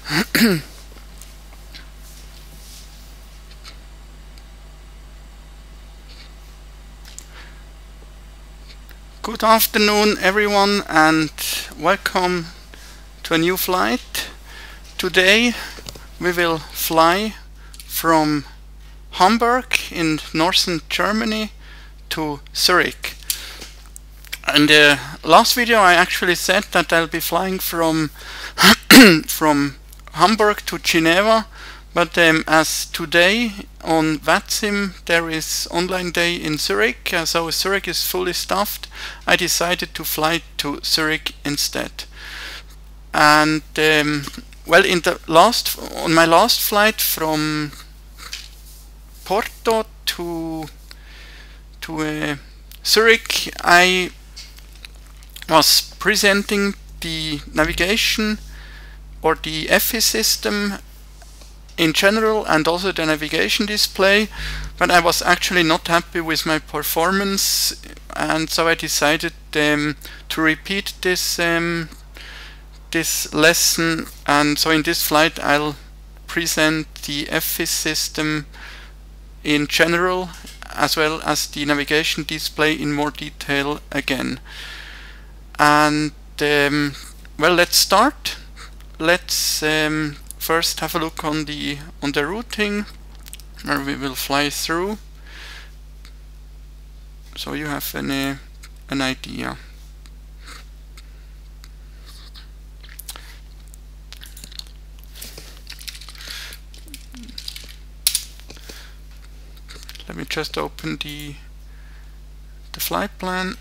Good afternoon everyone, and welcome to a new flight. Today we will fly from Hamburg in northern Germany to Zurich. In the last video I actually said that I'll be flying from from Hamburg to Geneva, but as today on VATSIM there is online day in Zurich, so Zurich is fully staffed, I decided to fly to Zurich instead. And well, on my last flight from Porto to Zurich, I was presenting the navigation or the EFIS system in general and also the navigation display, but I was actually not happy with my performance, and so I decided to repeat this lesson, and so in this flight I'll present the EFIS system in general as well as the navigation display in more detail again. And well, let's start. Let's first have a look on the routing where we will fly through, so you have an idea. Let me just open the flight plan.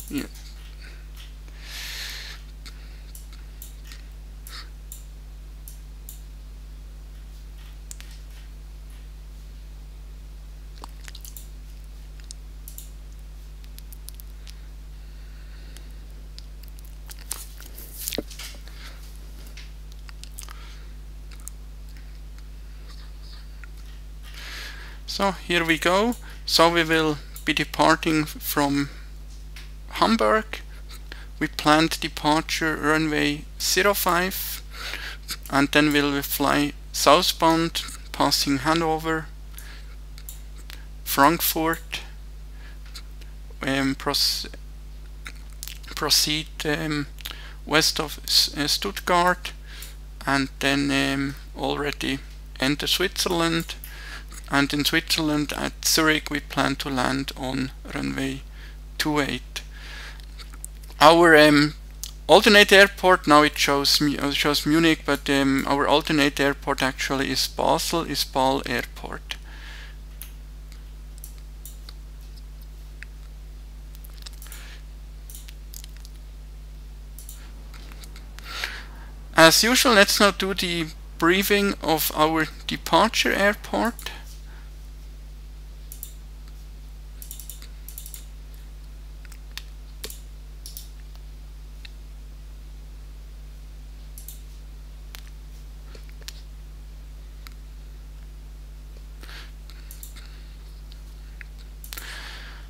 Yeah. So here we go. So we will be departing from Hamburg. We planned departure runway 05, and then we'll fly southbound passing Hanover, Frankfurt, proceed west of Stuttgart, and then already enter Switzerland. And in Switzerland at Zurich we plan to land on runway 28. Our alternate airport, now it shows Munich, but our alternate airport actually is Basel, is Bâle Airport. As usual, let's now do the briefing of our departure airport.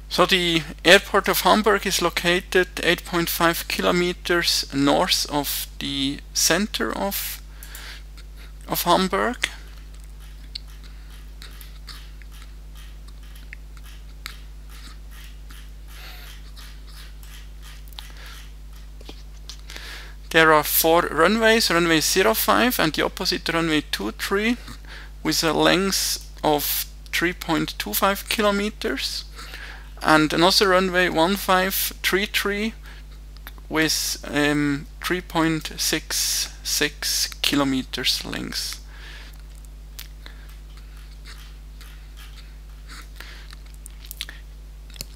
So the airport of Hamburg is located 8.5 kilometers north of the center of Hamburg. There are 4 runways, runway 05 and the opposite runway 23, with a length of 3.25 kilometers. And another runway 1533 with 3.66 kilometers length.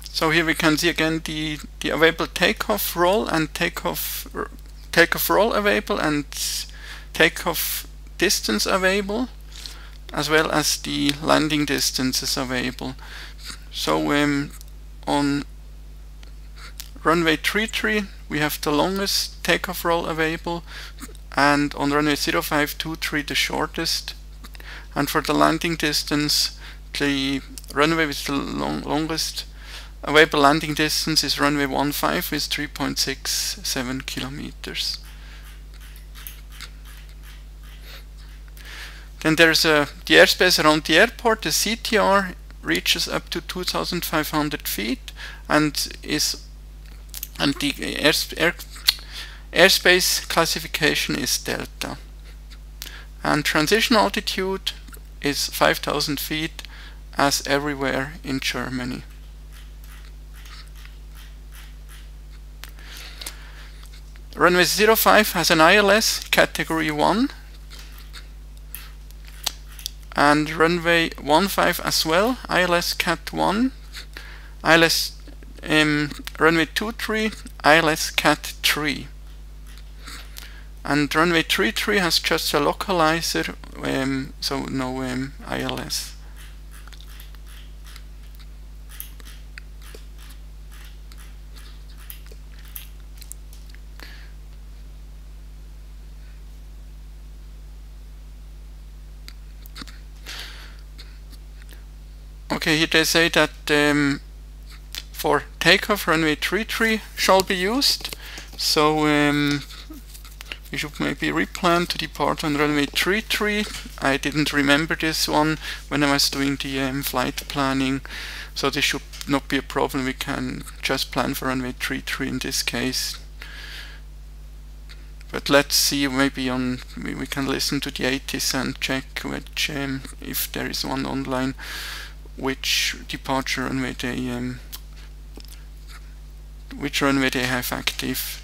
So here we can see again the available takeoff roll and takeoff roll available and takeoff distance available, as well as the landing distances available. So on runway 33 we have the longest takeoff roll available, and on runway 0523 the shortest. and for the landing distance, the runway with the longest available landing distance is runway 15 with 3.67 kilometers. Then there's the airspace around the airport. The CTR reaches up to 2,500 feet and the airspace classification is Delta. And transition altitude is 5,000 feet as everywhere in Germany. Runway 05 has an ILS category 1 and runway 15 as well, ILS cat 1, ILS runway 23, ILS cat 3. And runway 33 has just a localizer, so no ILS. Okay, here they say that for takeoff runway 33 shall be used, so we should maybe replan to depart on runway 33. I didn't remember this one when I was doing the flight planning, so this should not be a problem. We can just plan for runway 33 in this case. But let's see, maybe we can listen to the ATIS and check which, if there is one online, which departure runway they have active.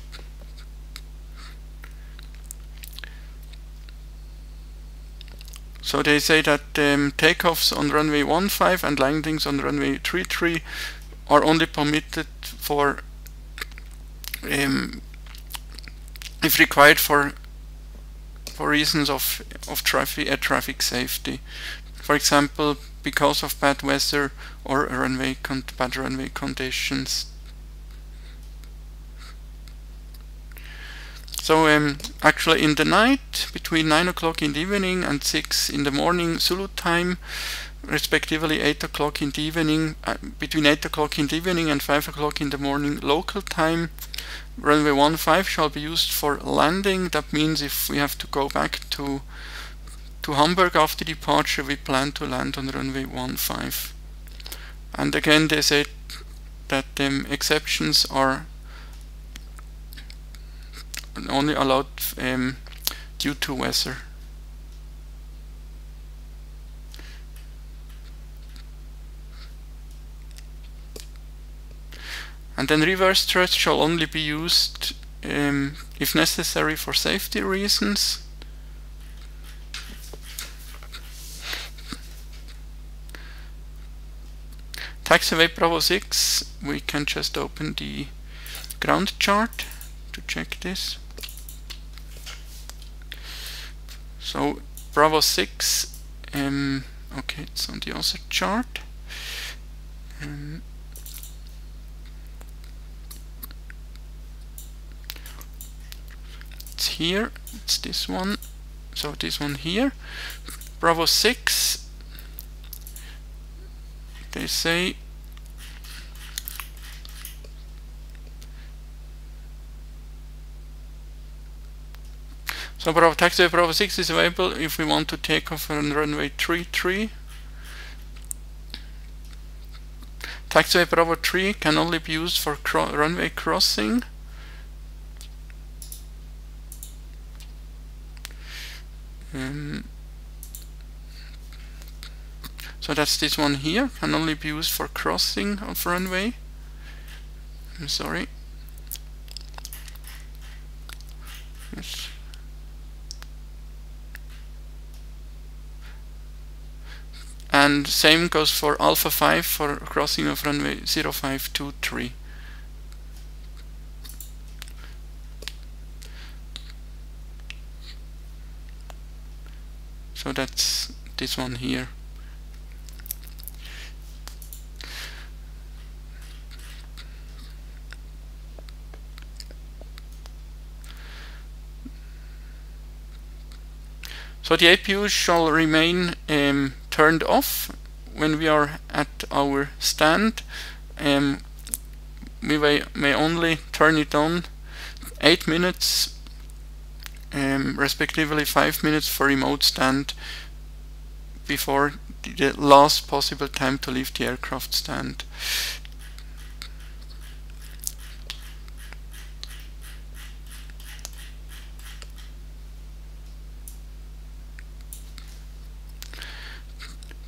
So they say that takeoffs on runway 15 and landings on runway 33 are only permitted for if required for reasons of air traffic safety. For example, because of bad weather or bad runway conditions. So actually in the night, between 9 o'clock in the evening and 6 in the morning Zulu time, respectively 8 o'clock in the evening, between 8 o'clock in the evening and 5 o'clock in the morning local time, runway 15 shall be used for landing. That means if we have to go back to Hamburg after departure, we plan to land on runway 15. And again they say that exceptions are only allowed due to weather. And then reverse thrust shall only be used if necessary for safety reasons. Taxiway Bravo 6, we can just open the ground chart to check this. So Bravo 6, okay, it's on the other chart. It's here, it's this one, so this one here. Bravo 6, they say so taxiway Bravo 6 is available if we want to take off on runway 33. Taxiway Bravo 3 can only be used for runway crossing. So that's this one here, can only be used for crossing of runway. I'm sorry. Yes. And same goes for Alpha 5 for crossing of runway 0523. So that's this one here. So the APU shall remain turned off when we are at our stand. We may only turn it on 8 minutes, respectively 5 minutes for remote stand before the last possible time to leave the aircraft stand.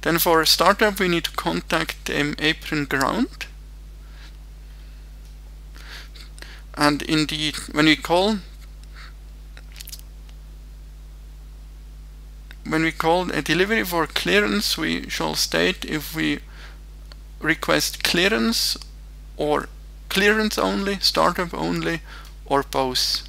Then for startup we need to contact apron ground, and indeed when we call a delivery for clearance, we shall state if we request clearance or clearance only, startup only, or both.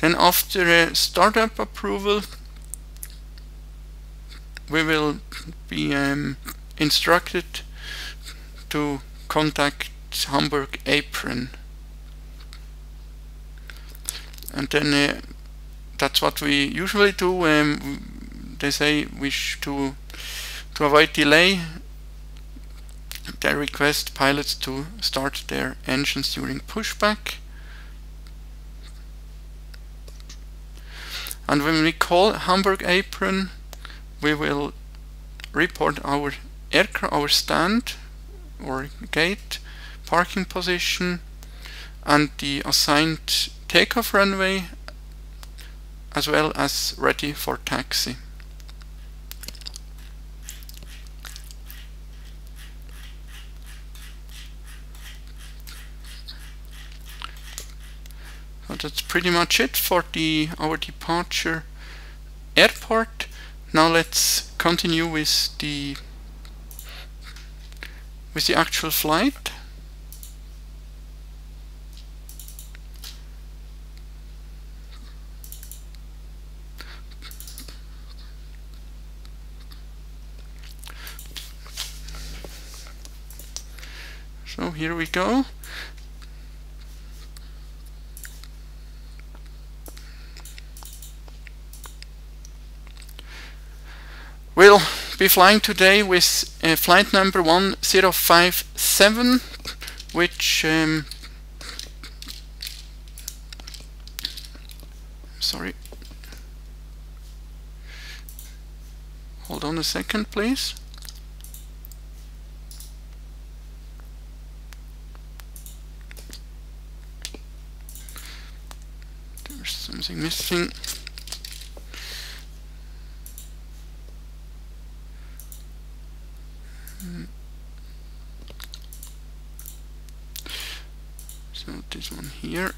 Then after a startup approval, we will be instructed to contact Hamburg apron. And then that's what we usually do. They say wish to avoid delay. They request pilots to start their engines during pushback. And when we call Hamburg apron, we will report our stand or gate, parking position, and the assigned takeoff runway, as well as ready for taxi. So that's pretty much it for our departure airport. Now let's continue with the actual flight. So here we go. We'll be flying today with flight number 1057, which sorry, hold on a second please. There's something missing. So this one here.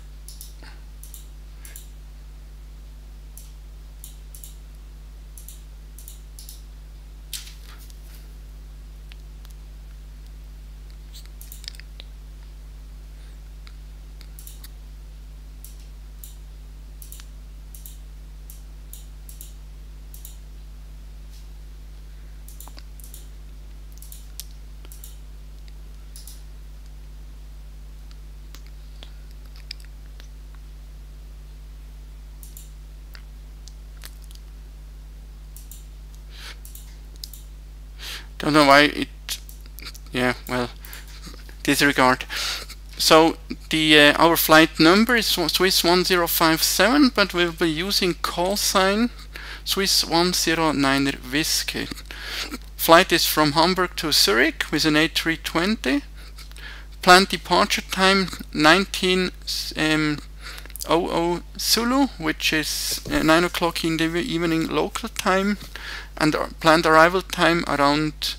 Don't know why it, yeah, well, disregard. So the our flight number is Swiss 1057, but we'll be using call sign Swiss 109 Whiskey. Flight is from Hamburg to Zurich with an A320. Planned departure time 19:00 Zulu, which is 9 o'clock in the evening local time, and planned arrival time around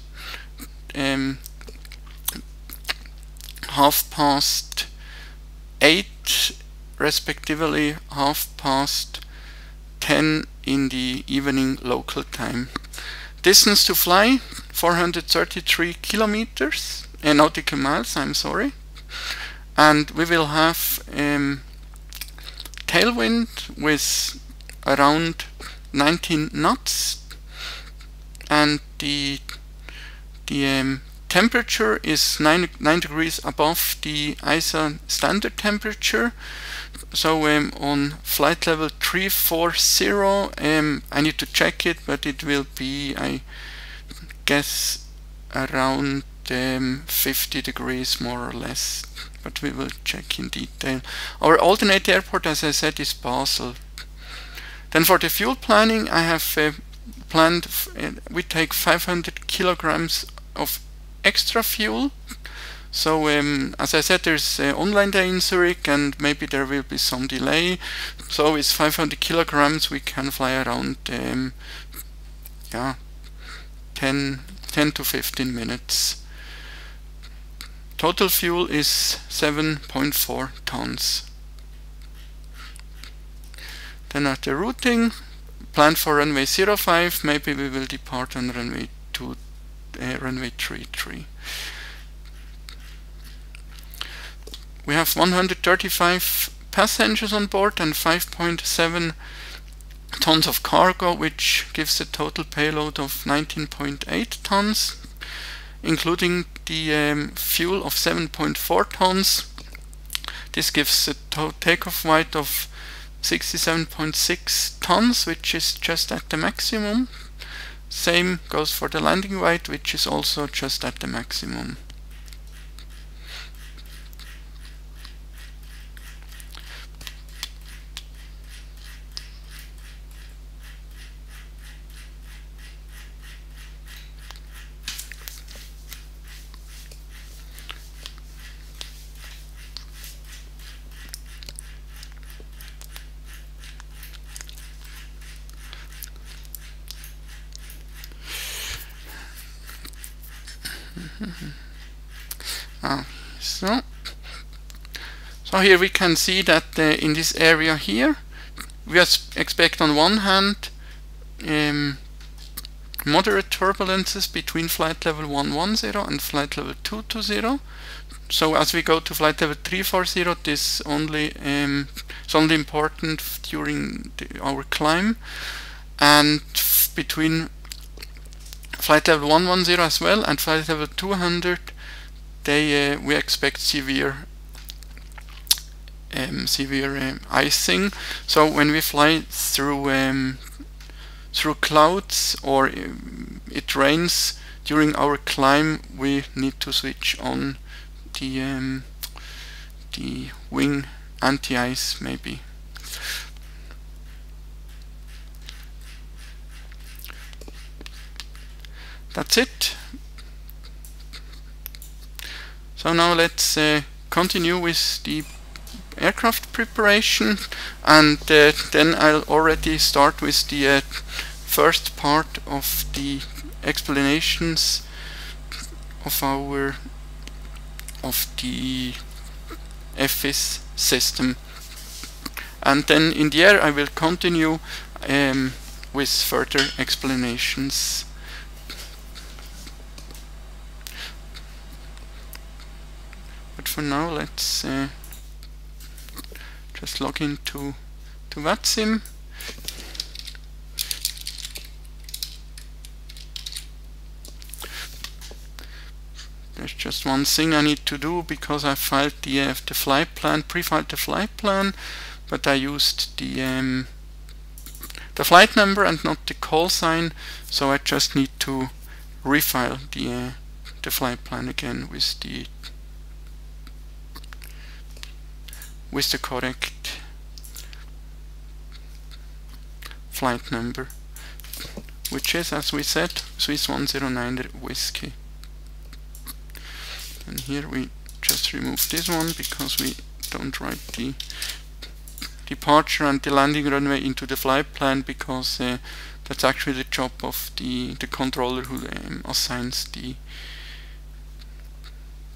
8:30, respectively 10:30 in the evening local time. Distance to fly 433 kilometers, nautical miles, I'm sorry. and we will have tailwind with around 19 knots, and the temperature is 9 degrees above the ISA standard temperature. So on flight level 340, I need to check it, but it will be, I guess, around 50 degrees more or less, but we will check in detail. Our alternate airport, as I said, is Basel. Then for the fuel planning, I have planned, we take 500 kilograms of extra fuel. So as I said, there's online day in Zurich, and maybe there will be some delay. So with 500 kilograms we can fly around 10 to 15 minutes. Total fuel is 7.4 tons. Then at the routing, planned for runway 05, maybe we will depart on runway 33. We have 135 passengers on board and 5.7 tons of cargo, which gives a total payload of 19.8 tons, including the fuel of 7.4 tons. This gives a takeoff weight of 67.6 tons, which is just at the maximum. Same goes for the landing weight, which is also just at the maximum. So here we can see that in this area here we expect on one hand moderate turbulences between flight level 110 and flight level 220. So as we go to flight level 340, this is only important during our climb, and between flight level 110 as well and flight level 200, we expect severe icing. So when we fly through clouds or it rains during our climb, we need to switch on the wing anti-ice maybe. That's it. So now let's continue with the aircraft preparation, and then I'll already start with the first part of the explanations of the EFIS system, and then in the air I will continue with further explanations. But for now, let's just log into VATSIM. There's just one thing I need to do, because I filed the flight plan, pre-filed the flight plan, but I used the flight number and not the call sign, so I just need to refile the flight plan again with the correct flight number, which is, as we said, Swiss 109 Whiskey. And here we just remove this one because we don't write the departure and the landing runway into the flight plan, because that's actually the job of the controller who assigns the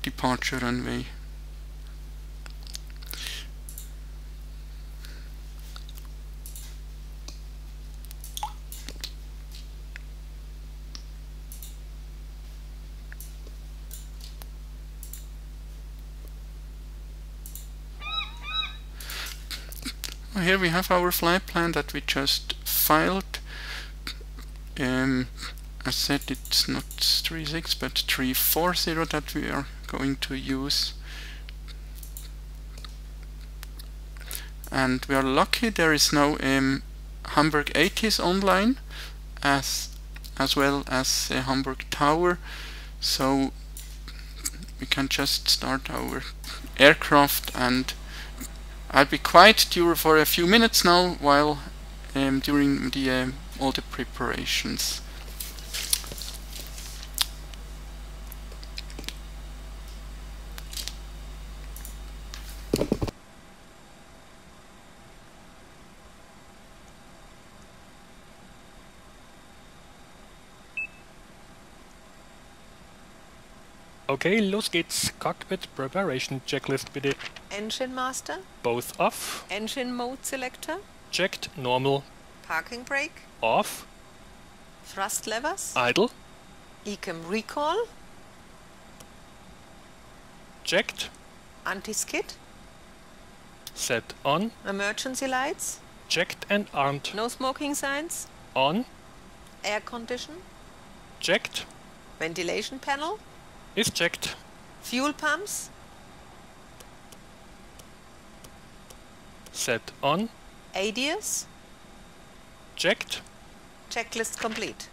departure runway. Here we have our flight plan that we just filed. I said it's not 36 but 340 that we are going to use. And we are lucky there is no Hamburg 80s online as well as Hamburg Tower, so we can just start our aircraft, and I'll be quiet for a few minutes now while during the all the preparations. Okay, los geht's. Cockpit Preparation Checklist bitte. Engine master. Both off. Engine mode selector. Checked. Normal. Parking brake. Off. Thrust levers. Idle. ECAM recall. Checked. Anti-skid. Set on. Emergency lights. Checked and armed. No smoking signs. On. Air condition. Checked. Ventilation panel. Is checked. Fuel pumps. Set on. ADIS. Checked. Checklist complete.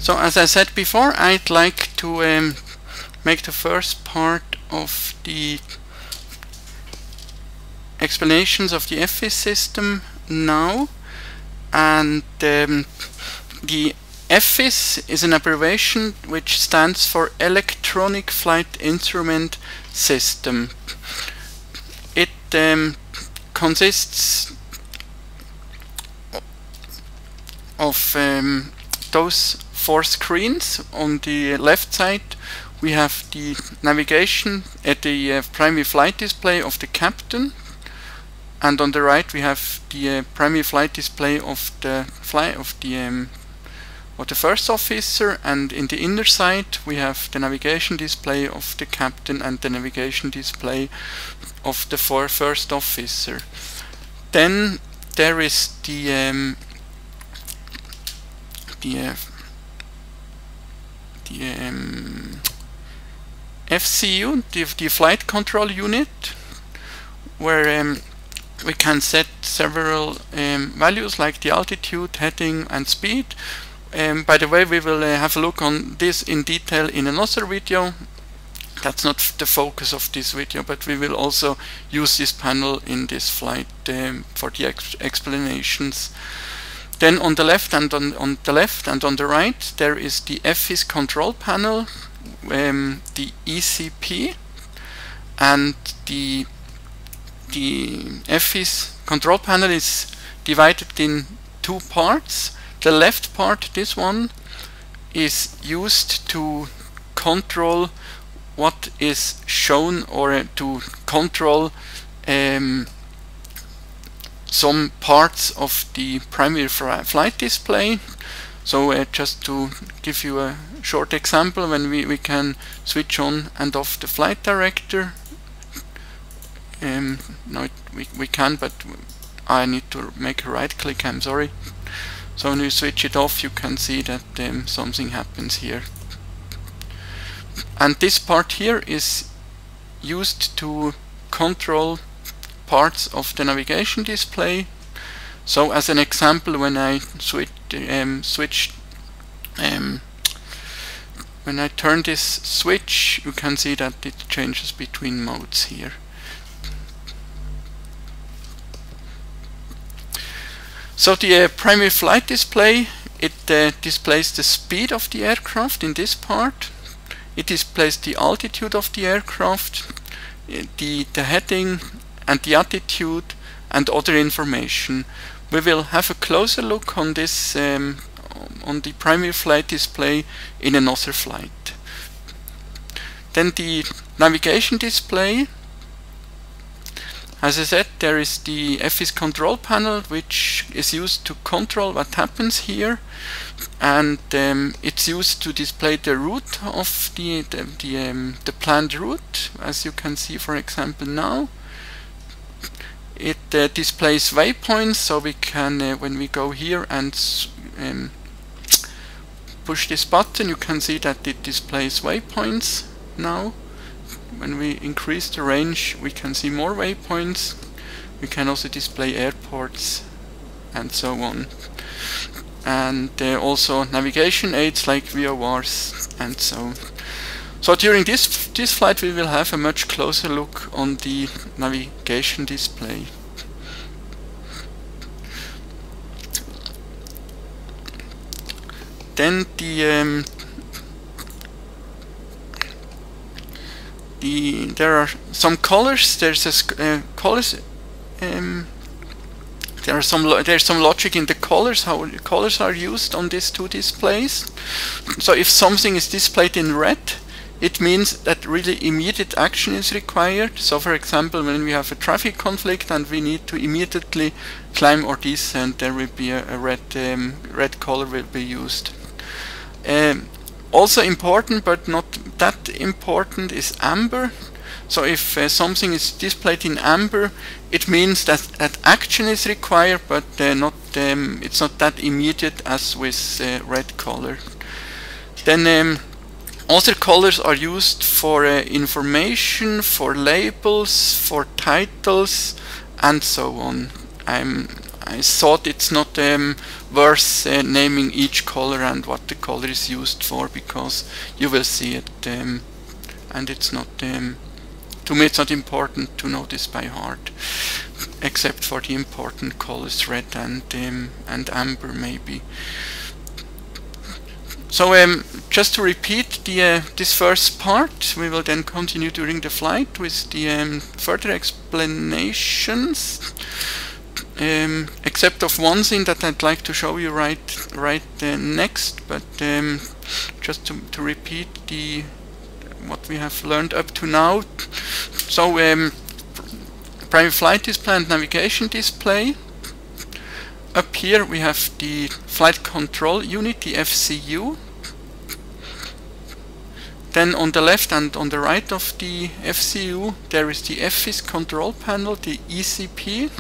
So as I said before, I'd like to make the first part of the explanations of the EFIS system now. And the EFIS is an abbreviation which stands for Electronic Flight Instrument System. It consists of those 4 screens. On the left side we have the navigation at the primary flight display of the captain, and on the right we have the primary flight display of the first officer, and in the inner side we have the navigation display of the captain and the navigation display of the first officer. Then there is the FCU, the flight control unit, where we can set several values like the altitude, heading and speed. By the way, we will have a look on this in detail in another video. That's not the focus of this video, but we will also use this panel in this flight for the explanations. Then on the left and on the right there is the EFIS control panel, the ECP, and the EFIS control panel is divided in 2 parts. The left part, this one, is used to control what is shown, or to control some parts of the primary flight display. So just to give you a short example, when we can switch on and off the flight director. No, we can, but I need to make a right click, I'm sorry. So when you switch it off, you can see that something happens here. And this part here is used to control parts of the navigation display. So as an example, when I when I turn this switch, you can see that it changes between modes here. So the primary flight display, it displays the speed of the aircraft in this part. It displays the altitude of the aircraft, the heading and the attitude and other information. We will have a closer look on this on the primary flight display in another flight. Then the navigation display. As I said, there is the EFIS control panel, which is used to control what happens here, and it's used to display the route of the planned route, as you can see, for example, now. It displays waypoints, so we can, when we go here and push this button, you can see that it displays waypoints now. When we increase the range, we can see more waypoints. We can also display airports and so on. And also navigation aids like VORs and so on. So during this flight we will have a much closer look on the navigation display. Then there are some colors. There's colors. There's some logic in the colors, how the colors are used on these 2 displays. So if something is displayed in red, it means that really immediate action is required. So for example, when we have a traffic conflict and we need to immediately climb or descend, there will be a red color will be used. Also important, but not that important, is amber. So if something is displayed in amber, it means that action is required, but it's not that immediate as with red color. Then other colors are used for information, for labels, for titles, and so on. I thought it's not worth naming each color and what the color is used for, because you will see it, and it's not, to me it's not important to know this by heart, except for the important colors red and amber maybe. So just to repeat this first part, we will then continue during the flight with the further explanations, except of one thing that I'd like to show you right next, but just to repeat what we have learned up to now. So private flight display and navigation display. Up here we have the flight control unit, the FCU. Then on the left and on the right of the FCU there is the EFIS control panel, the ECP.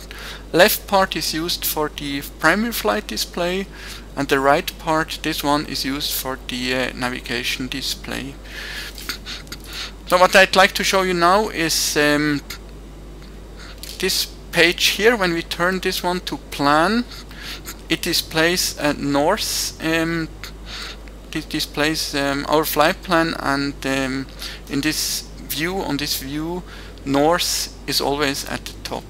Left part is used for the primary flight display, and the right part, this one, is used for the navigation display. So what I'd like to show you now is this page here. When we turn this one to plan, it displays north. It displays our flight plan, and in this view, north is always at the top.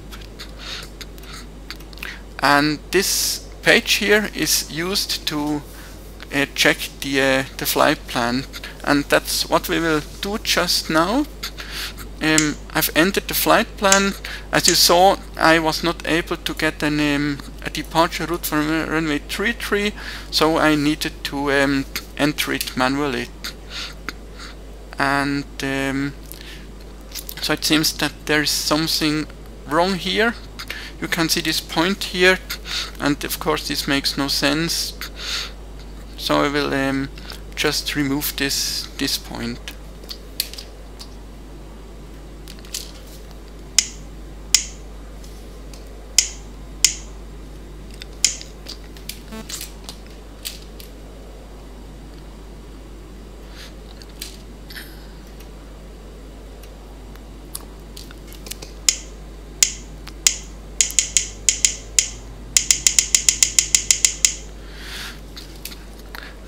And this page here is used to check the flight plan, and that's what we will do just now. I've entered the flight plan. As you saw, I was not able to get a departure route from runway 33, so I needed to enter it manually. And so it seems that there is something wrong here. You can see this point here, and of course this makes no sense. So I will just remove this point.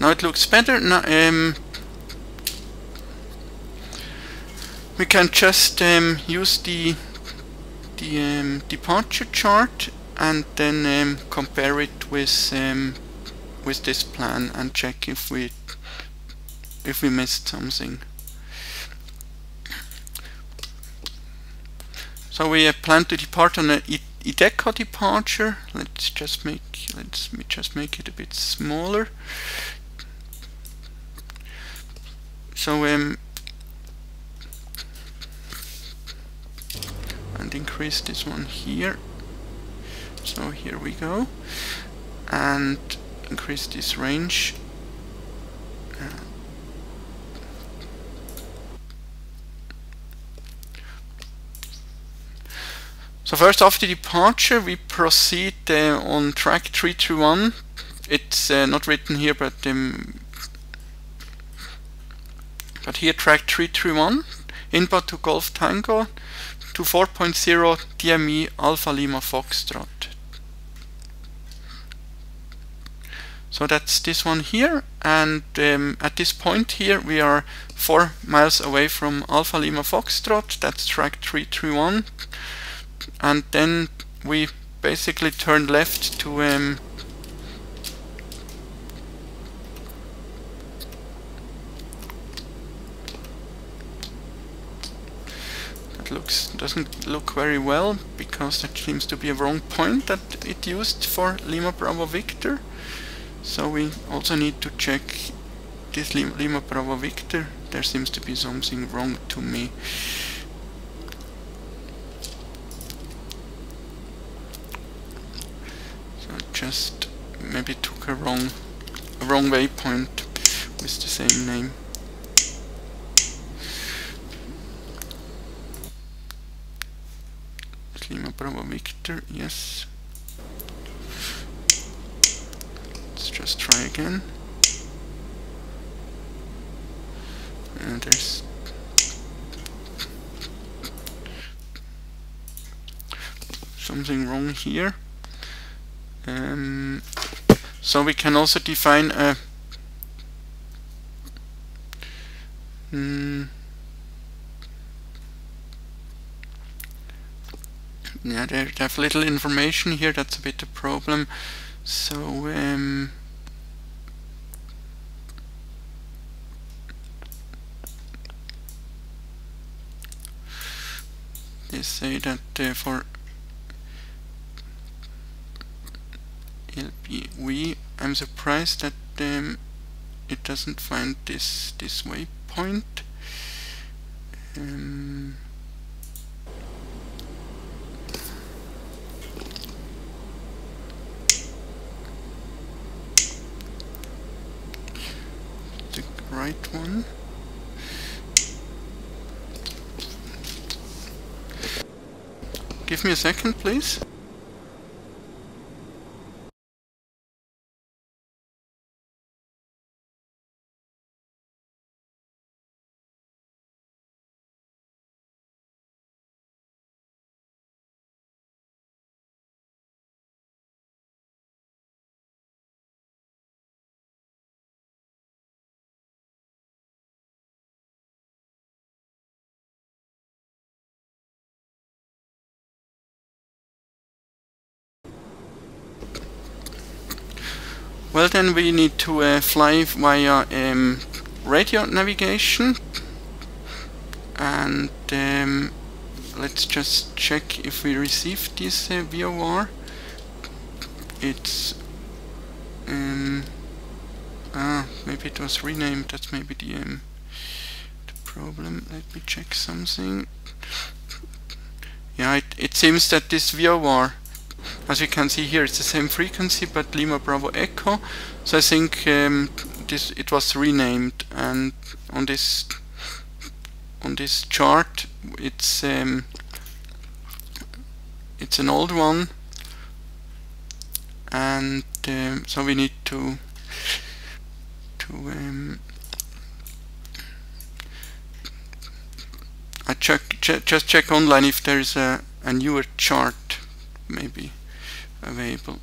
Now it looks better. Now, we can just use the departure chart and then compare it with this plan and check if we missed something. So we plan to depart on an IDEKO departure. Let me just make it a bit smaller. So and increase this one here. So here we go, and increase this range. So first, after departure, we proceed on track 331. It's not written here, but here track 331, inbound to Golf Tango to 4.0 DME Alpha Lima Foxtrot. So that's this one here, and at this point here we are 4 miles away from Alpha Lima Foxtrot. That's track 331, and then we basically turn left to doesn't look very well, because that seems to be a wrong point that it used for Lima Bravo Victor. So we also need to check this Lima Bravo Victor. There seems to be something wrong to me. So I just maybe took a wrong waypoint with the same name. Lima Bravo Victor, yes. Let's just try again. And there's something wrong here. So we can also define a yeah, they have little information here, that's a bit a problem. So they say that for LBV, I'm surprised that it doesn't find this waypoint. The right one. Give me a second, please. Well, then we need to fly via radio navigation, and let's just check if we received this VOR. It's maybe it was renamed. That's maybe the problem. Let me check something. Yeah, it seems that this VOR, as you can see here, it's the same frequency, but Lima Bravo Echo. So I think it was renamed, and on this chart, it's an old one, and so we need to just check online if there is a newer chart maybe available.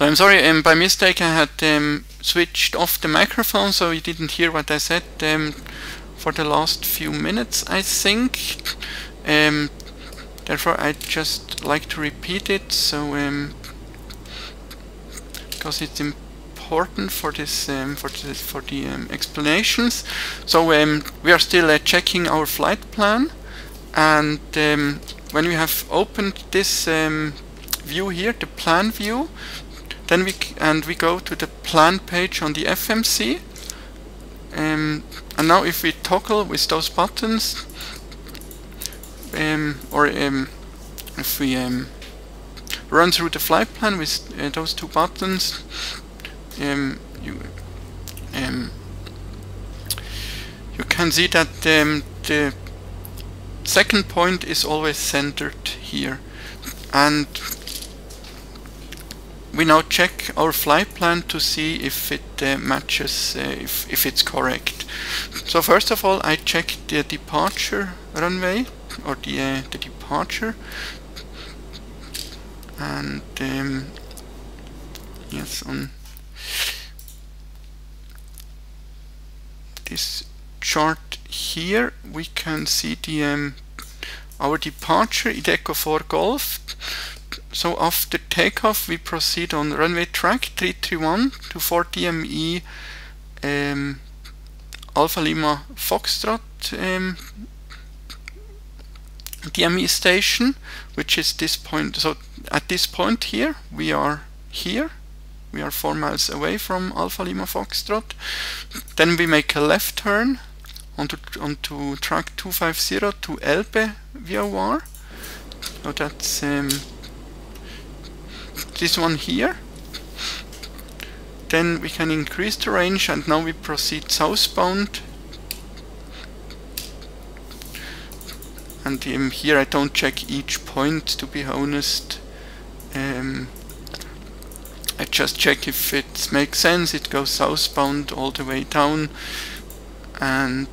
So I'm sorry, by mistake I had switched off the microphone, so you didn't hear what I said for the last few minutes, I think. Therefore, I'd just like to repeat it, so because it's important for this for the explanations. So we are still checking our flight plan, and when we have opened this view here, the plan view, then we go to the plan page on the FMC, and now if we toggle with those buttons, if we run through the flight plan with those two buttons, you can see that the second point is always centered here, and we now check our flight plan to see if it matches, if it's correct. So first of all, I check the departure runway, or the departure, and yes, on this chart here we can see the our departure, IDEKO 4 Golf. So after takeoff we proceed on runway track 331 to 4 DME Alpha Lima Foxtrot DME station, which is this point. So at this point here we are 4 miles away from Alpha Lima Foxtrot. Then we make a left turn onto track 250 to Elbe VOR. So that's this one here. Then we can increase the range, and now we proceed southbound. And here I don't check each point, to be honest. I just check if it makes sense. It goes southbound all the way down. And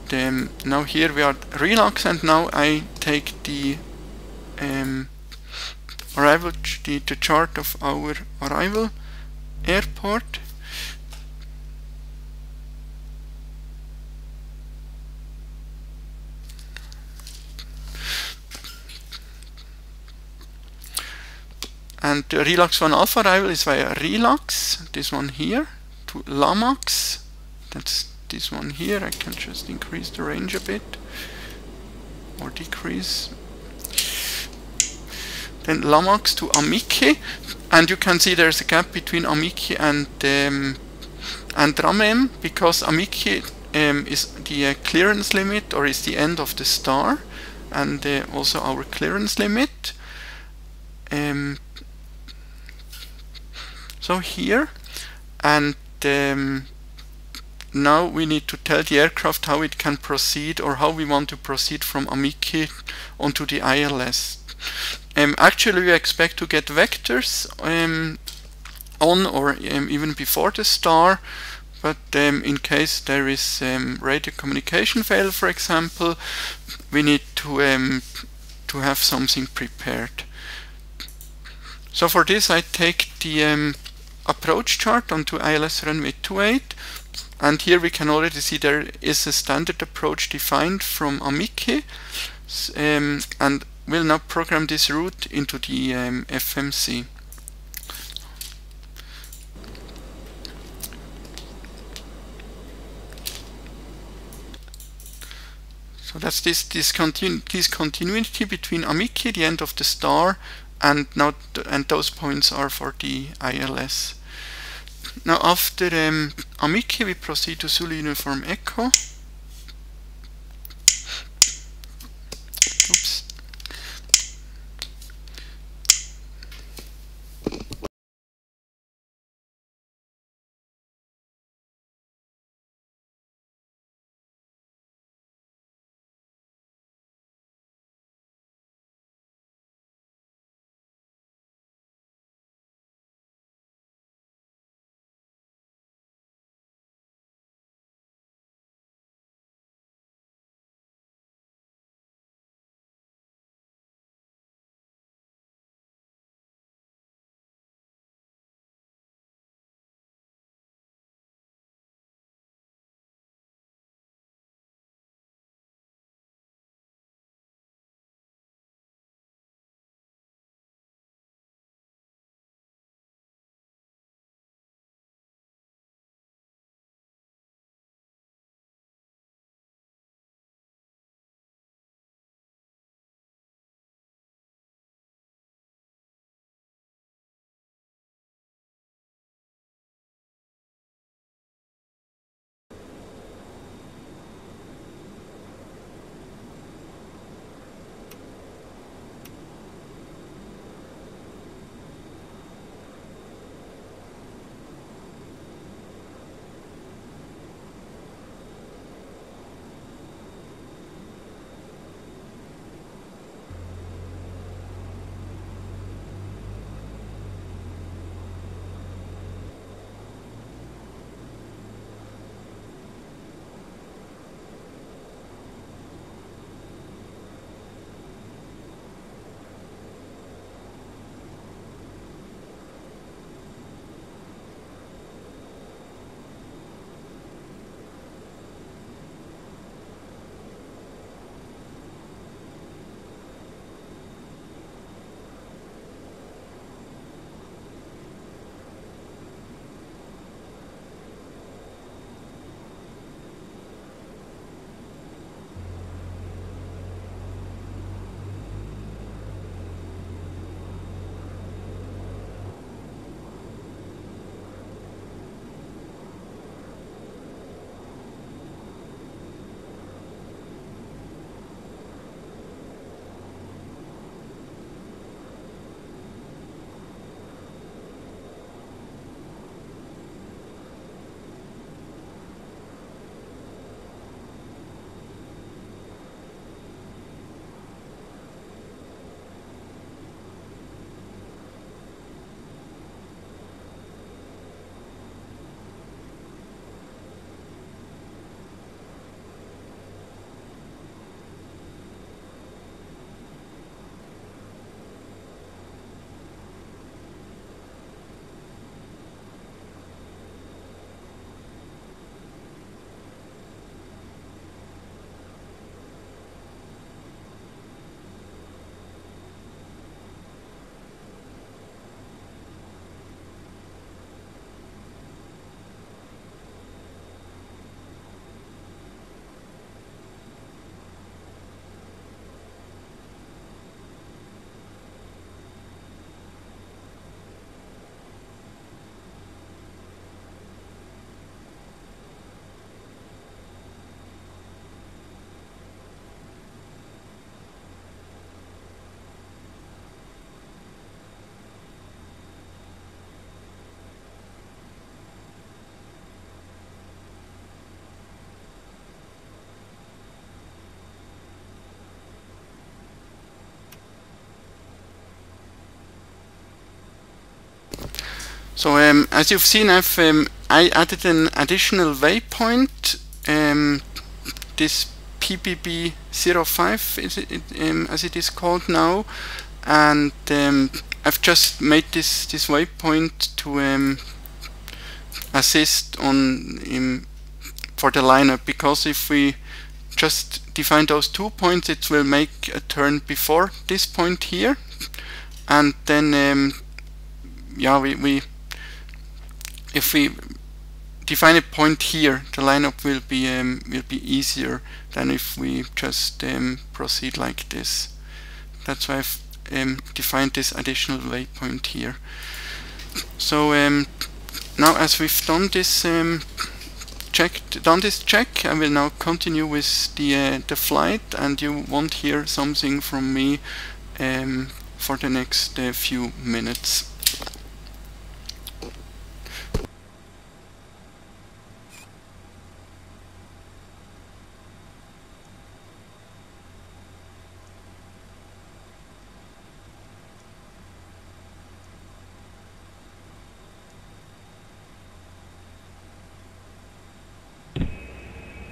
now here we are at RILAX, and now I take the arrival, the chart of our arrival airport. And the RILAX 1 Alpha arrival is via RILAX, this one here, to LAMAX, that's this one here. I can just increase the range a bit, or decrease. Then LAMAX to Amici, and you can see there's a gap between Amici and Ramem, because Amici is the clearance limit, or is the end of the star, and also our clearance limit. So here, and now we need to tell the aircraft how it can proceed, or how we want to proceed from Amici onto the ILS. Actually we expect to get vectors on, or even before the star, but in case there is radio communication failure, for example, we need to have something prepared. So for this I take the approach chart onto ILS runway 28, and here we can already see there is a standard approach defined from Amici, and we'll now program this route into the FMC. So that's this discontinuity between Amici, the end of the star, and those points are for the ILS. Now after Amici we proceed to Zulu Uniform Echo. Oops. So as you've seen, I added an additional waypoint, this PBB05 as it is called now, and I've just made this waypoint to assist on for the lineup, because if we just define those 2 points, it will make a turn before this point here, and then yeah, if we define a point here, the lineup will be easier than if we just proceed like this. That's why I've defined this additional waypoint here. So now, as we've done this check, I will now continue with the flight, and you won't hear something from me for the next few minutes.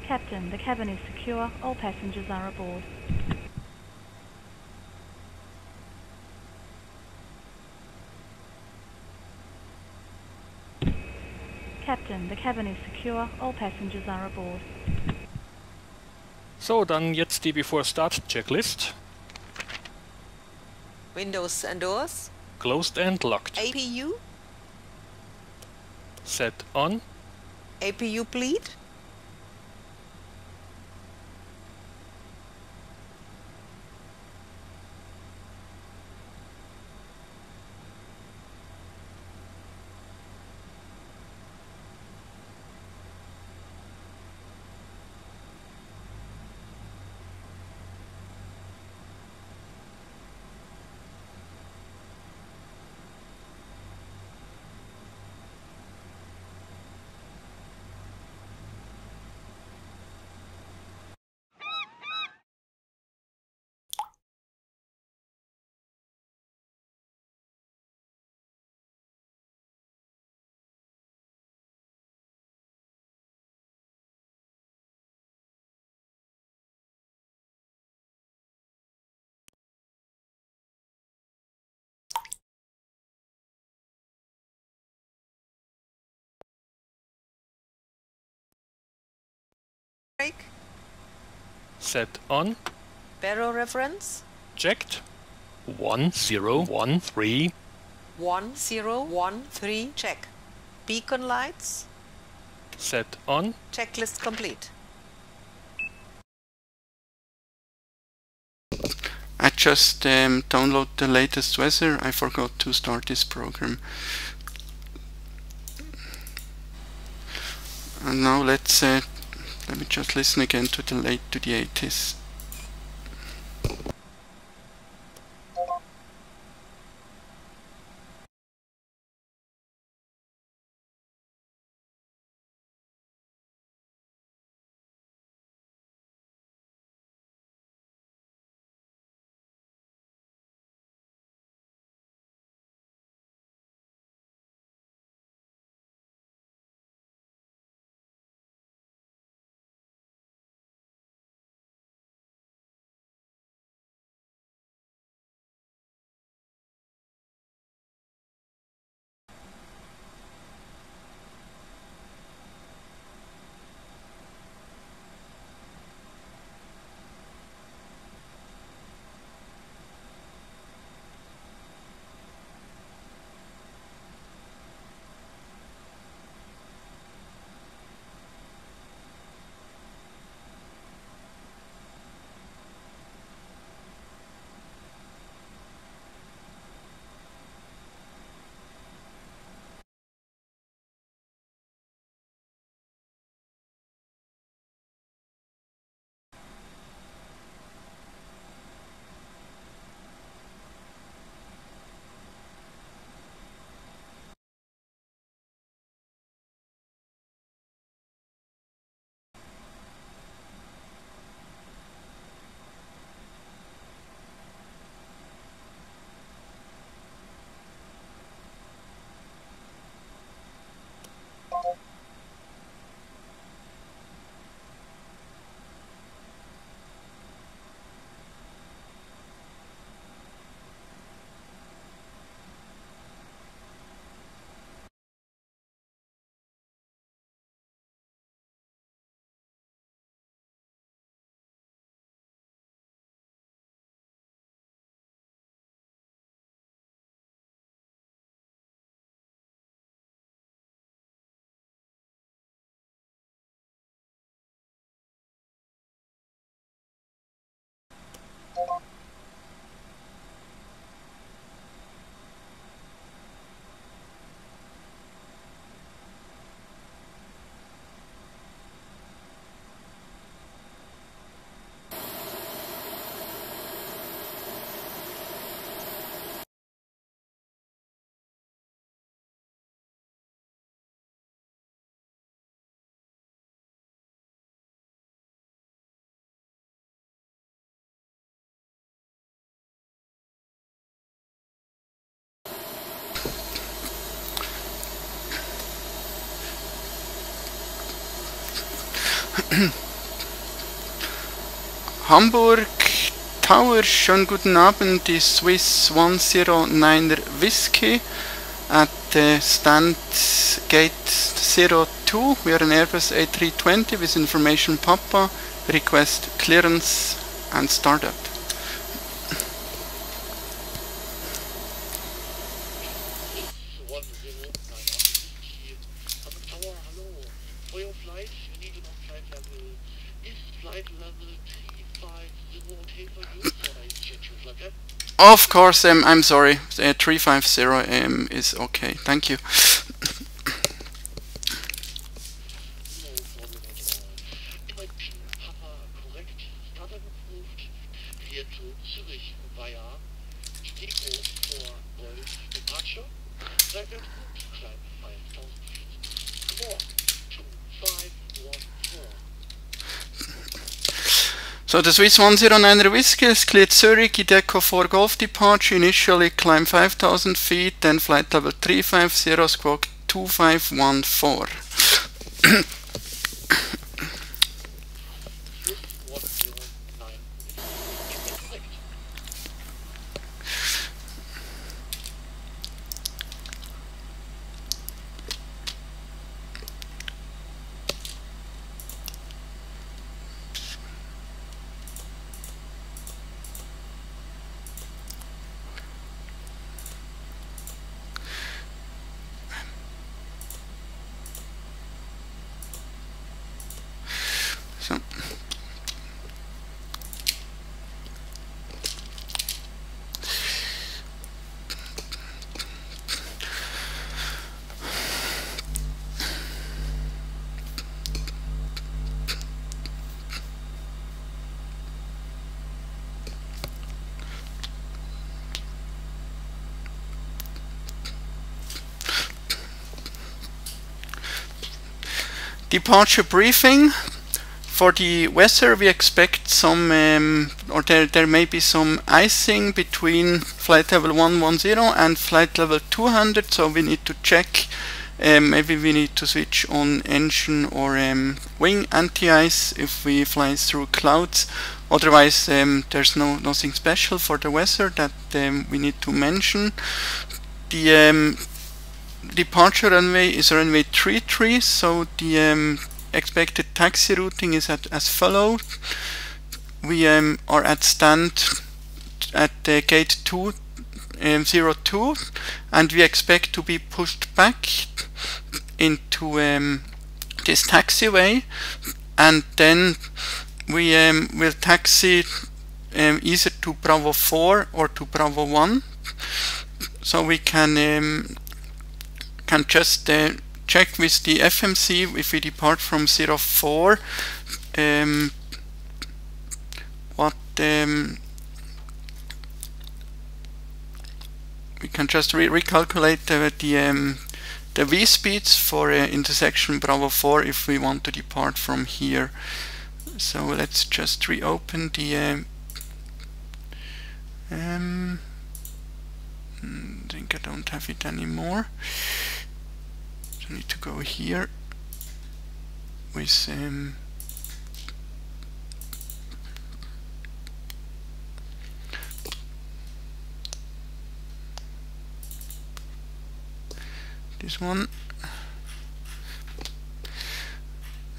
Captain, the cabin is secure. All passengers are aboard. Captain, the cabin is secure. All passengers are aboard. So, dann jetzt die Before Start Checklist. Windows and doors. Closed and locked. APU. Set on. APU bleed. Brake. Set on. Barrow reference. Checked. 1013. 1013. Check. Beacon lights. Set on. Checklist complete. I just download the latest weather. I forgot to start this program. And now let me just listen again to the 80s. Hamburg Tower, schönen guten Abend, die Swiss 109er Whiskey at stand gate 02. We are an Airbus A320 with information Papa, request clearance and startup. Of course, I'm sorry. 350 is okay. Thank you. So the Swiss 109er Whiskey is cleared Zurich, IDEKO 4 Golf departure, initially climb 5,000 feet, then flight level 350, squawk 2514. Departure briefing. For the weather, we expect some, or there may be some icing between flight level 110 and flight level 200, so we need to check. Maybe we need to switch on engine or wing anti-ice if we fly through clouds. Otherwise, there's nothing special for the weather that we need to mention. The departure runway is runway 33, so the expected taxi routing is as follows. We are at stand at gate 202, and we expect to be pushed back into this taxiway, and then we will taxi either to Bravo 4 or to Bravo 1, so we can just check with the FMC if we depart from 04 what we can just recalculate the V speeds for intersection Bravo 4 if we want to depart from here. So let's just reopen the I think I don't have it anymore. So I need to go here with this one,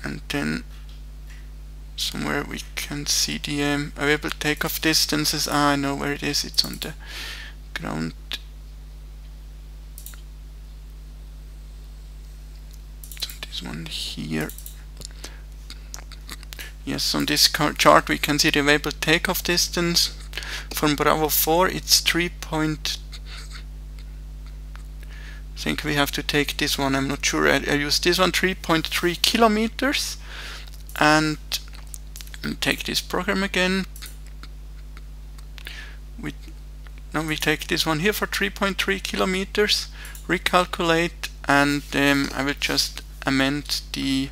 and then somewhere we can see the available takeoff distances. I know where it is. It's on the ground. So this one here. Yes, on this chart we can see the available takeoff distance. From Bravo 4 it's 3. I think we have to take this one, I'm not sure. I use this one, 3.3 kilometers, and take this program again. Now we take this one here for 3.3 kilometers, recalculate, and I will just amend the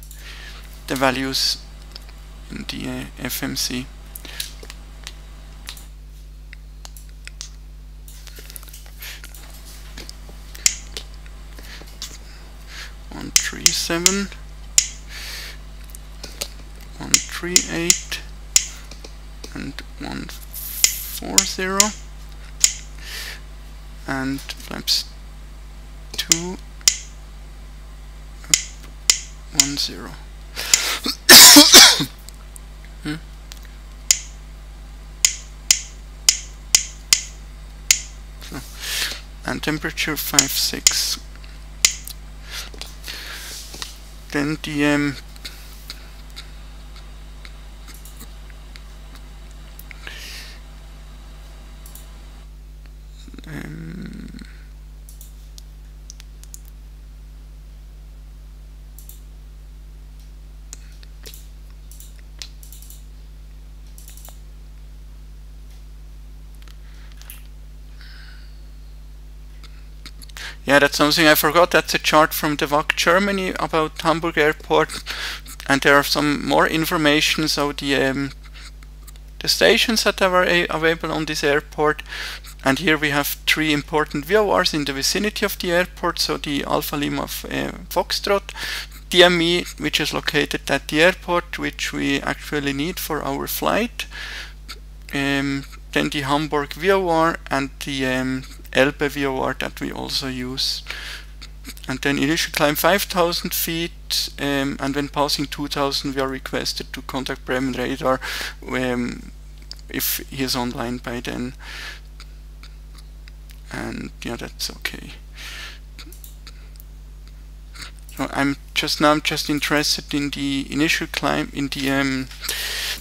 values in the FMC. 138 and 140, and flaps 2 up 10. So, and temperature 5-6. Then the yeah, that's something I forgot. That's a chart from the VAC Germany about Hamburg Airport, and there are some more information. So the stations that are available on this airport, and here we have 3 important VORs in the vicinity of the airport. So the Alpha Lima Foxtrot, DME, which is located at the airport, which we actually need for our flight, then the Hamburg VOR, and the Elbe VOR that we also use. And then initial climb 5,000 feet, and when passing 2,000 we are requested to contact Bremen radar if he is online by then. And yeah, that's okay. So I'm just interested in the initial climb, in the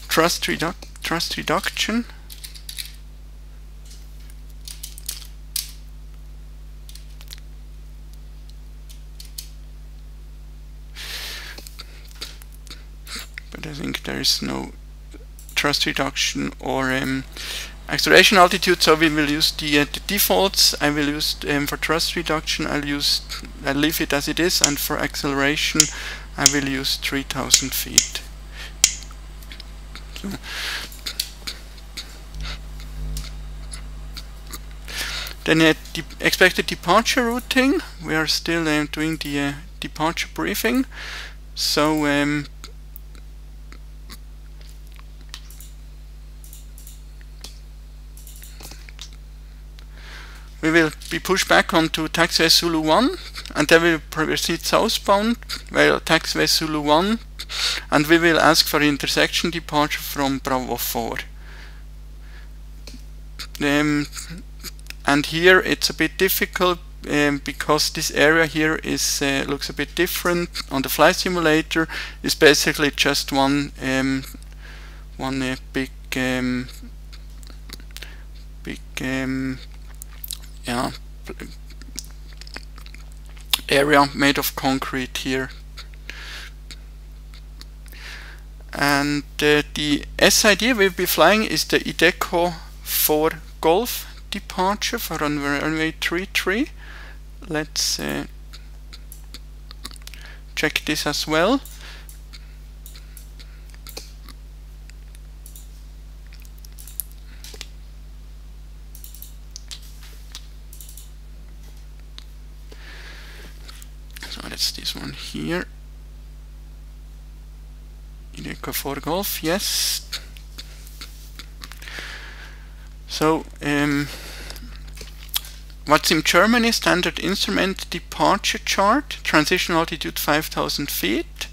thrust reduction. But I think there is no thrust reduction or acceleration altitude, so we will use the defaults. I will use for thrust reduction, I'll leave it as it is, and for acceleration I will use 3,000 feet. So, then the expected departure routing, we are still doing the departure briefing. So we will be pushed back onto taxiway Zulu 1, and then we will proceed southbound via taxiway Zulu 1, and we will ask for intersection departure from Bravo 4. And here it's a bit difficult because this area here is looks a bit different on the flight simulator. It's basically just one big yeah, area made of concrete here. And the SID we'll be flying is the IDEKO 4 Golf departure for runway 33. Let's check this as well. So that's this one here. IDEKO 4 Golf, yes. So VATSIM Germany standard instrument departure chart, transition altitude 5,000 feet,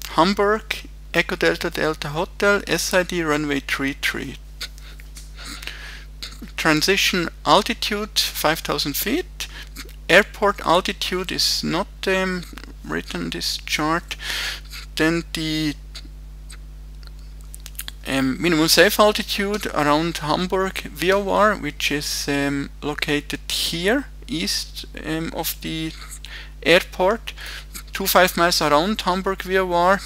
Hamburg, Echo Delta Delta Hotel, SID runway 33. Transition altitude 5,000 feet, airport altitude is not written in this chart. Then the minimum safe altitude around Hamburg VOR, which is located here east of the airport, 25 miles around Hamburg VOR.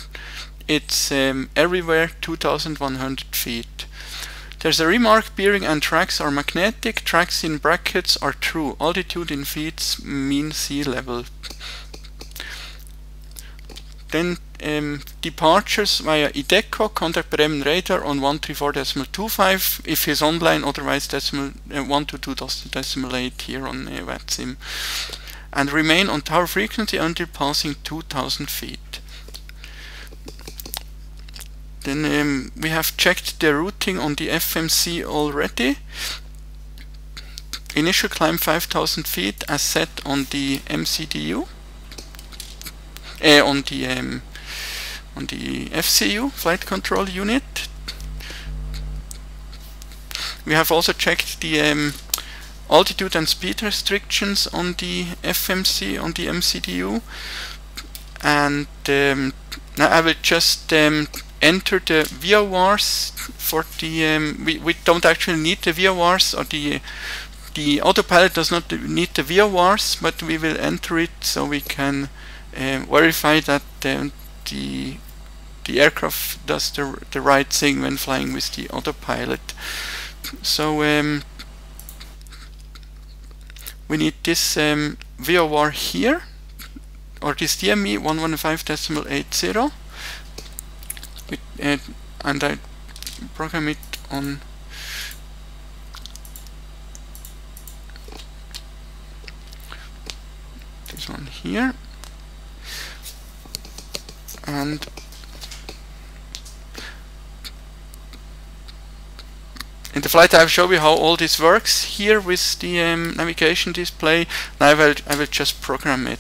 It's everywhere 2,100 feet. There's a remark: bearing and tracks are magnetic, tracks in brackets are true, altitude in feet mean sea level. Then departures via IDEKO, contact Bremen radar on 134.25 if he's online, otherwise 122.8 here on VATSIM, and remain on tower frequency until passing 2,000 feet. Then we have checked the routing on the FMC already. Initial climb 5,000 feet as set on the MCDU, on the FCU, Flight Control Unit. We have also checked the altitude and speed restrictions on the FMC, on the MCDU. And now I will just enter the VORs for the, we don't actually need the VORs, or the autopilot does not need the VORs, but we will enter it so we can verify that the aircraft does the right thing when flying with the autopilot. So we need this VOR here, or this DME 115.80, and I program it on this one here, and in the flight I will show you how all this works here with the navigation display. Now I will just program it.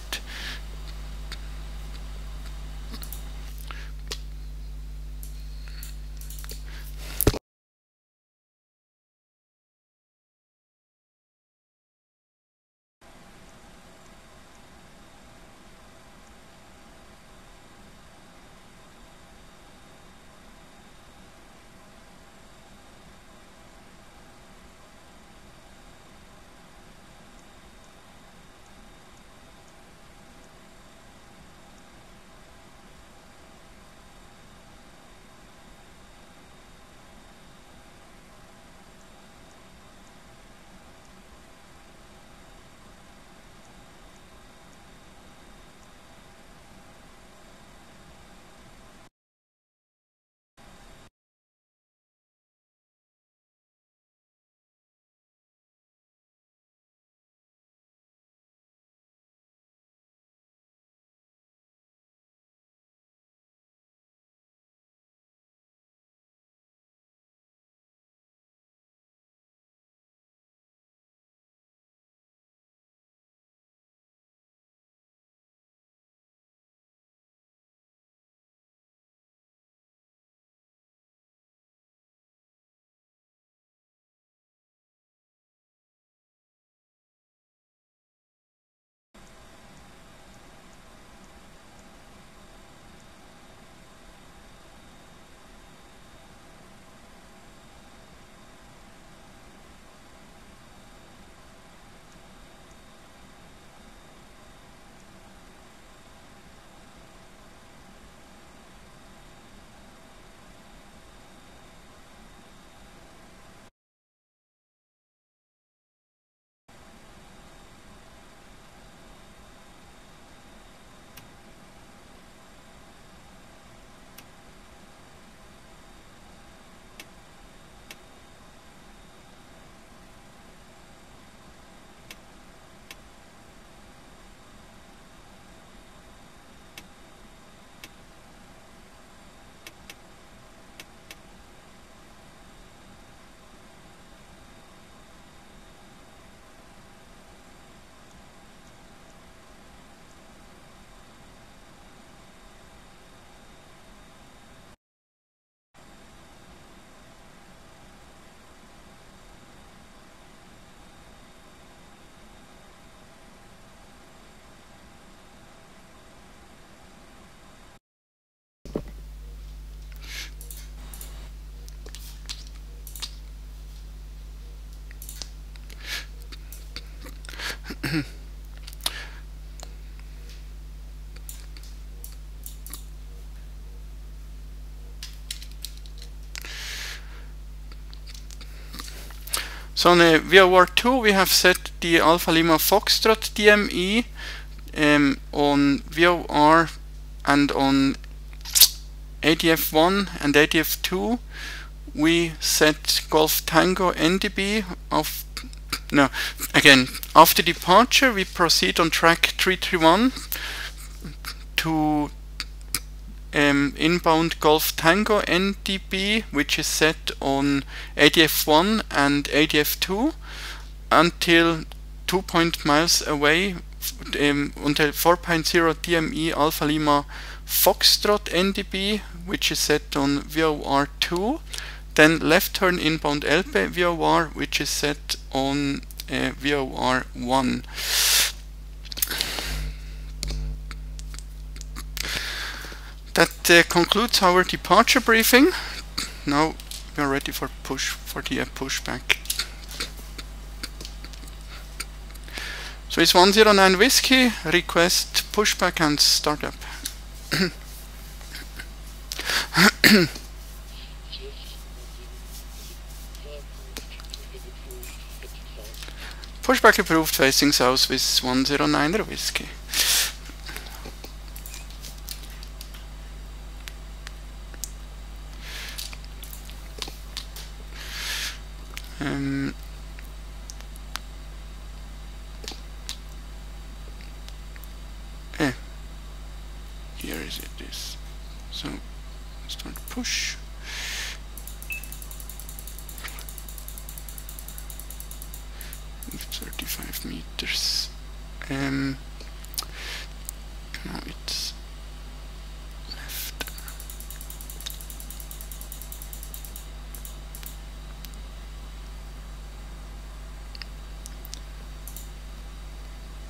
So on VOR 2 we have set the Alpha Lima Foxtrot DME on VOR, and on ADF1 and ADF2 we set Golf Tango NDB of after departure we proceed on track 331 to inbound Golf Tango NDB, which is set on ADF1 and ADF2 until 2 miles away, until 4.0 DME Alpha Lima Foxtrot NDB, which is set on VOR2, then left turn inbound LP VOR, which is set on VOR1. That concludes our departure briefing. Now we are ready for the pushback. Swiss 109 Whiskey, request pushback and startup. Pushback approved, facing south, Swiss 109 Whiskey. Here is it. So start push. With 35 meters. Now it's left.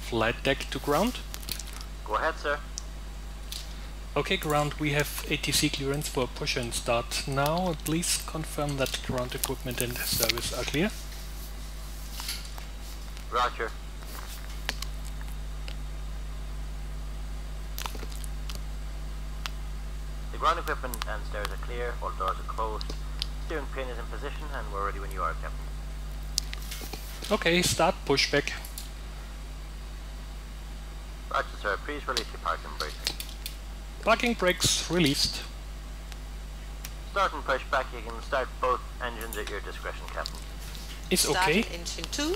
Flight deck to ground. Go ahead, sir. Okay, ground, we have ATC clearance for push and start now. Please confirm that ground equipment and service are clear. Roger. The ground equipment and stairs are clear, all doors are closed, steering pin is in position, and we're ready when you are, Captain. Okay, start pushback. Roger, sir. Please release your parking brakes. Parking brakes released. Start and push back. You can start both engines at your discretion, Captain. It's okay. Start engine 2.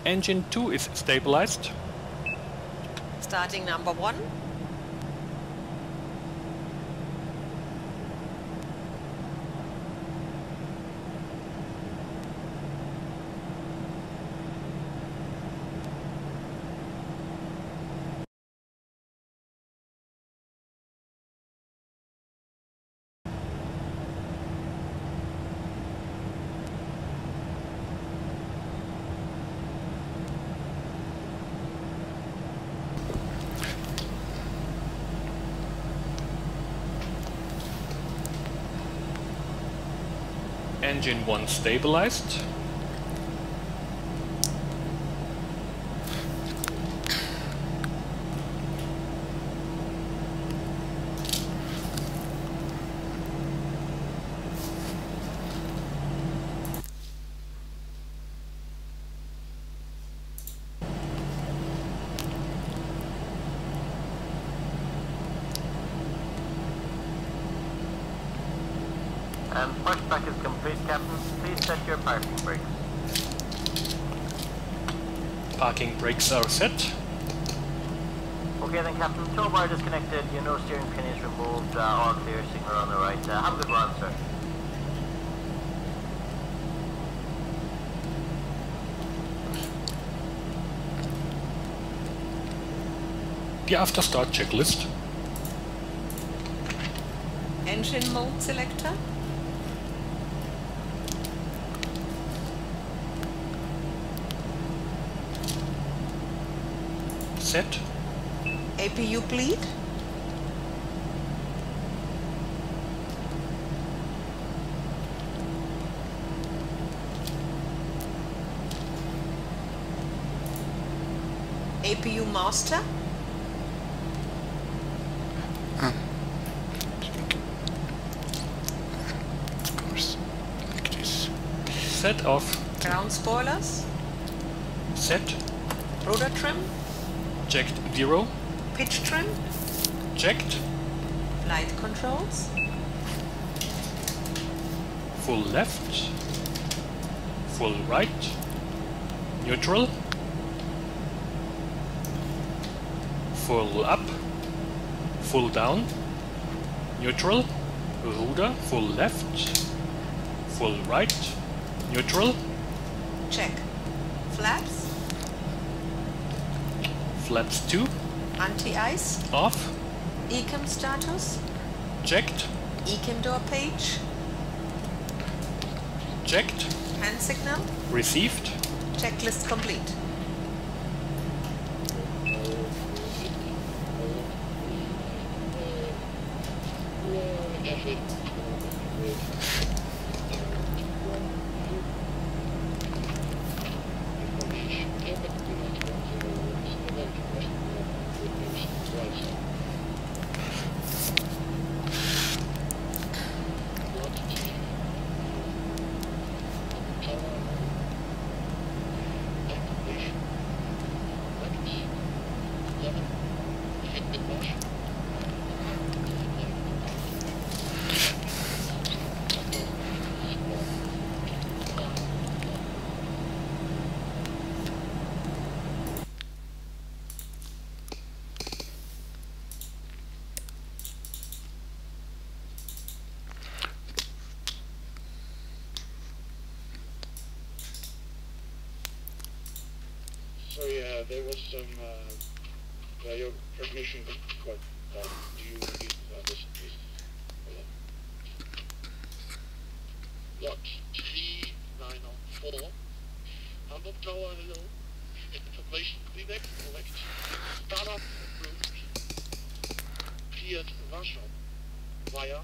Engine 2 is stabilized. Starting number 1. Engine 1 stabilized. Pushback is complete, Captain. Please set your parking brakes. Parking brakes are set. Okay then, Captain. Tow bar disconnected. Your no steering pin is removed. All clear. Signal on the right. Have a good run, sir. The after start checklist. Engine mode selector. Set. APU bleed. APU master. Set off. Ground spoilers. Set. Rudder trim. Checked 0. Pitch trim. Checked. Flight controls. Full left. Full right. Neutral. Full up. Full down. Neutral. Rudder. Full left. Full right. Neutral. Check. Flaps. Flaps 2. Anti-ice. Off. ECAM status. Checked. ECAM door page. Checked. Hand signal. Received. Checklist complete. So yeah, there was some, your transmission got quite bad. Do you need this, please? Lot 3904, Hamburg Tower, hello. Information cleanex, collect. Startup approved. Cleared Russia via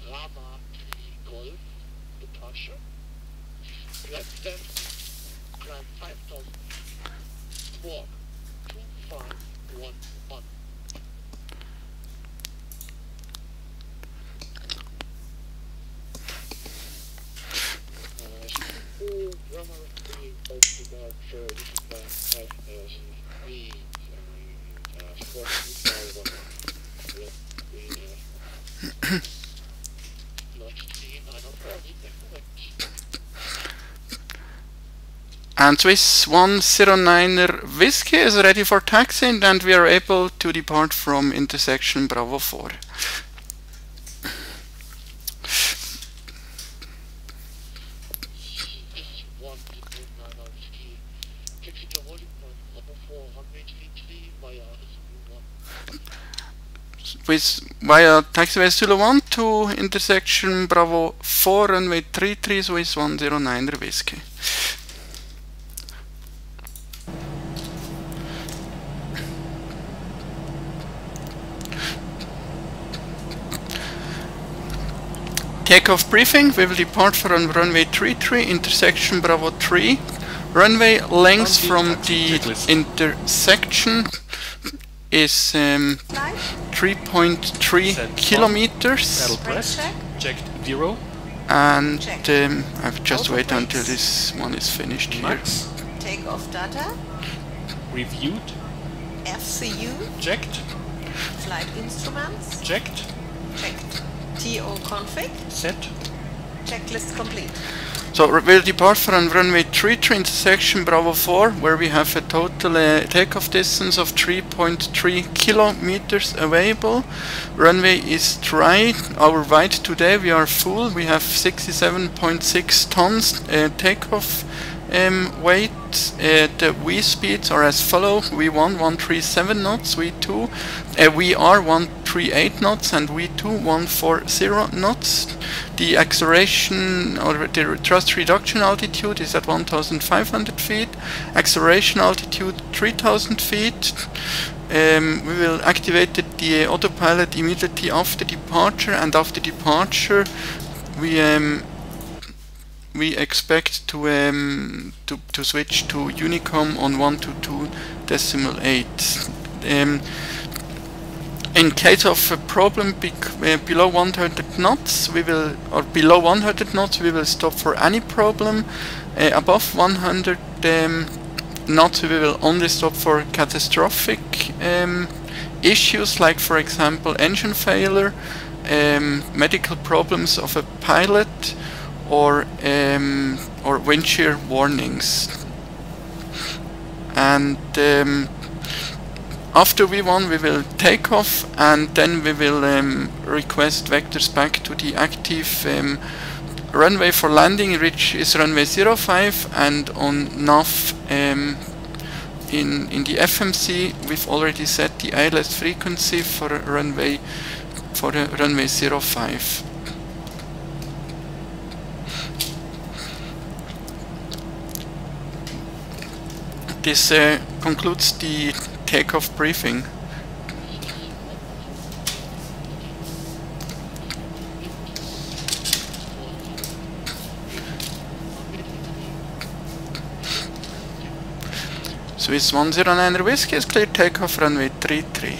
Rama 3 Golf departure. Flight stand, climb 5000. Walk 2511. Grammar 3 post departure, discipline 5000 feet, and 42,000. Lot 3904, correct. And Swiss 109er Whiskey is ready for taxiing, and we are able to depart from intersection Bravo 4. Via taxiway Zulu 1 to intersection Bravo 4, runway 33, Swiss 109er Whiskey. Takeoff briefing. We will depart from runway 33, intersection Bravo 3. Runway length from the intersection is 3.3 kilometers. Pedal pressed. Checked 0. And I've just wait until this one is finished here. Max. Takeoff data. Reviewed. FCU. Checked. Flight instruments. Checked. Checked. TO config. Set. Checklist complete. So we'll depart from runway 33 intersection Bravo 4, where we have a total takeoff distance of 3.3 kilometers available. Runway is dry. Our weight today, we are full. We have 67.6 tons takeoff weight. The V speeds are as follow: V1 137 knots, V2 VR 138 knots, and V2 140 knots. The acceleration or the thrust reduction altitude is at 1,500 feet. Acceleration altitude 3,000 feet. We will activate the autopilot immediately after departure, and after departure we expect to switch to Unicom on 122.8. In case of a problem below 100 knots, we will, or below 100 knots, we will stop for any problem. Above 100 knots, we will only stop for catastrophic issues, like for example engine failure, medical problems of a pilot, or wind shear warnings. And after V1 we will take off, and then we will request vectors back to the active runway for landing, which is runway 05, and on nav in the FMC we've already set the ILS frequency for runway 05. This concludes the takeoff briefing. Swiss 109 Whiskey is clear, takeoff runway 33.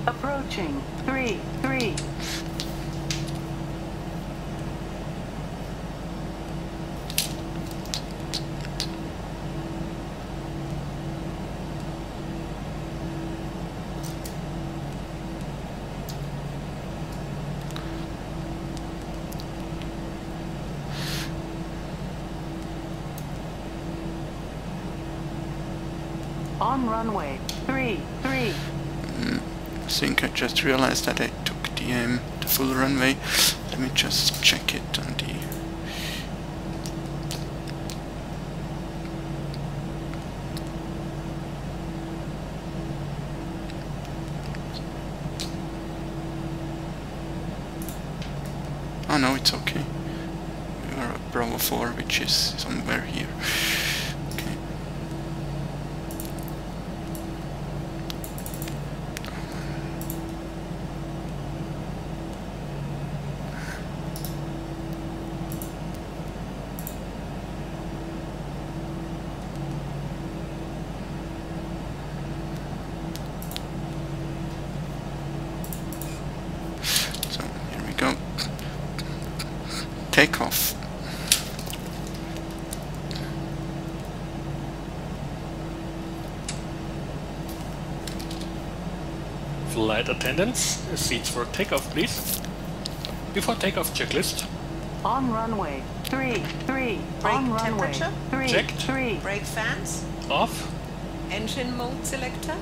Approaching 3-3. On runway 33. I think I just realized that I took the full runway. Let me just check it on the... Oh no, it's okay. We are at Bravo 4, which is somewhere here. Okay. Takeoff. Flight attendants, seats for takeoff, please. Before takeoff, checklist. On runway 33. Brake On runway temperature. 3. Checked. 3. Brake fans. Off. Engine mode selector.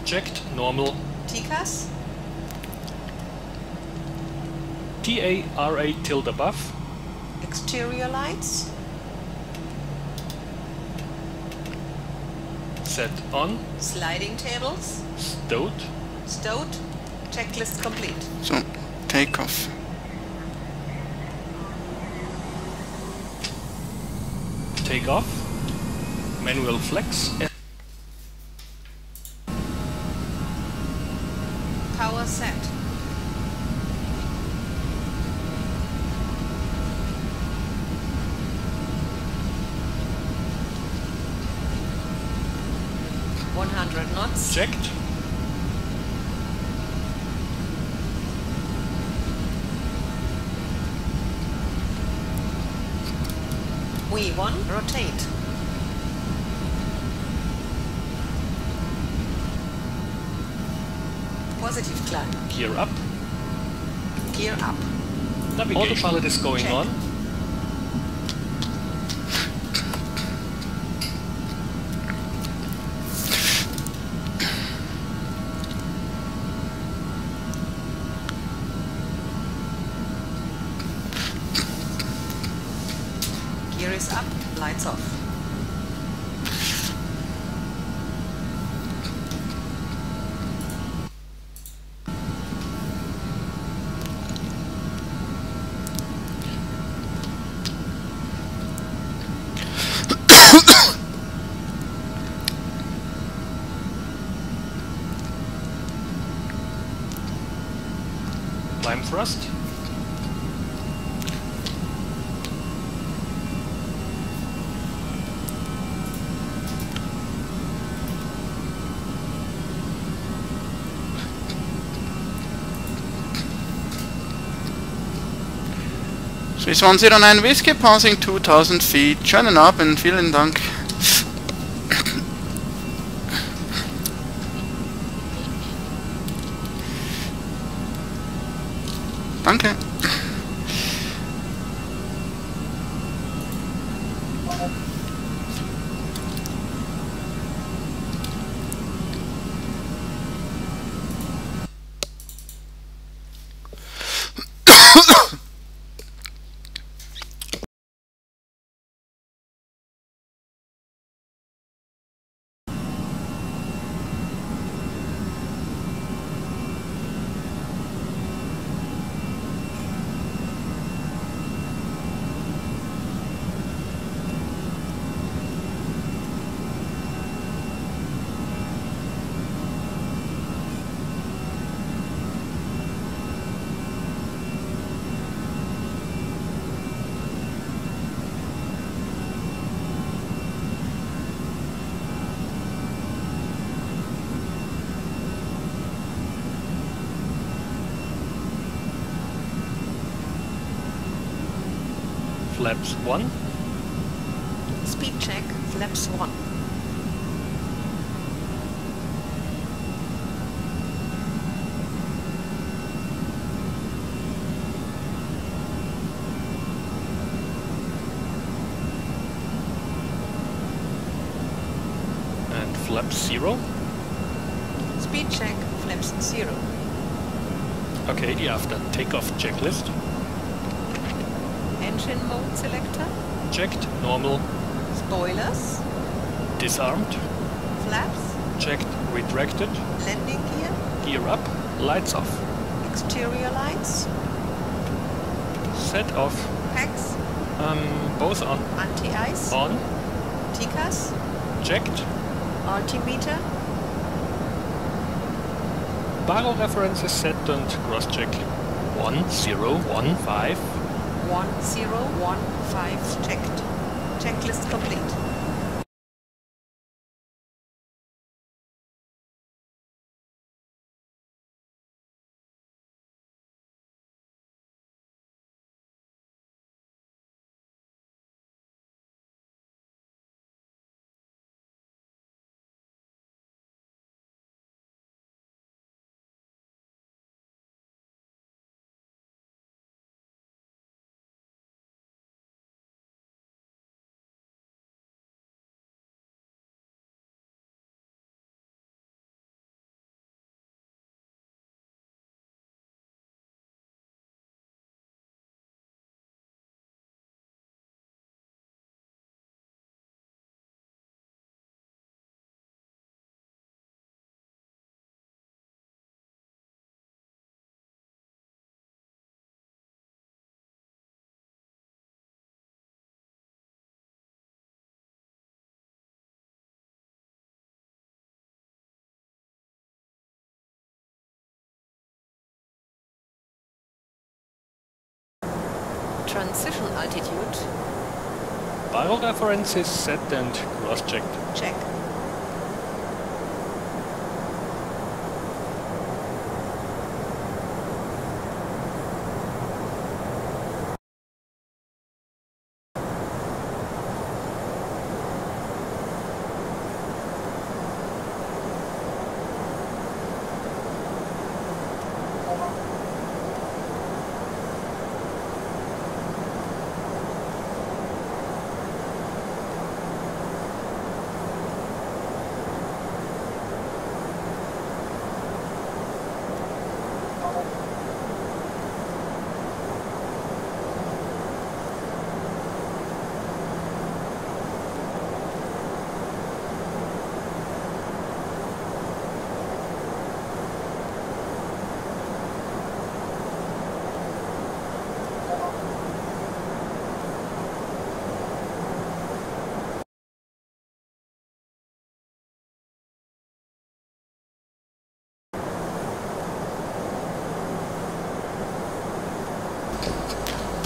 Checked. Normal. TCAS. TARA tilt above. Exterior lights. Set on. Sliding tables. Stowed. Stowed. Checklist complete. So, takeoff. Take off. Manual flex. Power set. Knots. Checked. V1, rotate. Positive climb. Gear up. Gear up. Navigation. Autopilot is going Check. on. Gear is up. Lights off. Climb thrust. Swiss 109 Whiskey passing 2000 feet. Schönen Abend, vielen Dank. Danke. Flaps 1. Speed check. Flaps 1. And flaps 0. Speed check. Flaps 0. Okay, the after takeoff checklist. Engine mode selector. Checked. Normal. Spoilers. Disarmed. Flaps. Checked. Retracted. Landing gear. Gear up. Lights off. Exterior lights. Set off. Packs. Both on. Anti-ice. On. TCAS. Checked. Altimeter. Baro reference is set and cross-check. 1015. 1015 checked. Checklist complete. Transition altitude. Baro reference is set and cross-checked. Check.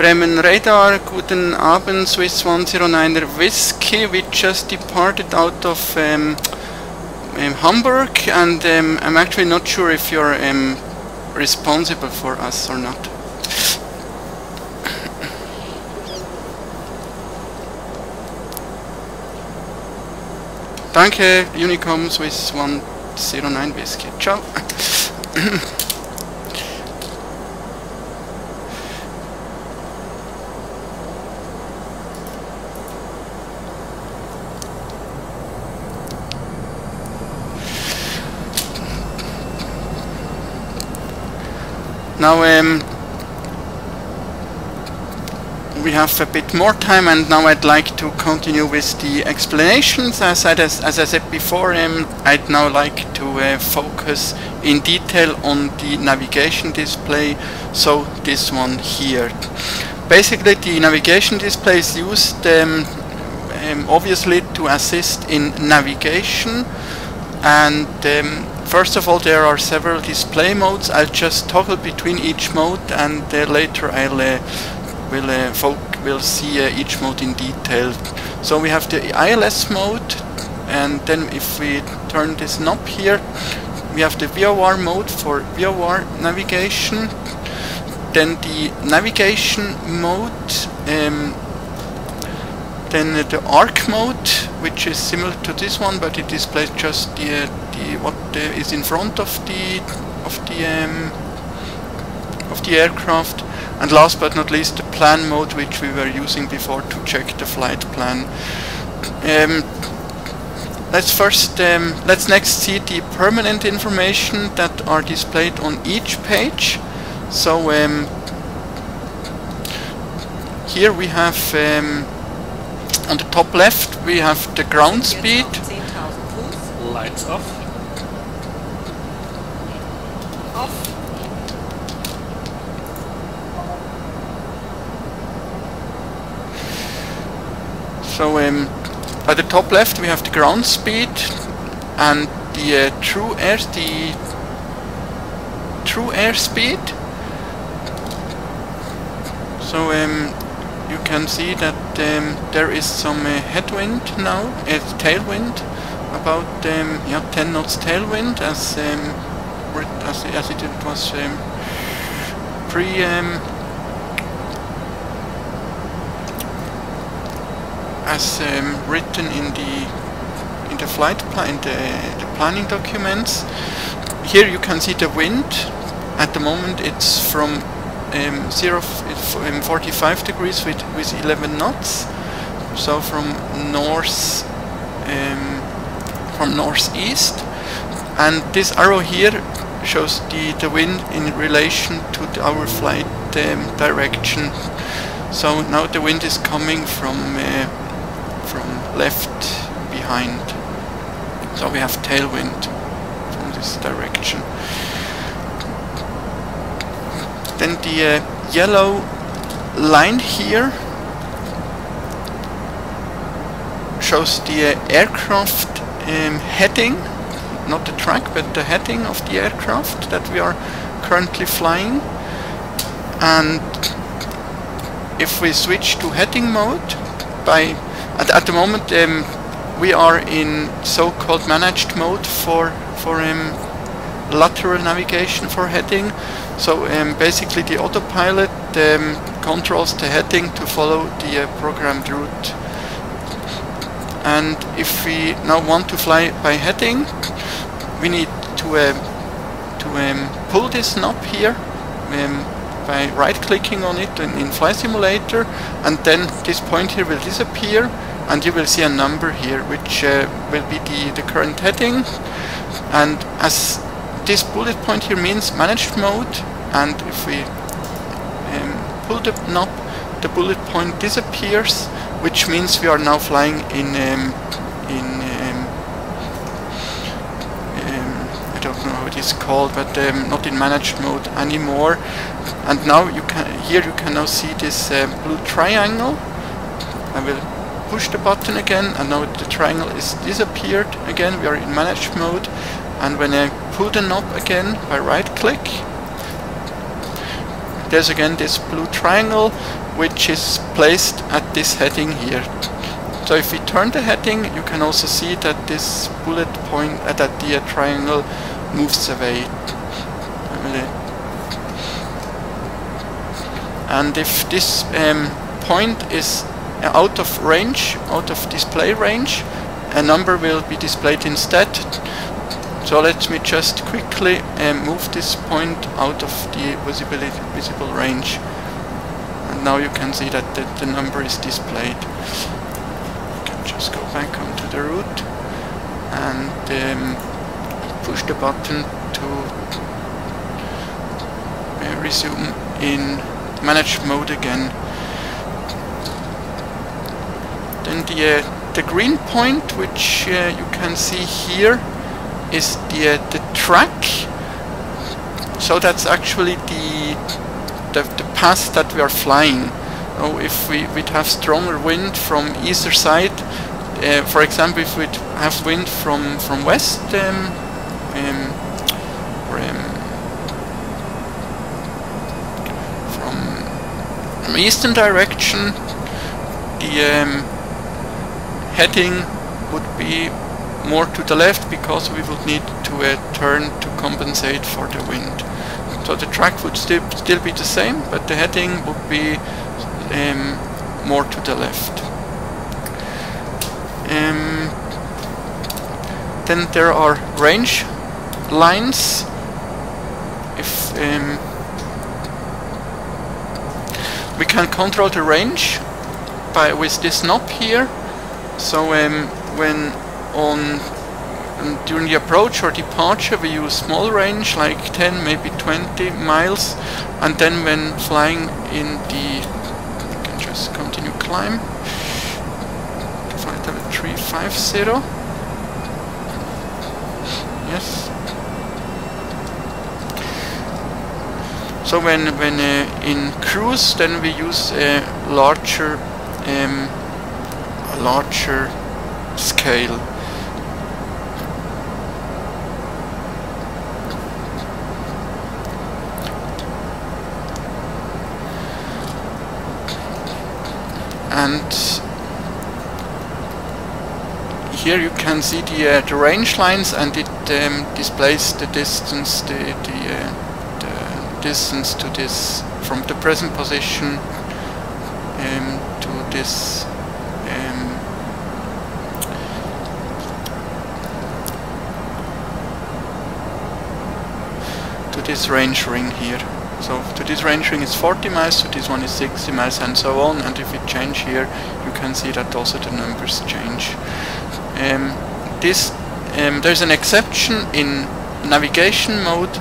Bremen Radar, guten Abend, Swiss 109er Whiskey. We just departed out of Hamburg, and I'm actually not sure if you're responsible for us or not. Danke, Unicom Swiss 109 Whiskey. Ciao. Now we have a bit more time, and now I'd like to continue with the explanations. As I said before, I'd now like to focus in detail on the navigation display, so this one here. Basically, the navigation display is used obviously to assist in navigation, and first of all, there are several display modes. I'll just toggle between each mode, and later we'll see each mode in detail. So we have the ILS mode, and then if we turn this knob here, we have the VOR mode for VOR navigation. Then the navigation mode, then the ARC mode, which is similar to this one, but it displays just what is in front of the aircraft. And last but not least, the plan mode, which we were using before to check the flight plan. Let's next see the permanent information that are displayed on each page. So here we have on the top left we have the ground speed. Lights off. Off. So at the top left we have the ground speed and the true air speed. So you can see that there is some headwind now, tailwind, about 10 knots tailwind, as it was written in the flight plan, the planning documents. Here you can see the wind. At the moment it's from 45 degrees with 11 knots. So from northeast, and this arrow here shows the wind in relation to our flight direction. So now the wind is coming from left behind, so we have tailwind from this direction. Then the yellow line here shows the aircraft heading, not the track but the heading of the aircraft that we are currently flying. And if we switch to heading mode, at the moment we are in so-called managed mode for lateral navigation for heading. So basically the autopilot controls the heading to follow the programmed route. And if we now want to fly by heading, we need to pull this knob here by right-clicking on it in Flight Simulator, and then this point here will disappear, and you will see a number here which will be the current heading. And as this bullet point here means managed mode, and if we pull the knob, the bullet point disappears, which means we are now flying in I don't know how it is called, but not in managed mode anymore. And now you can now see this blue triangle. I will push the button again, and now the triangle is disappeared again. We are in managed mode, and when I pull the knob again by right click, there's again this blue triangle, which is placed at this heading here. So if we turn the heading, you can also see that this bullet point, that the triangle moves away. And if this point is out of range, out of display range, a number will be displayed instead. So let me just quickly move this point out of the visible range. And now you can see that the number is displayed. You can just go back onto the route and push the button to resume in manage mode again. Then the green point, which you can see here, is the track. So that's actually the path that we are flying. So if we'd have stronger wind from either side, for example, if we'd have wind from west from eastern direction, the heading would be more to the left, because we would need to turn to compensate for the wind. So the track would still be the same, but the heading would be more to the left. Then there are range lines. If we can control the range with this knob here. So when during the approach or departure we use small range, like 10, maybe 20 miles, and then when flying in the, you can just continue climb to flight level 350. Yes. So when in cruise, then we use a larger scale. And here you can see the range lines, and it displays the distance, the distance to this, from the present position to this range ring here. So to this range ring is 40 miles, to this one is 60 miles, and so on. And if we change here, you can see that also the numbers change. There's an exception in navigation mode.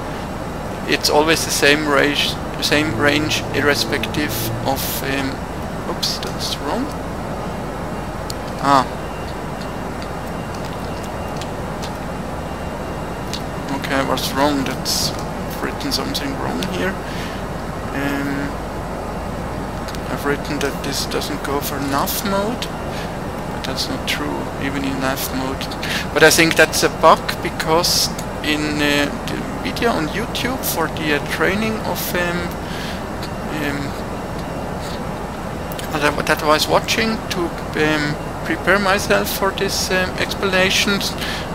It's always the same range, irrespective of. Oops, that's wrong. Okay, I was wrong. I've written something wrong here. I've written that this doesn't go for nav mode, but that's not true, even in nav mode. But I think that's a bug, because in the video on YouTube for the training of that I was watching to prepare myself for this explanation,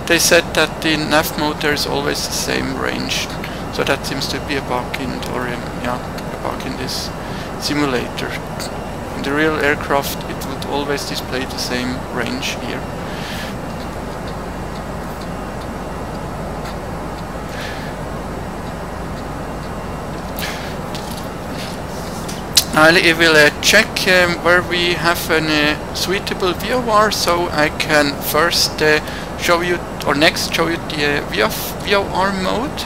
they said that in nav mode there is always the same range. So that seems to be a bug in, a bug in this simulator. In the real aircraft it would always display the same range here. I will check where we have a suitable VOR, so I can first show you, or next show you the VOR mode,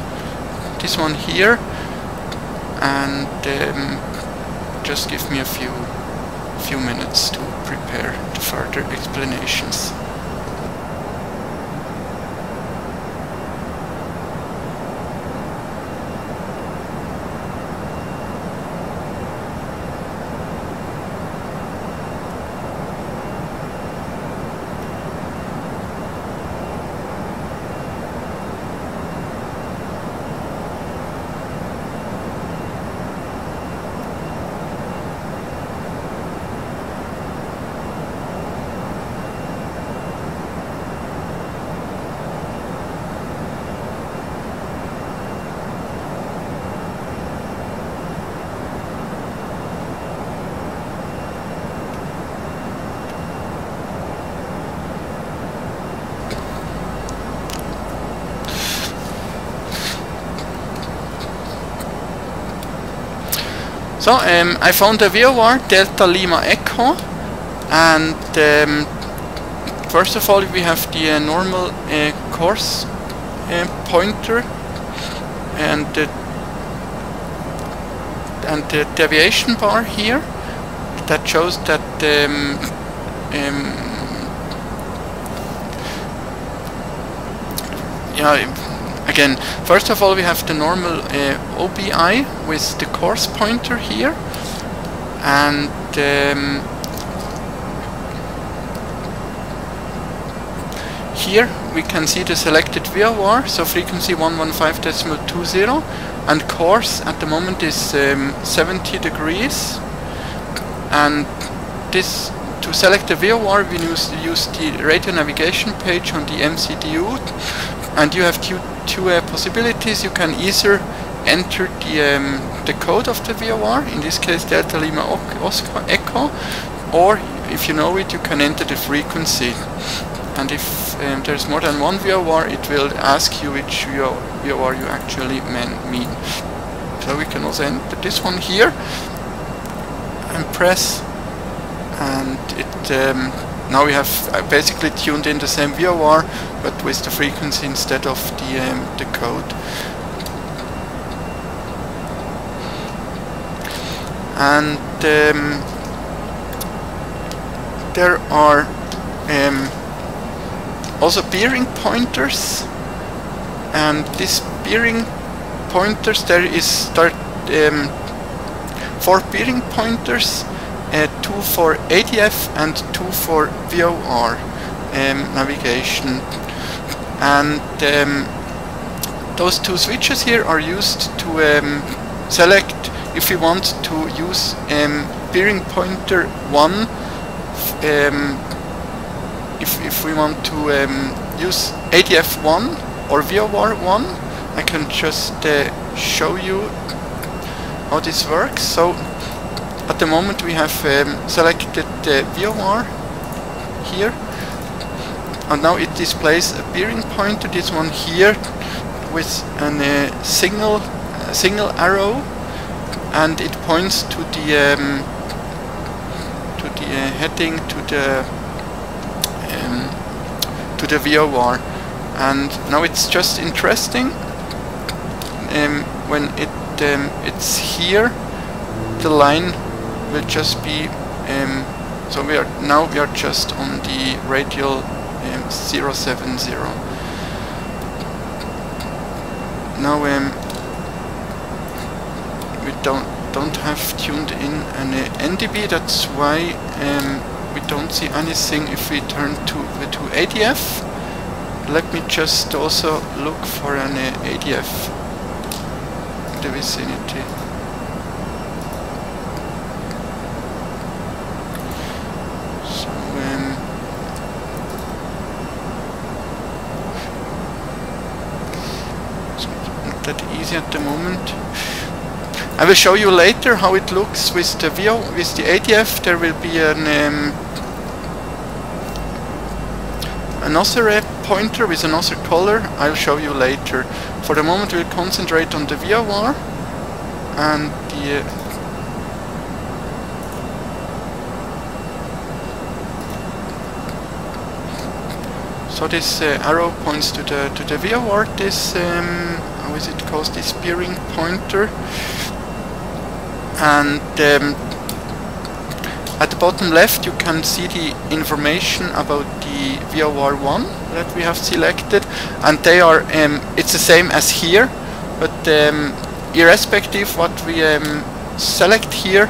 this one here, and just give me a few minutes to prepare the further explanations. So I found a VOR Delta Lima Echo, and first of all we have the normal course pointer and the deviation bar here that shows that again, first of all we have the normal OBI with the course pointer here, and here we can see the selected VOR, so frequency 115.20, and course at the moment is 70 degrees, and this, to select the VOR we use the radio navigation page on the MCDU, and you have two possibilities. You can either enter the code of the VOR, in this case Delta Lima Oscar Echo, or if you know it, you can enter the frequency. And if there's more than one VOR, it will ask you which VOR you actually mean. So we can also enter this one here and press, and it now we have basically tuned in the same VOR, but with the frequency instead of the code. And there are also bearing pointers, and these bearing pointers, there are 4 bearing pointers, 2 for ADF and 2 for VOR navigation, and those 2 switches here are used to select if we want to use bearing pointer 1, if we want to use ADF 1 or VOR 1. I can just show you how this works. So at the moment we have selected the VOR here, and now it displays a bearing pointer, this one here, with a signal arrow, and it points to the heading to the VOR. And now it's just interesting, when it's here, the line will just be so we are just on the radial 070. Now we don't have tuned in an NDB, that's why we don't see anything if we turn to ADF. Let me just also look for an ADF in the vicinity. So it's not that easy at the moment. I will show you later how it looks with the ADF. There will be another pointer with another color. I'll show you later. For the moment we'll concentrate on the VOR and the so this arrow points to the VOR, this how is it called, this bearing pointer. And at the bottom left you can see the information about the VOR1 that we have selected, and they are it's the same as here, but irrespective what we select here,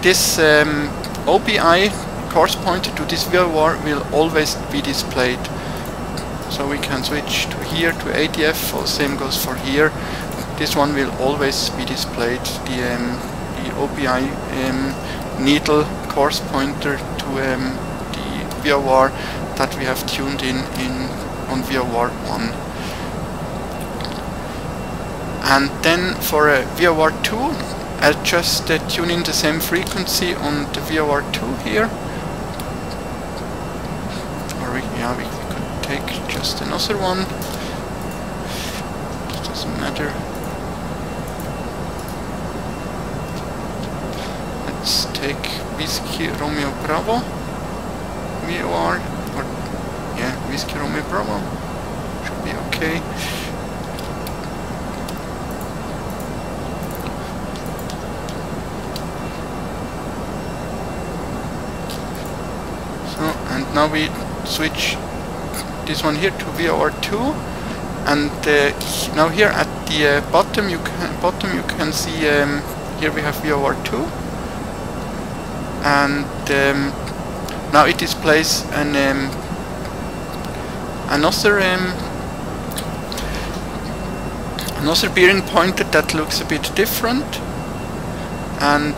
this OBI course pointer to this VOR will always be displayed. So we can switch to here to ADF, or same goes for here. This one will always be displayed, the OBI needle course pointer to the VOR that we have tuned in on VOR 1. And then for VOR 2, I'll just tune in the same frequency on the VOR 2 here. Or we could take just another one. It doesn't matter. take Whiskey Romeo Bravo VOR, or yeah, Whiskey Romeo Bravo should be okay. So, and now we switch this one here to VOR2, and now here at the bottom you can see here we have VOR2, and now it displays another bearing pointer that looks a bit different, and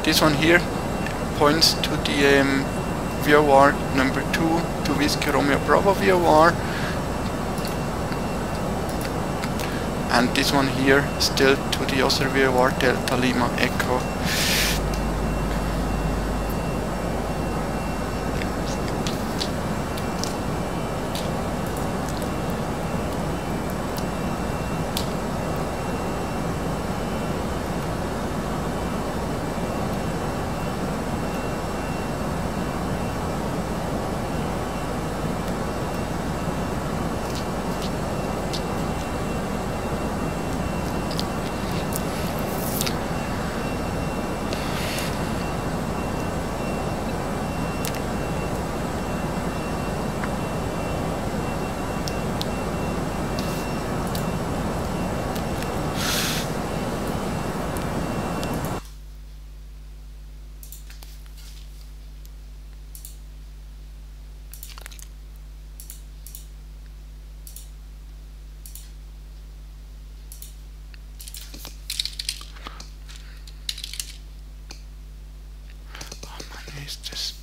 this one here points to the VOR number 2 to Whiskey Romeo Bravo VOR, and this one here still to the other VOR Delta Lima Echo. Is this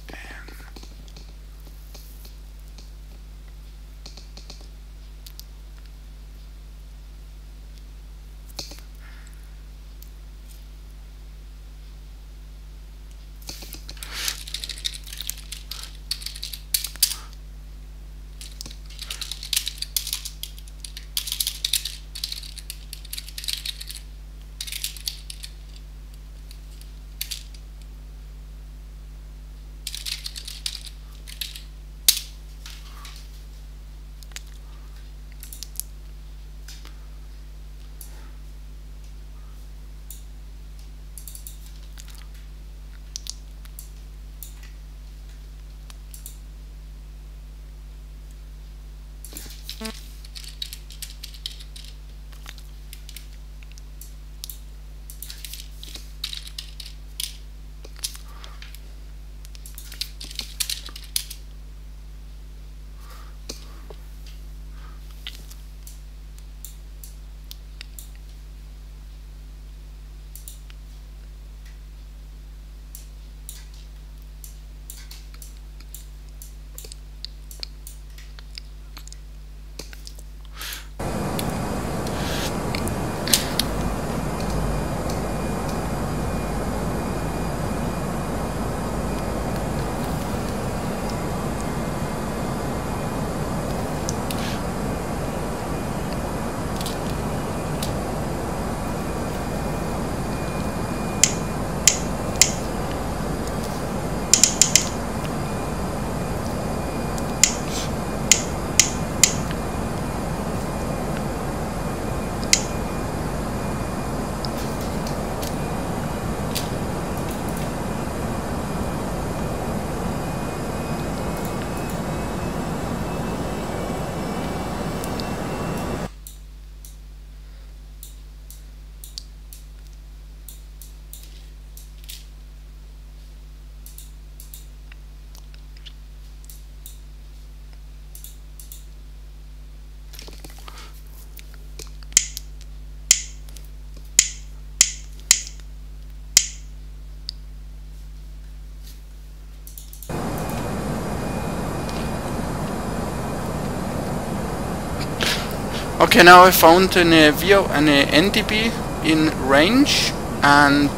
Okay, now I found an NDB in range, and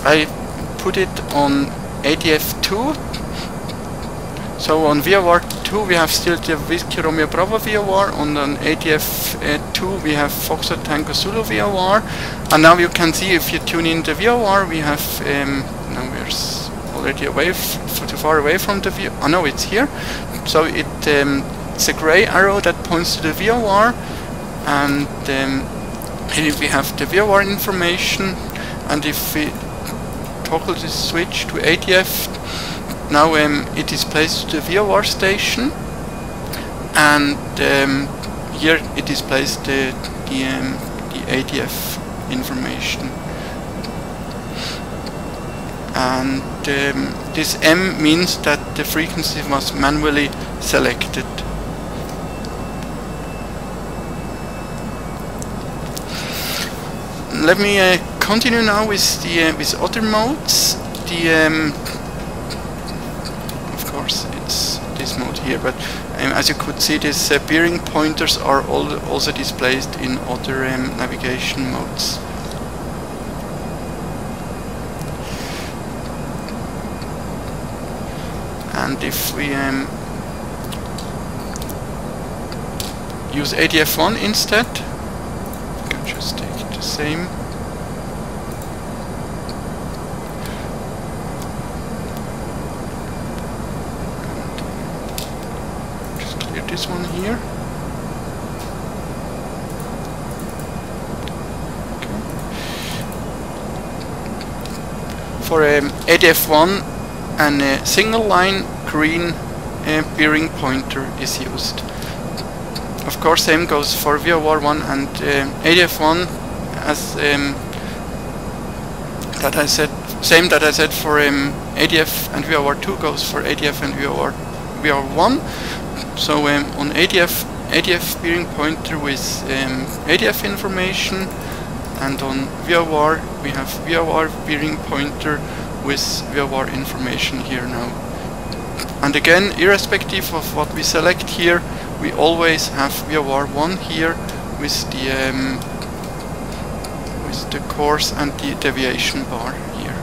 I put it on ADF2. So on VOR 2 we have still the Whiskey Romeo Bravo VOR, and on ADF2 we have Foxtrot Tango Zulu VOR. And now you can see, if you tune in the VOR, we have already too far away from the view. Oh no, it's here. So it's a gray arrow that points to the VOR, and here we have the VOR information. And if we toggle this switch to ADF, now it displays to the VOR station, and here it displays the ADF information. And this M means that the frequency was manually selected. Let me continue now with the with other modes. Of course, it's this mode here, but as you could see, these bearing pointers are also displayed in other navigation modes. And if we use ADF1 instead, we can just take the same. And just clear this one here. Okay. For ADF1, and a single line green bearing pointer is used. Of course, same goes for VOR1 and ADF1, as that I said. Same that I said for ADF and VOR2 goes for ADF and VOR1. So on ADF bearing pointer with ADF information, and on VOR we have VOR bearing pointer with VOR information here now. And again, irrespective of what we select here, we always have VOR1 here with the course and the deviation bar here.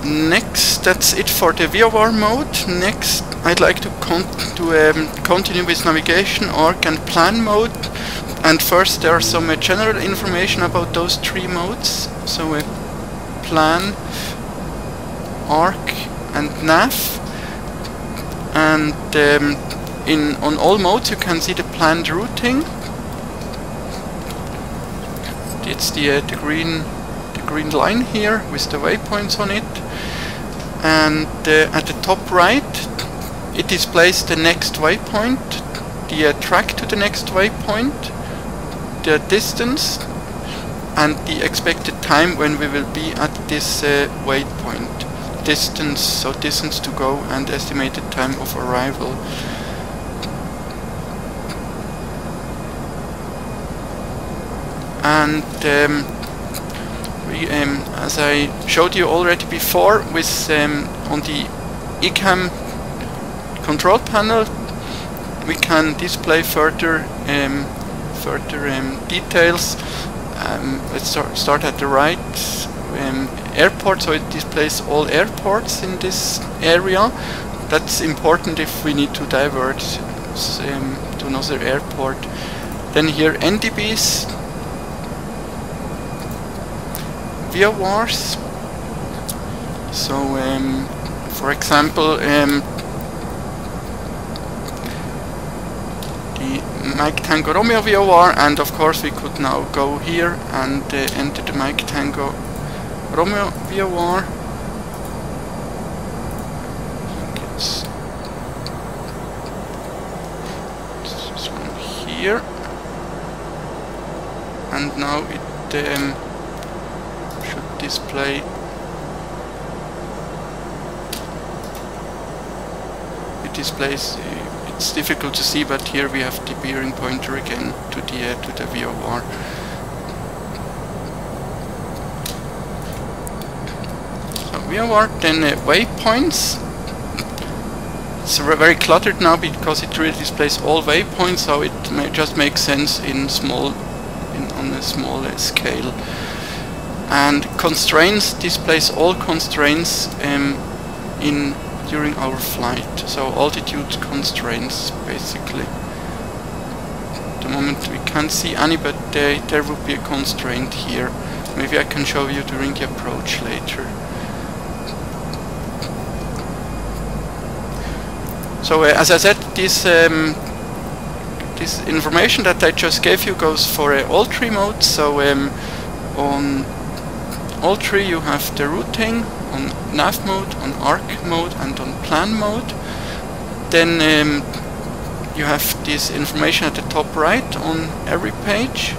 Next, that's it for the VOR mode. Next, I'd like to continue with navigation, arc and plan mode. And first, there are some general information about those three modes. So plan, arc and nav. And on all modes you can see the planned routing. It's the green line here with the waypoints on it, and at the top right it displays the next waypoint, the track to the next waypoint, the distance, and the expected time when we will be at this waypoint. Distance, so distance to go, and estimated time of arrival. And as I showed you already before, with on the ECAM control panel, we can display further details. Let's start at the right. Airport, so it displays all airports in this area. That's important if we need to divert to another airport. Then here NDBs, VORs. So for example, the Mike Tango Romeo VOR, and of course we could now go here and enter the Mike Tango Romeo VOR. It's this one here, and now it should display. It displays. It's difficult to see, but here we have the bearing pointer again to the VOR. So VOR, then waypoints. It's very cluttered now because it really displays all waypoints, so it just makes sense in on a small scale. And constraints displays all constraints during our flight, so altitude constraints basically. At the moment we can't see any, but there will be a constraint here. Maybe I can show you during the approach later. So as I said, this information that I just gave you goes for all three modes. So on all three you have the routing on nav mode, on arc mode and on plan mode. Then you have this information at the top right on every page.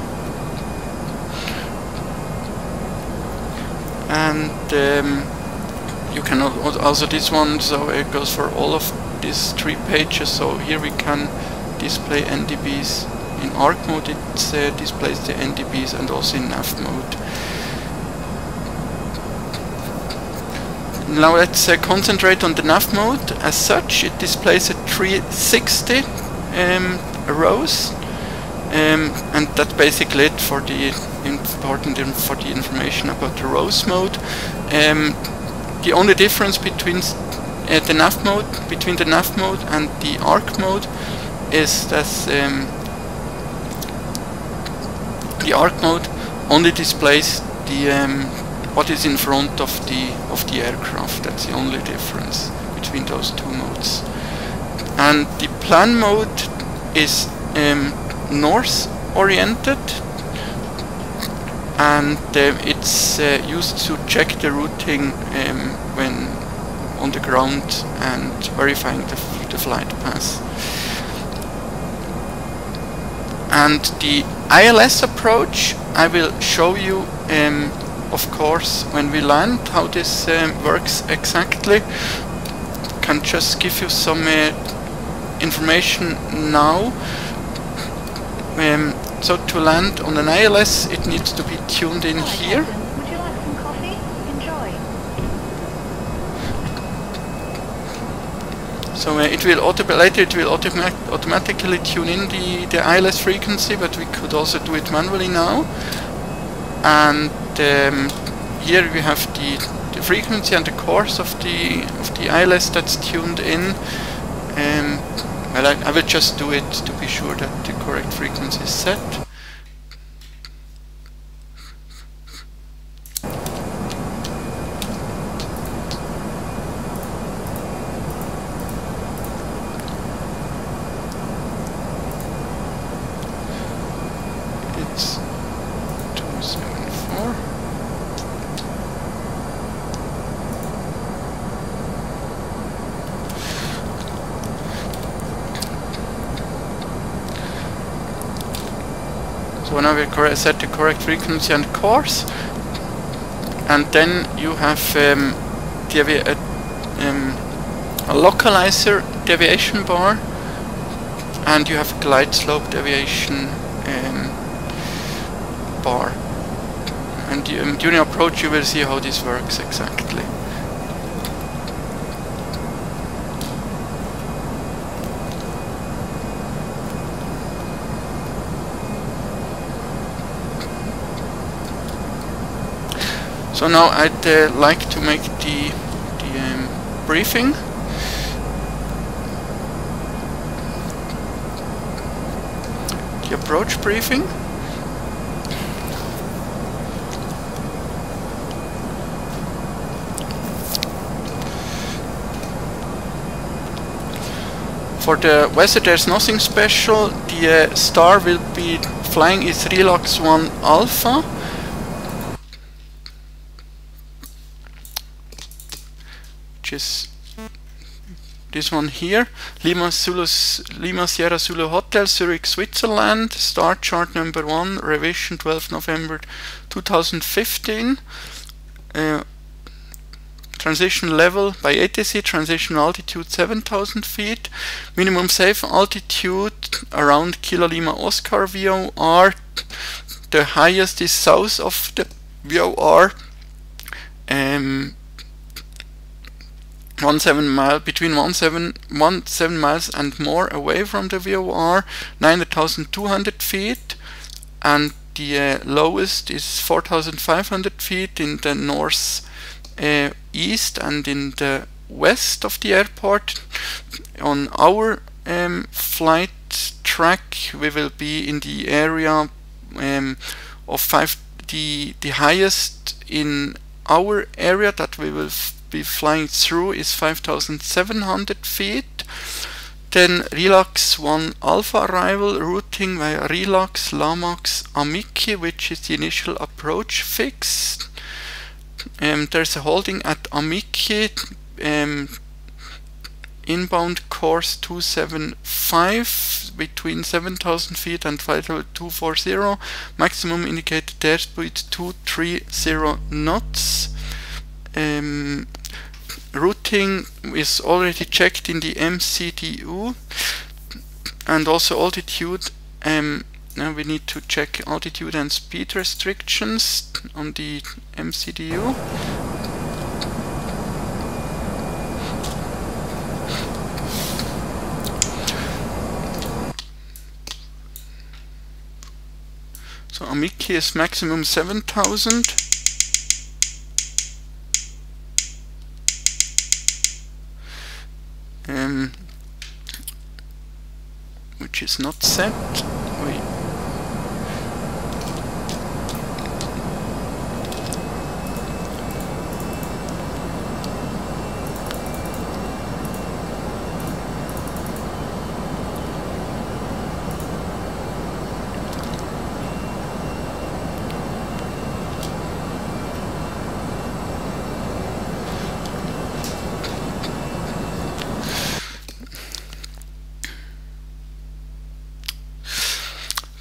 And you can also this one, so it goes for all of these 3 pages. So here we can display NDBs in arc mode, it displays the NDBs, and also in nav mode. Now let's concentrate on the nav mode. As such, it displays a 360 rows, and that's basically it for the information about the rows mode. The only difference between the nav mode and the arc mode is that the arc mode only displays the what is in front of the aircraft. That's the only difference between those two modes. And the plan mode is north oriented, and it's used to check the routing when on the ground and verifying the flight path. And the ILS approach I will show you of course when we land how this works exactly. Can just give you some information now. So to land on an ILS it needs to be tuned in here. Would you like some coffee? Enjoy. So it will automatically tune in the ILS frequency, but we could also do it manually now. And here we have the frequency and the course of the ILS that's tuned in. Well, I will just do it to be sure that the correct frequency is set. It's 274. So now we set the correct frequency and course, and then you have a localizer deviation bar, and you have a glide slope deviation bar. And during approach you will see how this works exactly. So now I'd like to make the briefing. The approach briefing. For the weather there's nothing special. The star will be flying is RILAX 1 Alpha. Which is this one here, Lima Sierra Zulu Hotel, Zurich, Switzerland. Star chart number 1, revision 12 November 2015. Transition level by ATC, transition altitude 7,000 feet. Minimum safe altitude around Kilo Lima Oscar VOR. The highest is south of the VOR. 17 miles and more away from the VOR, 9,200 feet, and the lowest is 4,500 feet in the north east and in the west of the airport. On our flight track we will be in the area of the highest in our area that we will be flying through is 5,700 feet. Then RILAX 1 Alpha arrival, routing via RILAX, LAMAX, Amiki, which is the initial approach fix. There's a holding at Amiki, inbound course 275 between 7,000 feet and 5,240, maximum indicated airspeed 230 knots. Routing is already checked in the MCDU, and also altitude. Now we need to check altitude and speed restrictions on the MCDU. So Amiki is maximum 7,000. Which is not set.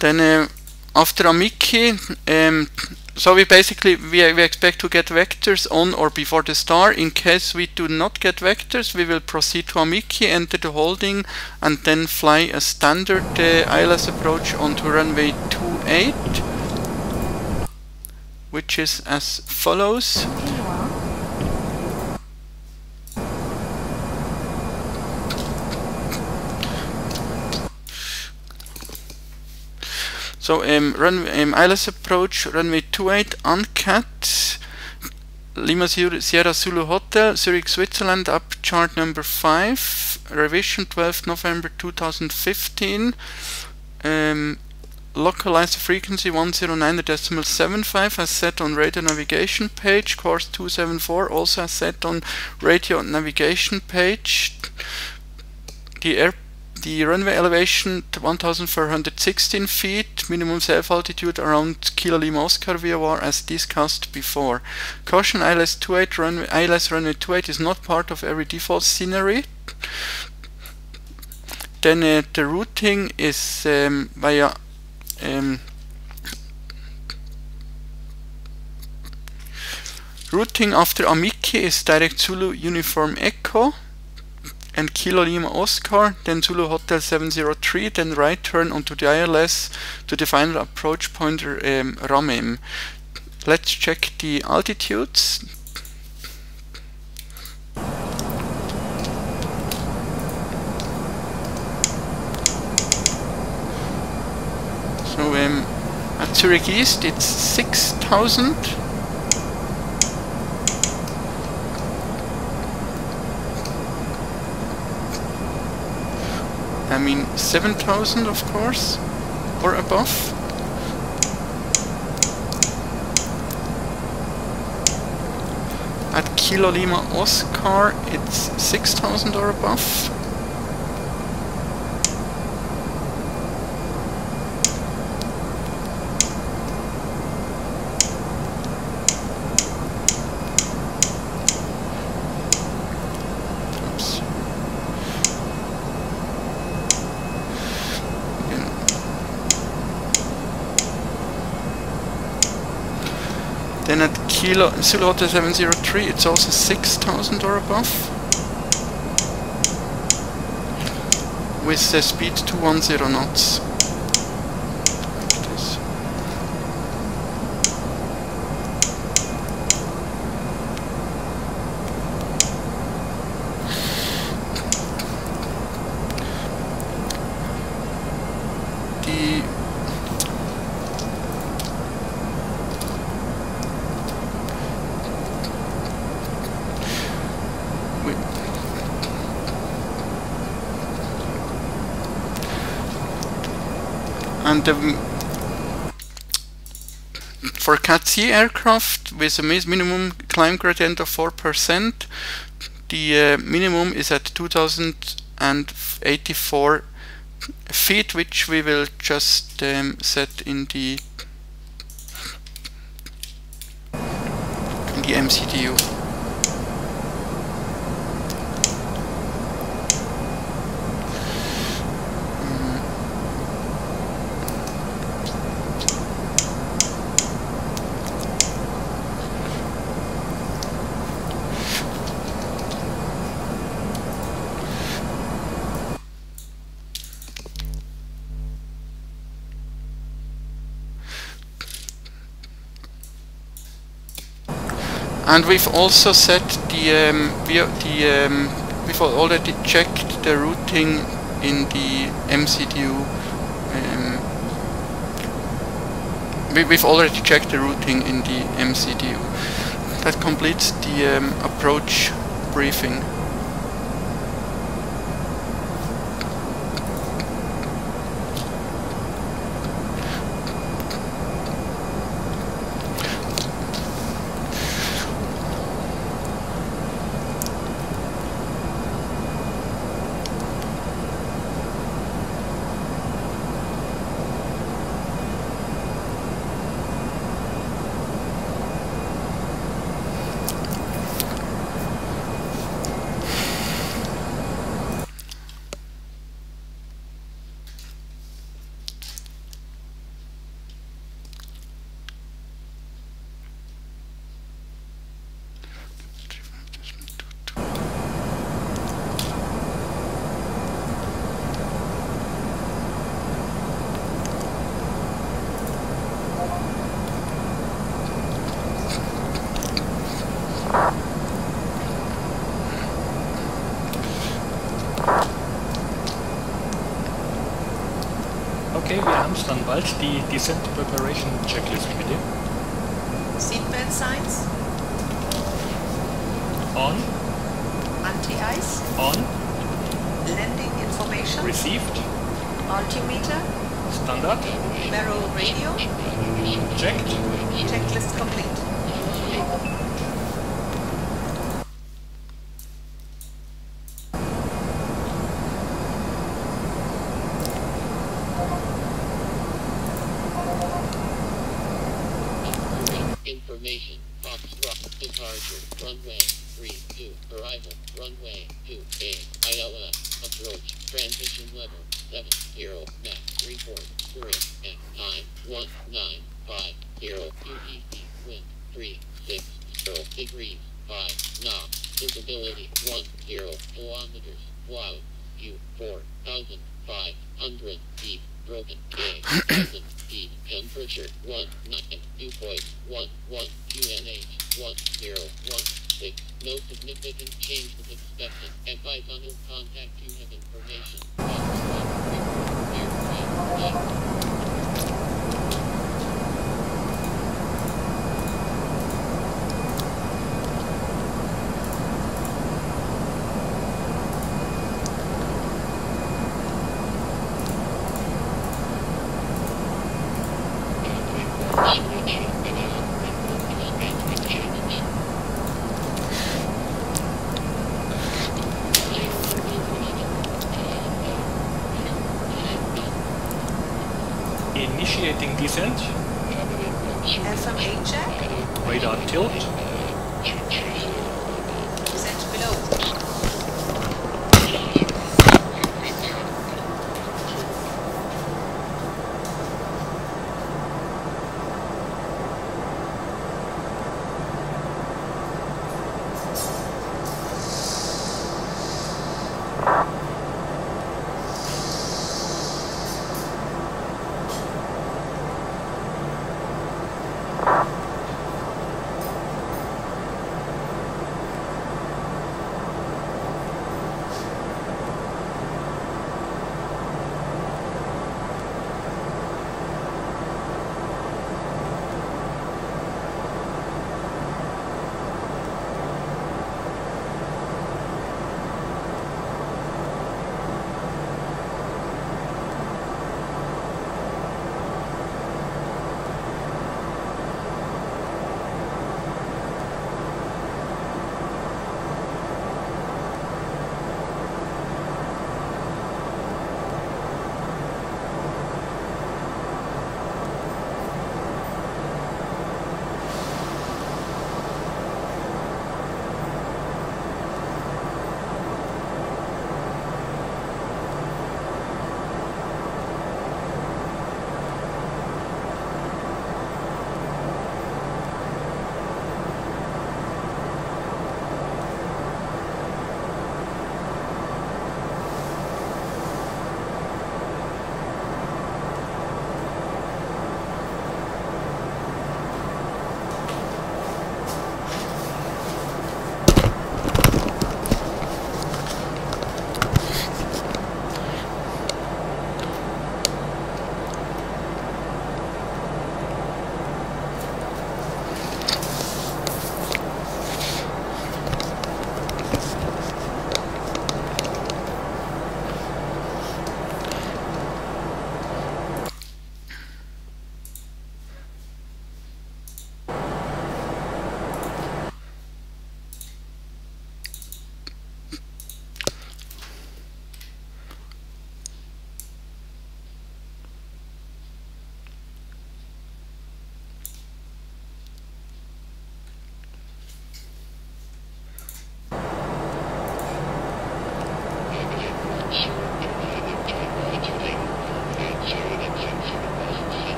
Then after Amiki, so we basically we expect to get vectors on or before the star. In case we do not get vectors, we will proceed to Amiki, enter the holding, and then fly a standard ILS approach onto runway 28, which is as follows. So ILS approach runway 28 uncat, Lima Sierra Zulu Hotel, Zurich, Switzerland, up chart number 5, revision 12th November 2015. Localize the frequency 109.75 as set on radio navigation page, course 274 also as set on radio navigation page. The runway elevation 1,416 feet, minimum self-altitude around Kilo Lima Oscar VOR as discussed before. Caution, ILS runway 28 is not part of every default scenery. Then the routing is via routing after Amiki is direct Zulu Uniform Echo and Kilo Lima Oscar, then Zulu Hotel 703, then right turn onto the ILS to the final approach point Ramem. Let's check the altitudes. So at Zurich East it's 6,000. I mean 7,000 of course, or above. At Kilo Lima Oscar it's 6,000 or above. Then at Zulu Hotel 703 it's also 6,000 or above, with the speed 210 knots. Like this. And for Cat C aircraft with a minimum climb gradient of 4%, the minimum is at 2084 feet, which we will just set in the MCDU. And we've also set we've already checked the routing in the MCDU. We've already checked the routing in the MCDU. That completes the approach briefing. Okay, wir haben es dann bald. Die Descent Preparation Checklist bitte. Seatbelt signs. On. Anti-ice. On. Landing information. Received. Altimeter. Standard. Barrel radio. Checked. Checklist complete. Information. Foxtrot. Departure. Runway 32. Arrival. Runway 28. ILS. Approach. Transition level 70. Max report. Zurich. And time 1950. UTC. Wind 360 degrees. 5 knots. Visibility 10 kilometers. Cloud. View 4,500 feet. Broken. 8,000 feet. Temperature 19. Dew point 11. QNH 1016. No significant change is expected. Advise on who contact you have information. Initiating descent. FMA check. Radar tilt. Descent below.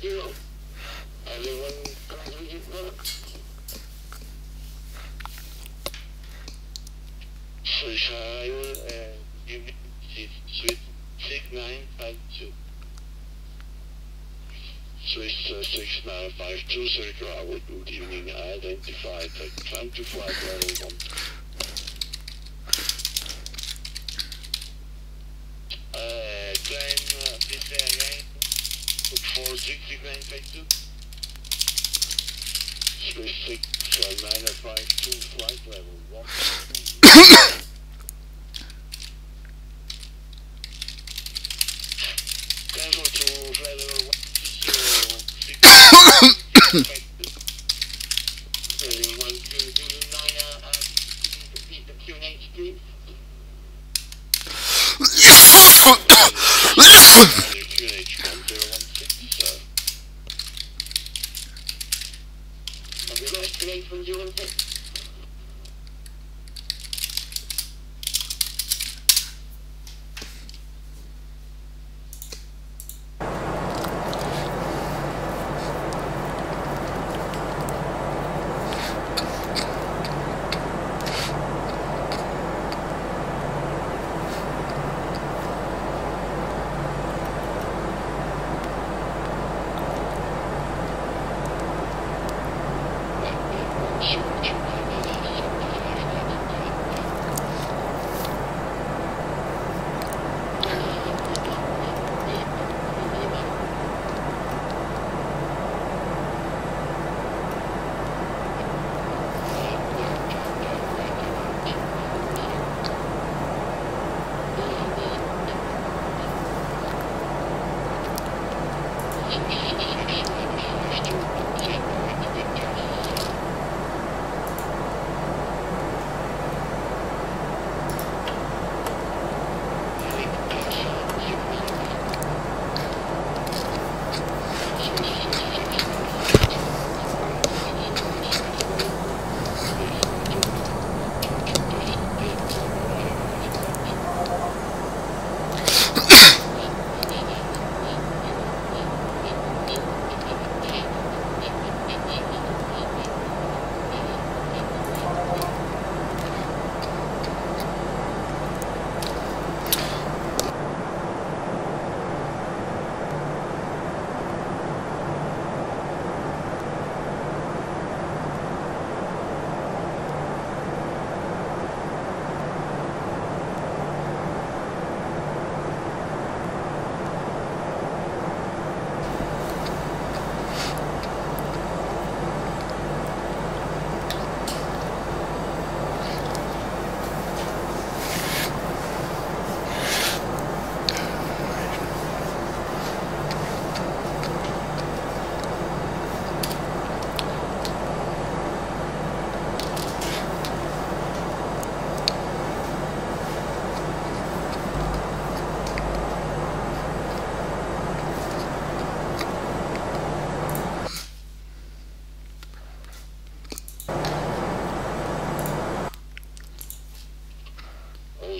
0. Everyone completed work. Switch arrival unit 6952. Switch 6952, Zurich arrival, good evening, identified, time to flight level 1. Claim this again, book 460, claim take 2. Switch 6952, flight level 1. Cancel to flight level 1.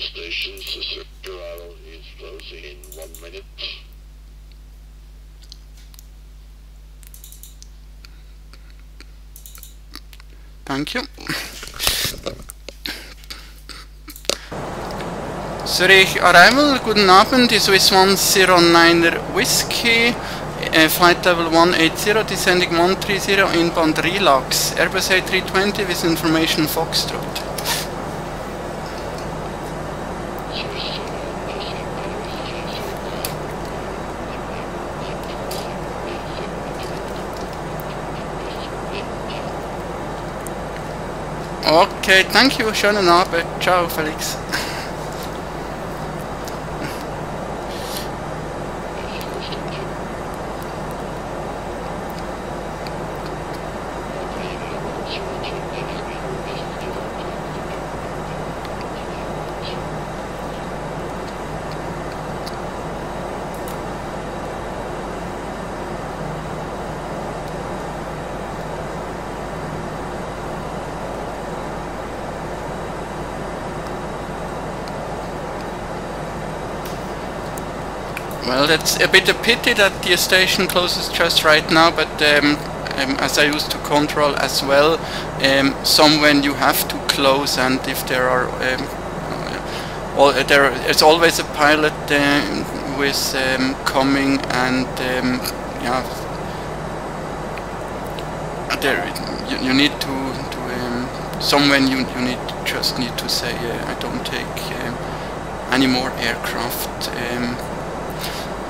Stations, the arrival is closing in 1 minute. Thank you. Zurich arrival, guten Abend, die Swiss 109er Whiskey, flight level 180, descending 130, inbound RILAX, Airbus A320 with information Foxtrot. Okay, thank you, schönen Abend. Ciao, Felix. Well, that's a bit a pity that the station closes just right now, but as I used to control as well, some when you have to close, and if there are there's always a pilot with coming, and yeah, there you need to some when you just need to say I don't take any more aircraft.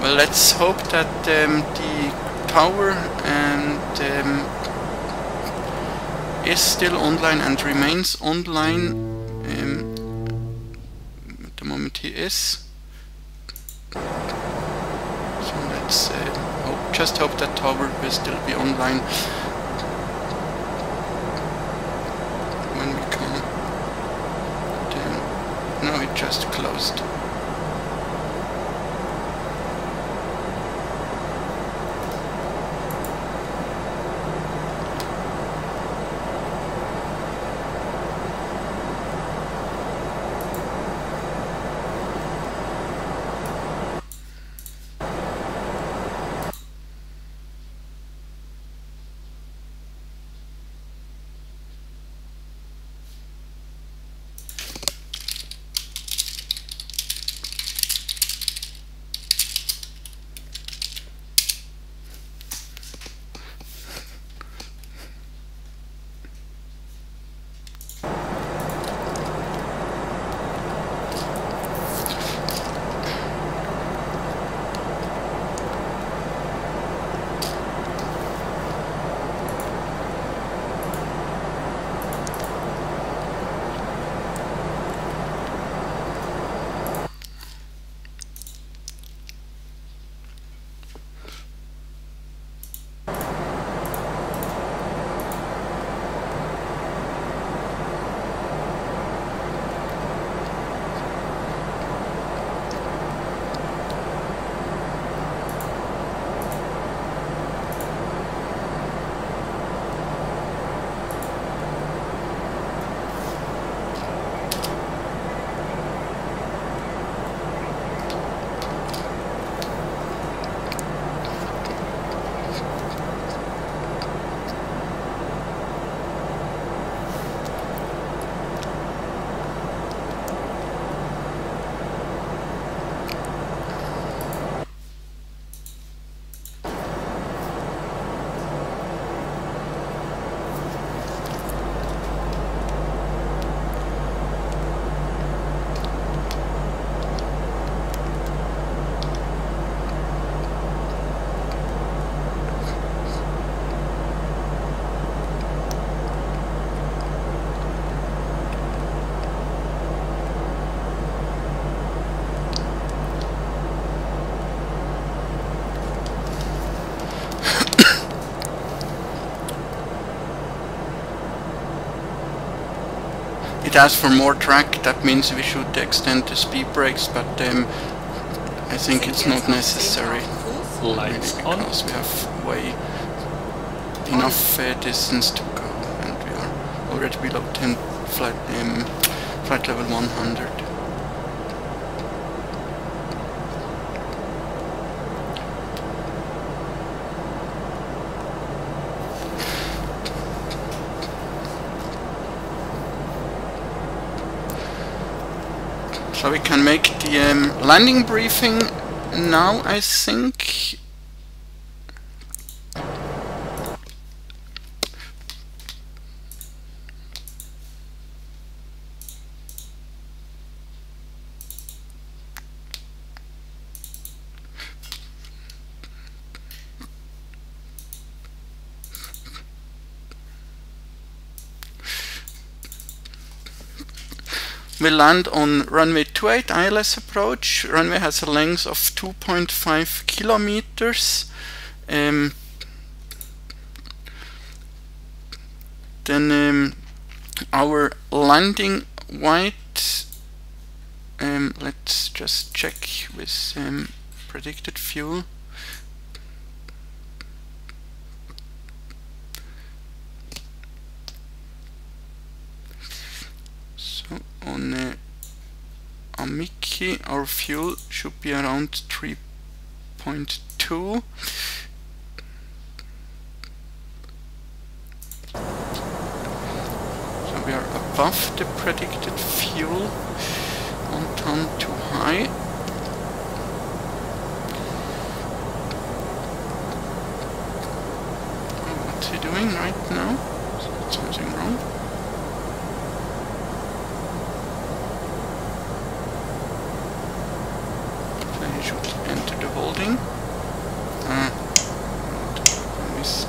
Well, let's hope that the tower and is still online and remains online. At the moment he is. So let's just hope that tower will still be online when we come. But, no, it just closed. It asks for more track. That means we should extend the speed brakes, but I think it's not necessary, Lights really, on. because we have way enough distance to go, and we are already below 10 flight level 100. So we can make the landing briefing now, I think. We land on runway 28 ILS approach. Runway has a length of 2.5 kilometers. Then our landing weight, let's just check with predicted fuel. On Amiki, our fuel should be around 3 0.2. So we are above the predicted fuel, 1 ton too high. What's he doing right now? Something wrong? He should enter the holding. Miss.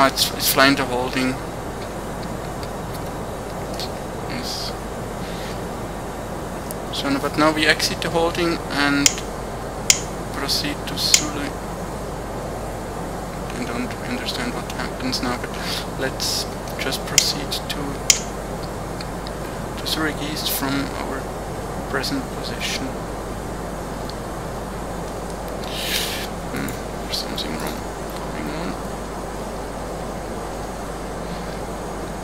It's flying the holding. So, but now we exit the holding and proceed to Zurich. I don't understand what happens now, but let's just proceed to Zurich East from our present position. There's something wrong going on.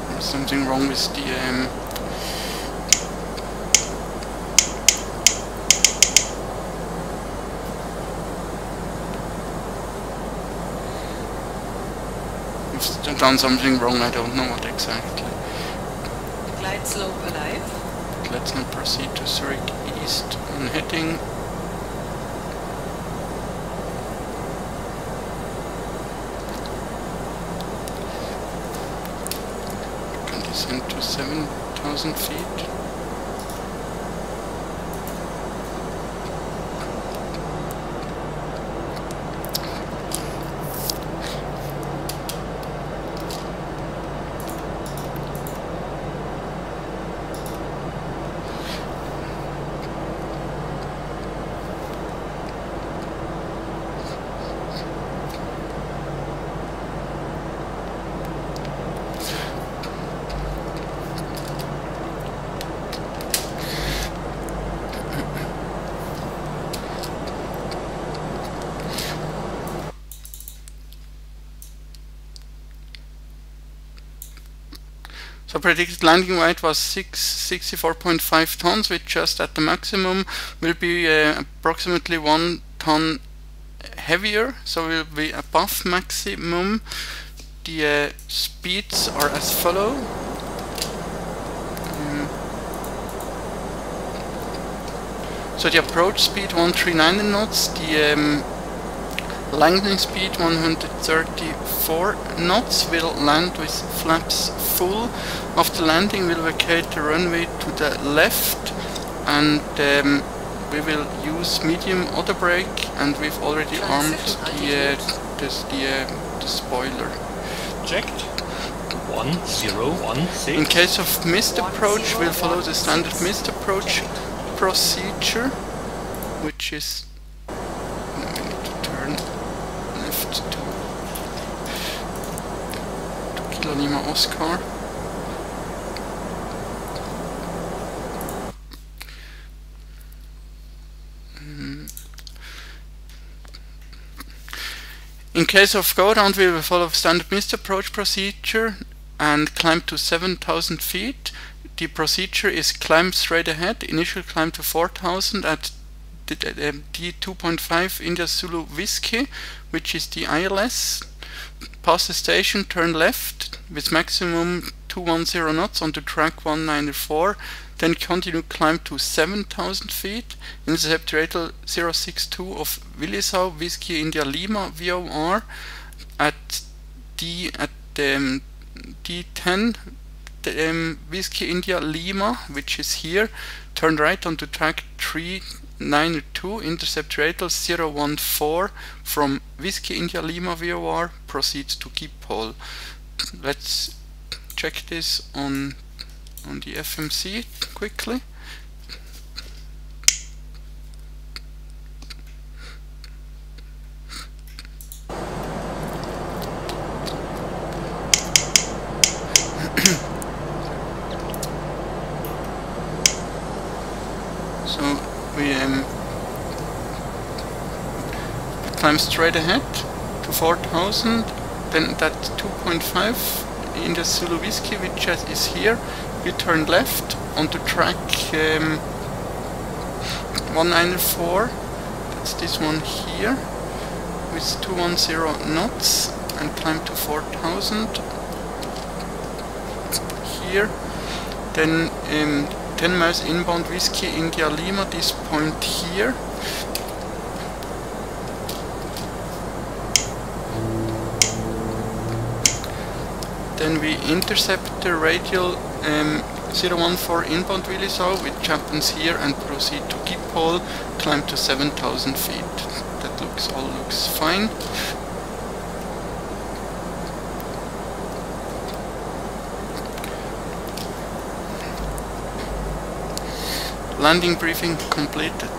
There's something wrong with the done something wrong, I don't know what exactly. Glide slope alive. But let's now proceed to Zurich East on heading. We can descend to 7,000 feet. So predicted landing weight was 64.5 tons, which just at the maximum will be approximately 1 ton heavier, so will be above maximum. The speeds are as follow. So the approach speed 139 knots, the landing speed 134 knots, will land with flaps full. After landing we'll vacate the runway to the left, and we will use medium auto brake, and we've already armed the spoiler. Checked. 1016. In case of missed approach, we'll follow the standard missed approach procedure, which is we need to turn left to Kilo Lima Oscar. In case of go round, we will follow standard missed approach procedure and climb to 7,000 feet. The procedure is climb straight ahead, initial climb to 4,000 at D2.5 India Zulu Whiskey, which is the ILS. Pass the station, turn left with maximum 210 knots onto track 194, then continue climb to 7,000 feet. Intercept radar 062 of Willisau Whiskey India Lima VOR at D10 Whiskey India Lima, which is here. Turn right onto track 392, intercept radar 014 from Whiskey India Lima VOR, proceeds to Kipol. Let's check this on the FMC quickly. So we climb straight ahead to 4000, then that 2.5 in the Zulu Whiskey, which is here. We turn left onto track 194, that's this one here, with 210 knots, and climb to 4000 here. Then 10 miles inbound Whiskey India Lima, this point here. Then we intercept the radial 014 inbound Willisau, which happens here, and proceed to Gippol, climb to 7000 feet. That all looks fine. Landing briefing completed.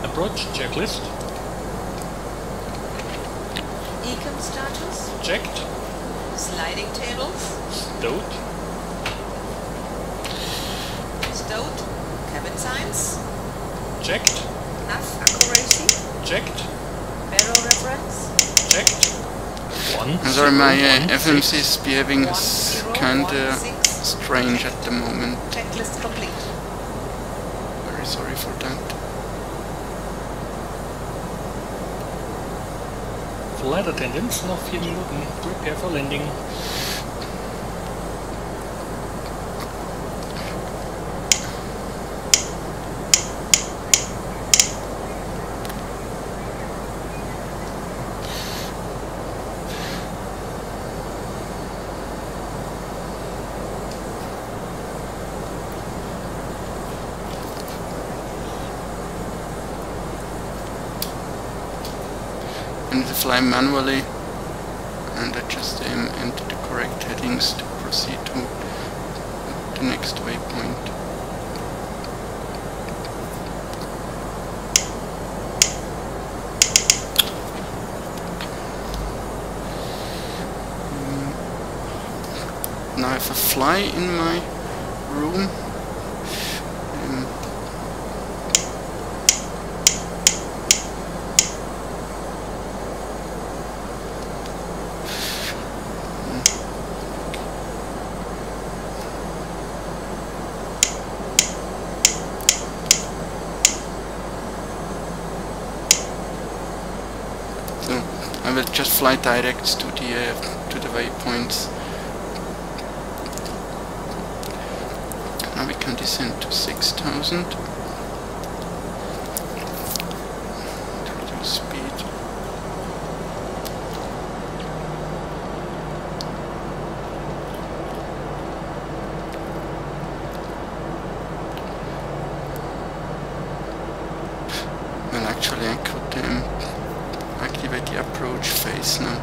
Approach checklist. Ecom status. Checked. Sliding tables. Stowed. Stowed. Cabin signs. Checked. Nav accuracy. Checked. Barrel reference. Checked. Sorry, my FMC is behaving kinda strange at the moment. Checklist complete. Very sorry for that. Flight attendants, noch 4 Minuten. Prepare for landing. I need to fly manually, and I just enter the correct headings to proceed to the next waypoint. Now I have a fly in my room. I will just fly direct to the waypoints. Now we can descend to 6000 to reduce speed. Well, actually I could activate the approach phase now.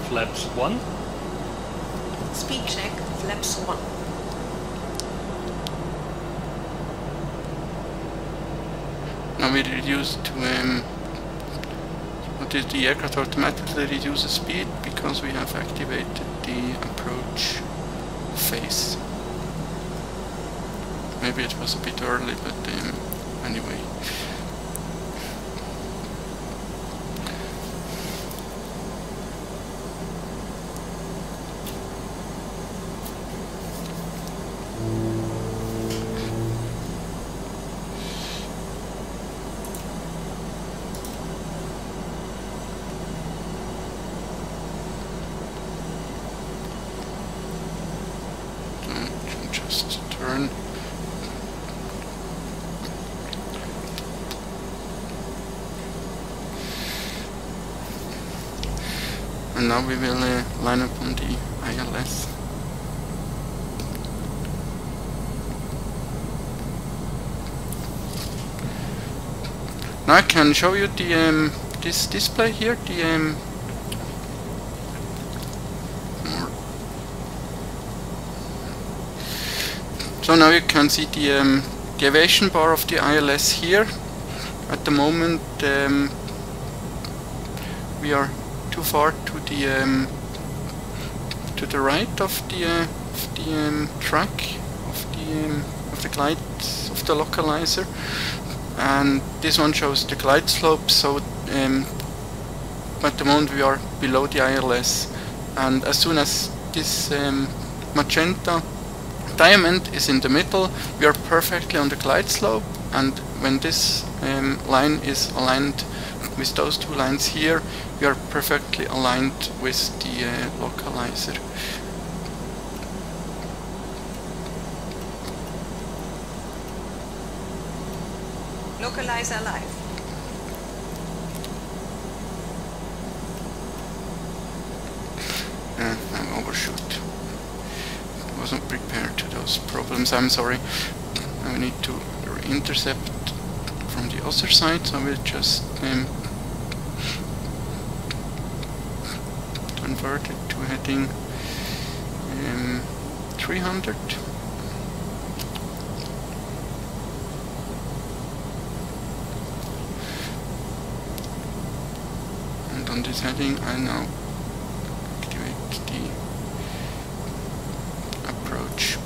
flaps 1. Speed check, flaps 1. Now we reduce to the aircraft automatically reduces speed because we have activated the approach phase. Maybe it was a bit early, but anyway. Just turn. And now we will line up on the ILS. Now I can show you the this display here, the so now you can see the aviation bar of the ILS here. At the moment we are too far to the right of the track of the glide of the localizer, and this one shows the glide slope. So at the moment we are below the ILS, and as soon as this magenta diamond is in the middle, we are perfectly on the glide slope, and when this line is aligned with those two lines here, we are perfectly aligned with the localizer. Localizer live. I overshoot. I wasn't prepared to those problems, I'm sorry. Now we need to intercept from the other side, so I will just convert it to heading 300. And on this heading I now activate the approach.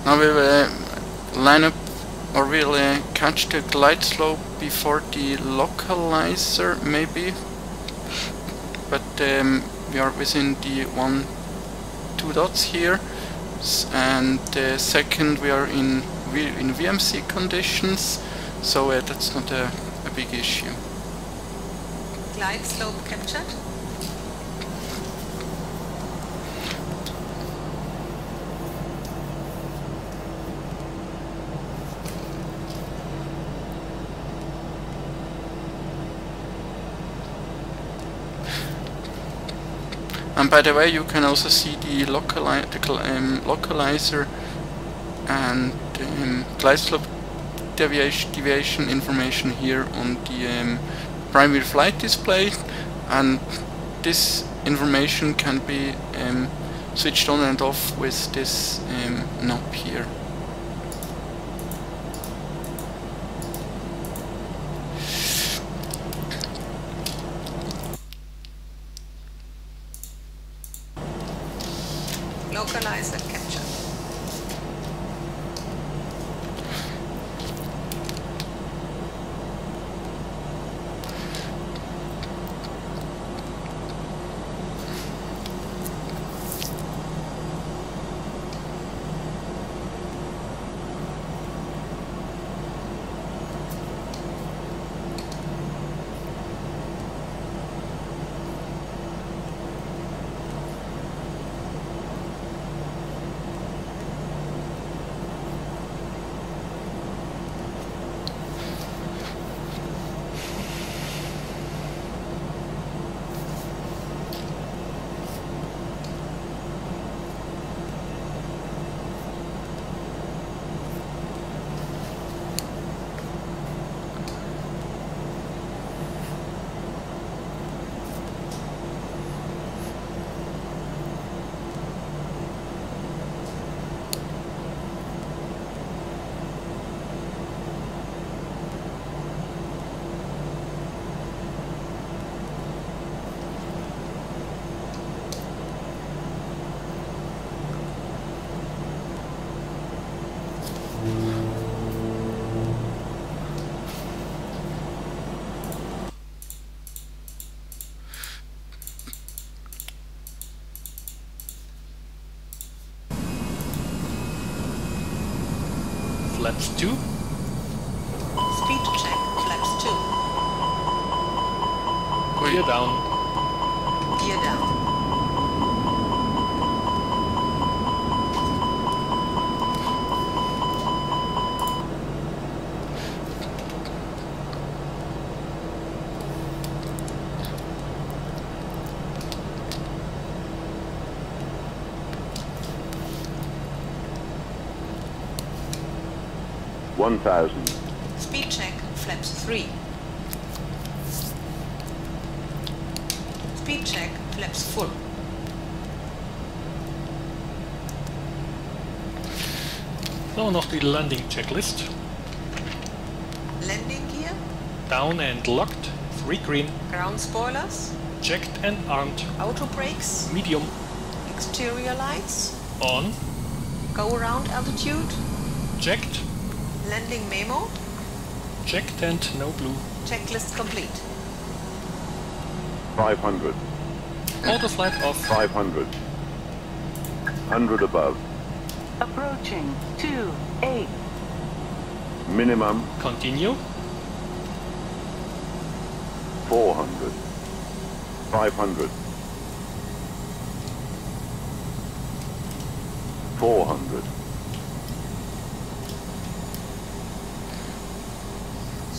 Now we will line up, or we'll catch the glide slope before the localizer maybe, but we are within the 1-2 dots here, and second we are in VMC conditions, so that's not a big issue. Glide slope captured. And by the way, you can also see the localizer and glide slope deviation information here on the primary flight display, and this information can be switched on and off with this knob here. Localizer captured. flaps 2. Speed check, flaps 2. Gear down. Gear down. Speed check, flaps 3. Speed check, flaps full. So noch die Landing Checklist. Landing gear, Down and locked. 3 green. ground spoilers, Checked and armed. auto brakes, Medium. exterior lights, On. go around altitude, Checked. landing memo, Checked and no blue. checklist complete. 500. Auto flight off. 500. 100 above. Approaching 28. Minimum Continue. 400. 500. 400.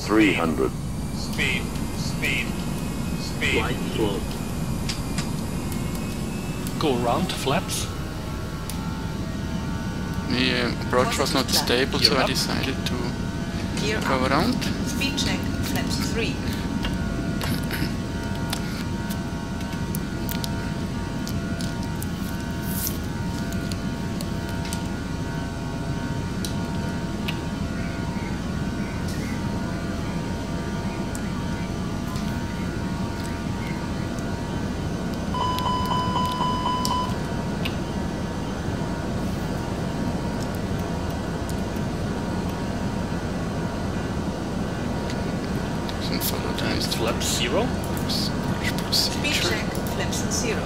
300. Speed, speed, speed. Flight slope. Go around flaps. The approach was not stable, so Gear I up. decided to Gear go up. around. Speed check, flaps 3. And follow the And flap 0. Speed procedure. check, flaps 0.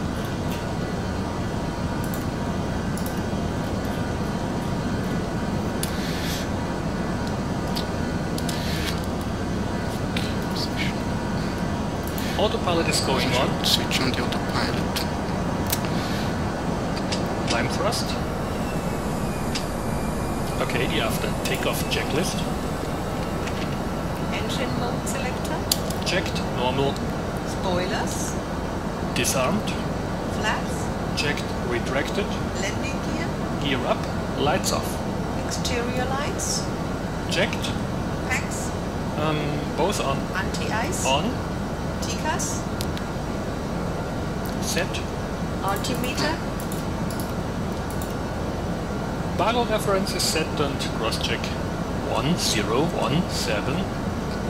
Autopilot is going on. Switch on the autopilot. Climb thrust. Okay, the after takeoff checklist. Engine mode selector, Checked. Normal. spoilers, Disarmed. flaps, Checked. Retracted. landing gear, Gear up. Lights off. exterior lights, Checked. packs, Both on. anti-ice, On. TCAS, Set. altimeter, Barrel reference is set and cross-check. 1017.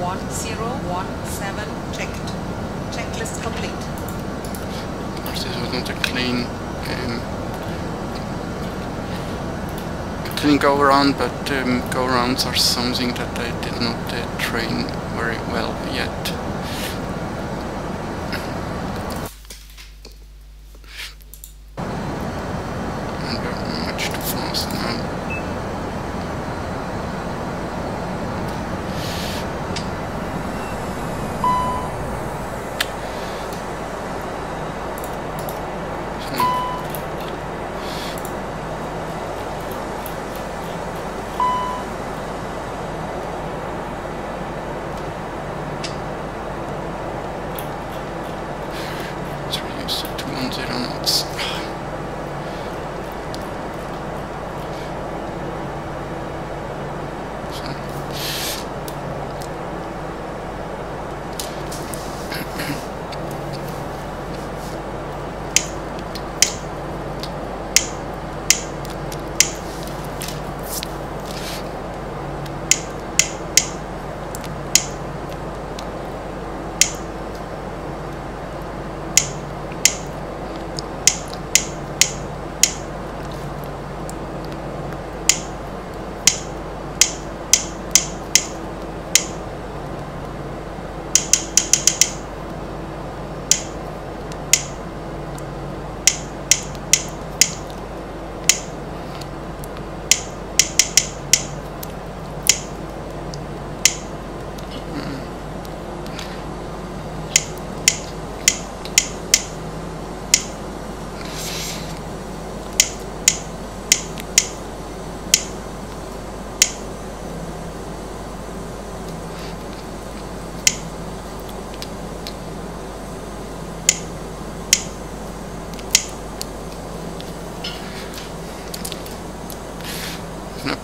1017 checked. Checklist complete. This was not a clean go around, but go arounds are something that I did not train very well yet. And we're much too fast now.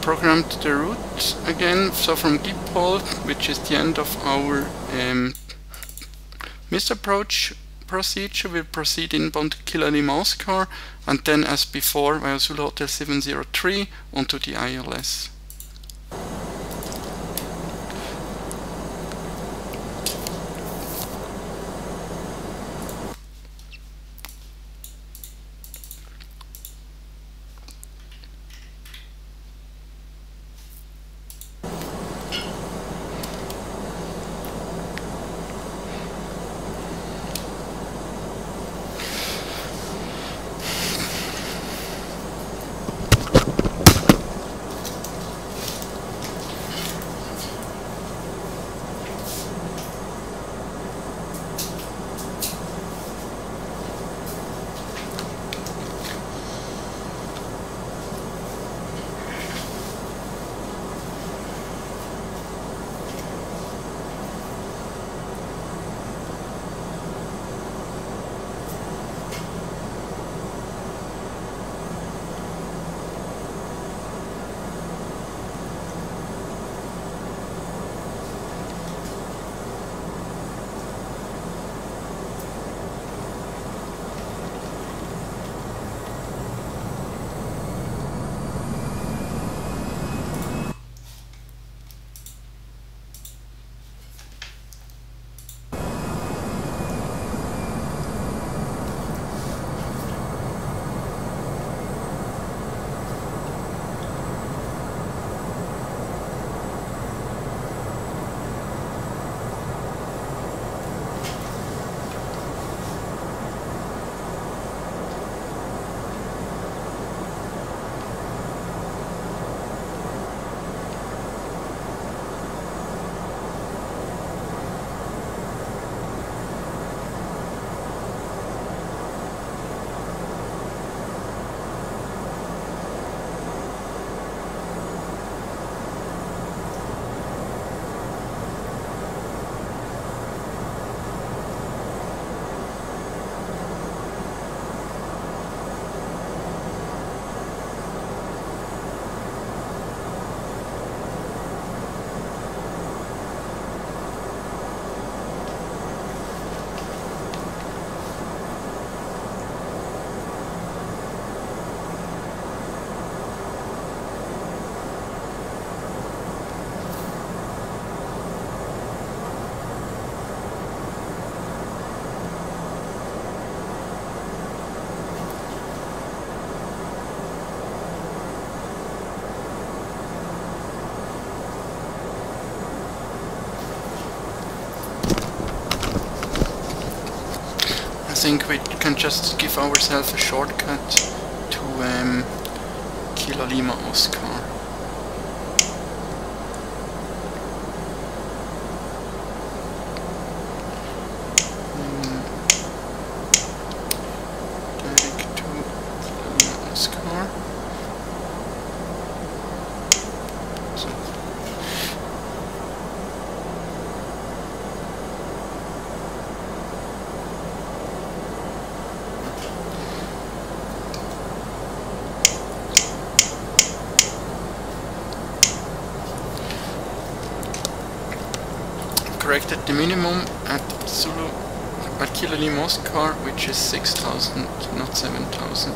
programmed the route again. So from Dipol, which is the end of our missed approach procedure, we'll proceed inbound to Kilo Lima Oscar, and then as before via Zulu Hotel 703 onto the ILS. I think we can just give ourselves a shortcut to Kilo Lima Oscar. Direct to Kilo Lima Oscar. So. Corrected the minimum at Kilo Lima Oscar, which is 6,000, not 7,000.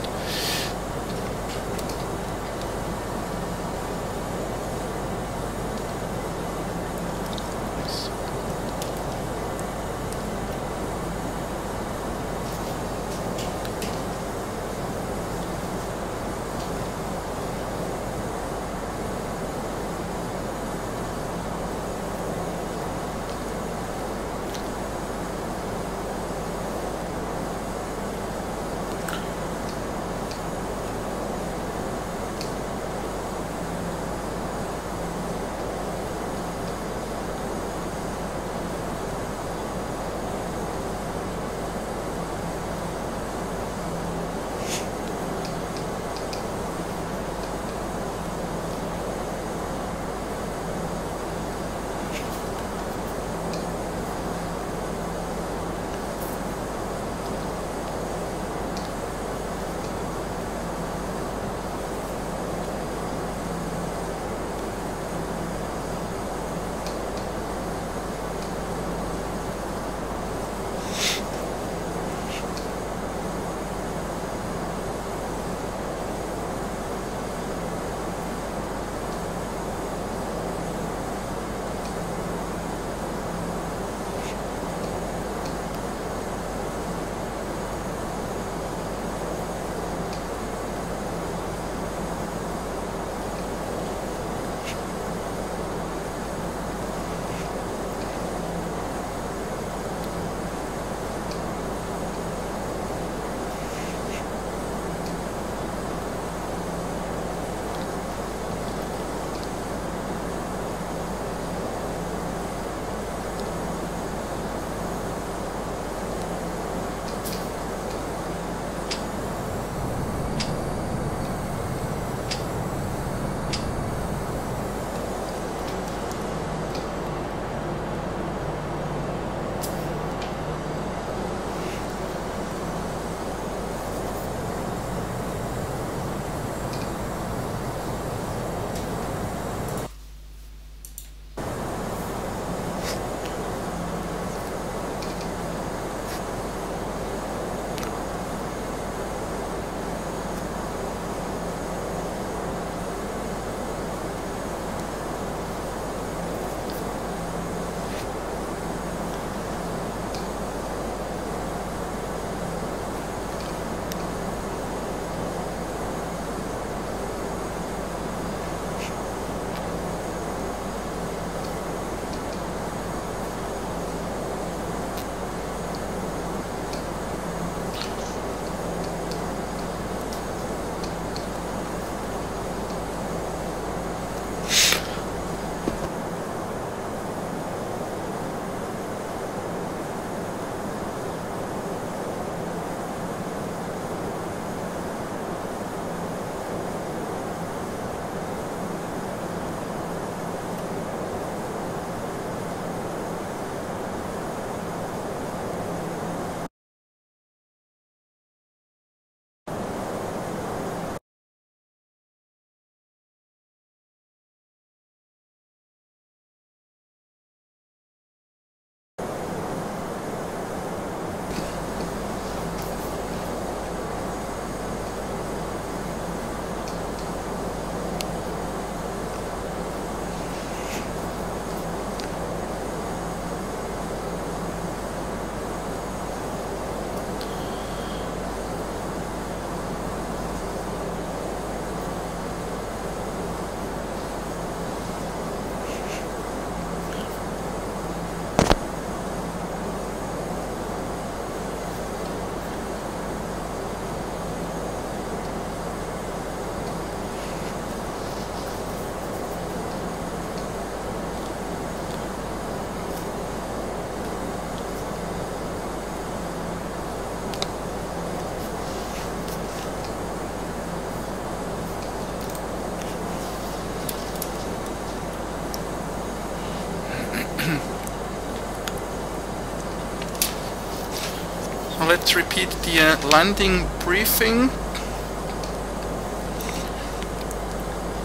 let's repeat the landing briefing.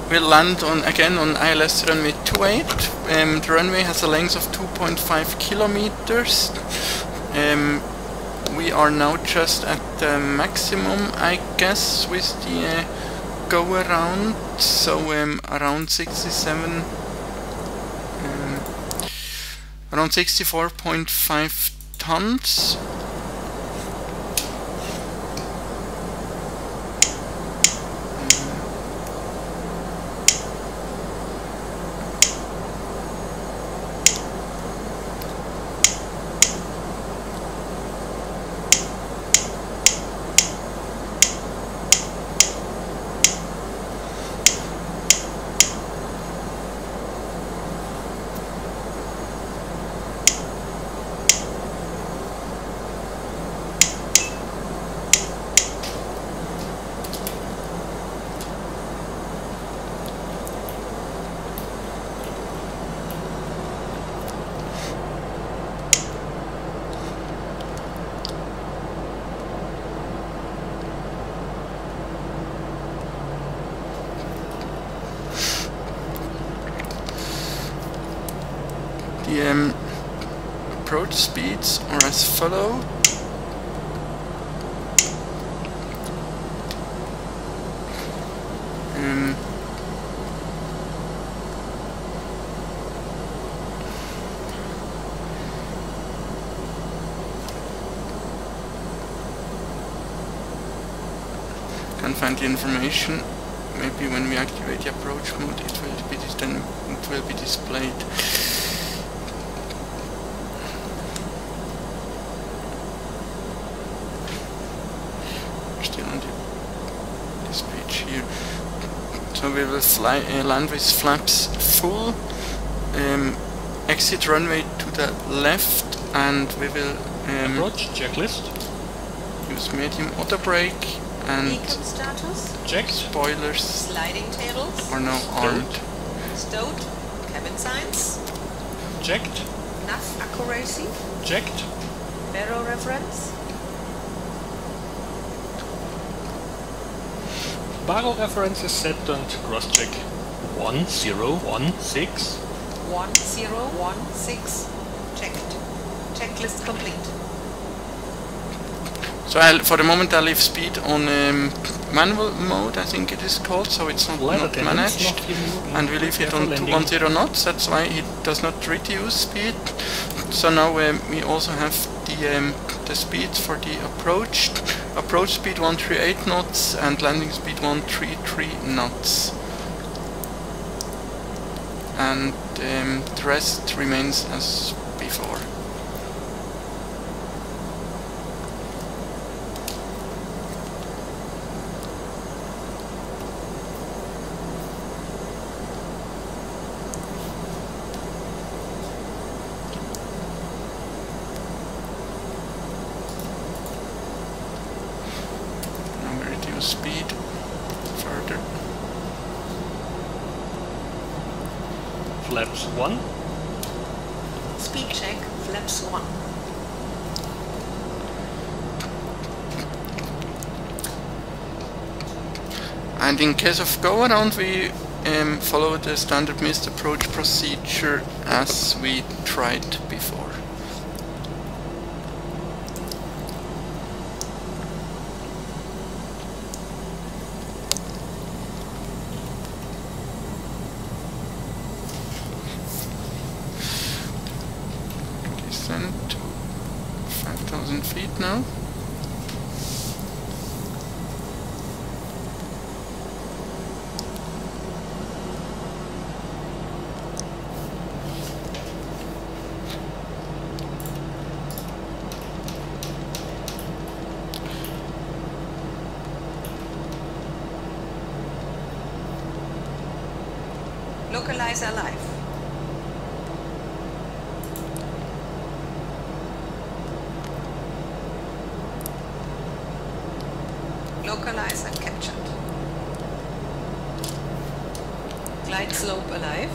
We'll land again on ILS runway 28. The runway has a length of 2.5 kilometers. We are now just at the maximum, I guess, with the go around. So around 67, around 64.5 tons. The approach speeds are as follow. Can't find the information. Maybe when we activate the approach mode, it will be displayed. Still on this page here. So we will land with flaps full. Exit runway to the left, and we will approach checklist. Use medium auto brake. And beacon status checked. Spoilers sliding tables are now armed. Stowed cabin signs checked. nav accuracy checked. barrel reference Barrel reference is set and cross check 1016. 1016 checked. Checklist complete. So for the moment I leave speed on manual mode, I think it is called, so it's not managed, and we leave it on 210 knots, that's why it does not reduce speed. So now we also have the speeds for the approach speed 138 knots and landing speed 133 knots. And the rest remains as before. Speed further. Flaps 1. Speed check, flaps 1. And in case of go around, we follow the standard missed approach procedure as we tried before. Descent to 5,000 feet now. Localizer live. Localizer captured. Glide slope alive.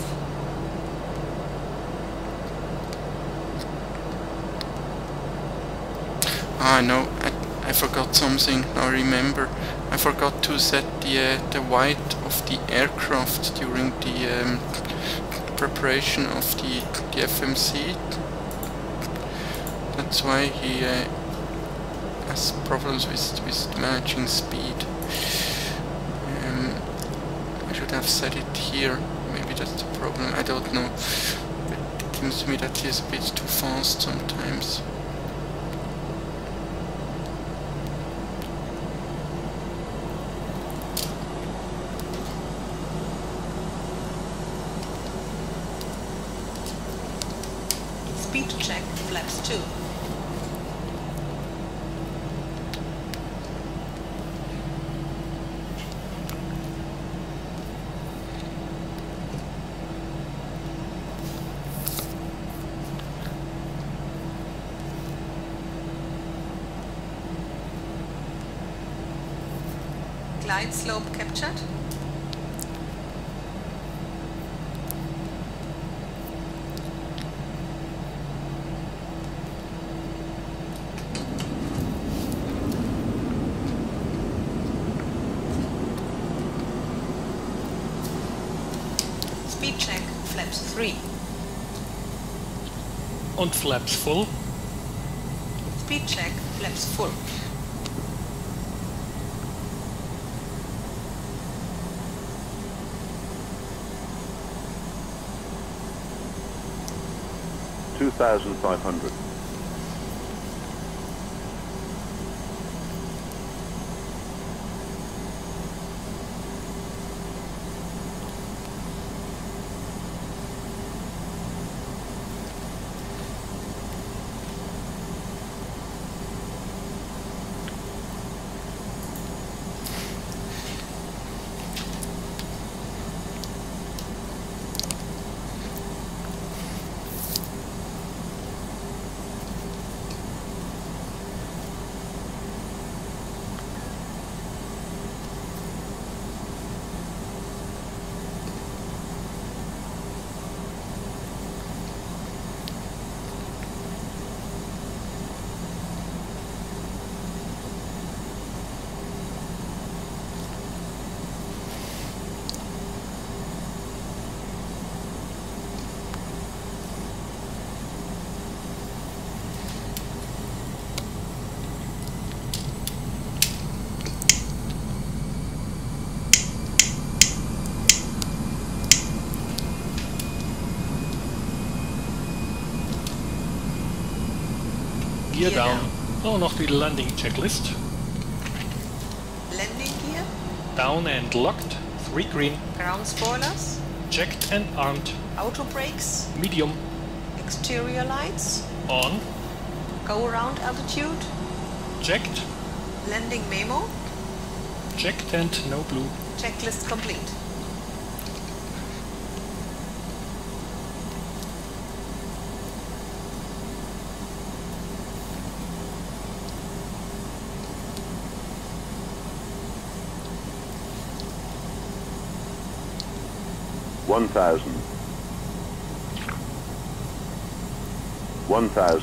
Ah, no, I forgot something. I remember. I forgot to set the weight of the aircraft during the preparation of the FMC. That's why he has problems with managing speed. I should have set it here. Maybe that's the problem. I don't know. But it seems to me that he is a bit too fast sometimes. Speed check, flaps 2. Glide slope captured. Speed check, flaps 3. Und flaps full. Speed check, flaps full. $2,500. Gear down. Oh, noch die Landing Checklist. Landing gear, Down and locked. 3 green. ground spoilers, Checked and armed. auto brakes, Medium. exterior lights, On. go around altitude, Checked. landing memo, Checked and no blue. checklist complete. $1,000. $1,000.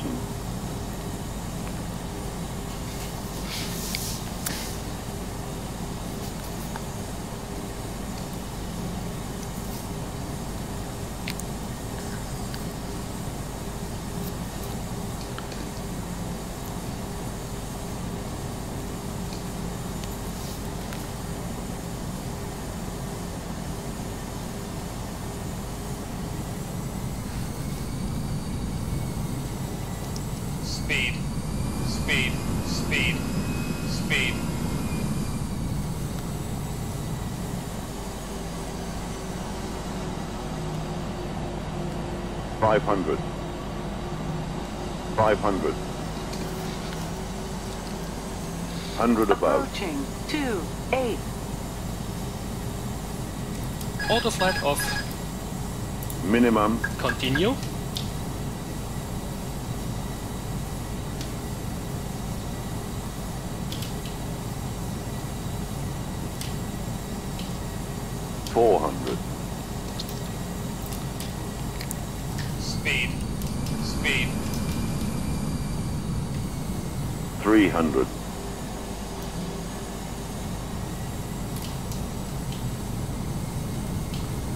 Speed, speed, speed, speed. $500. $500. 100 above. Approaching 28. Auto flight off. Minimum. Continue. $400. Speed, speed. 300.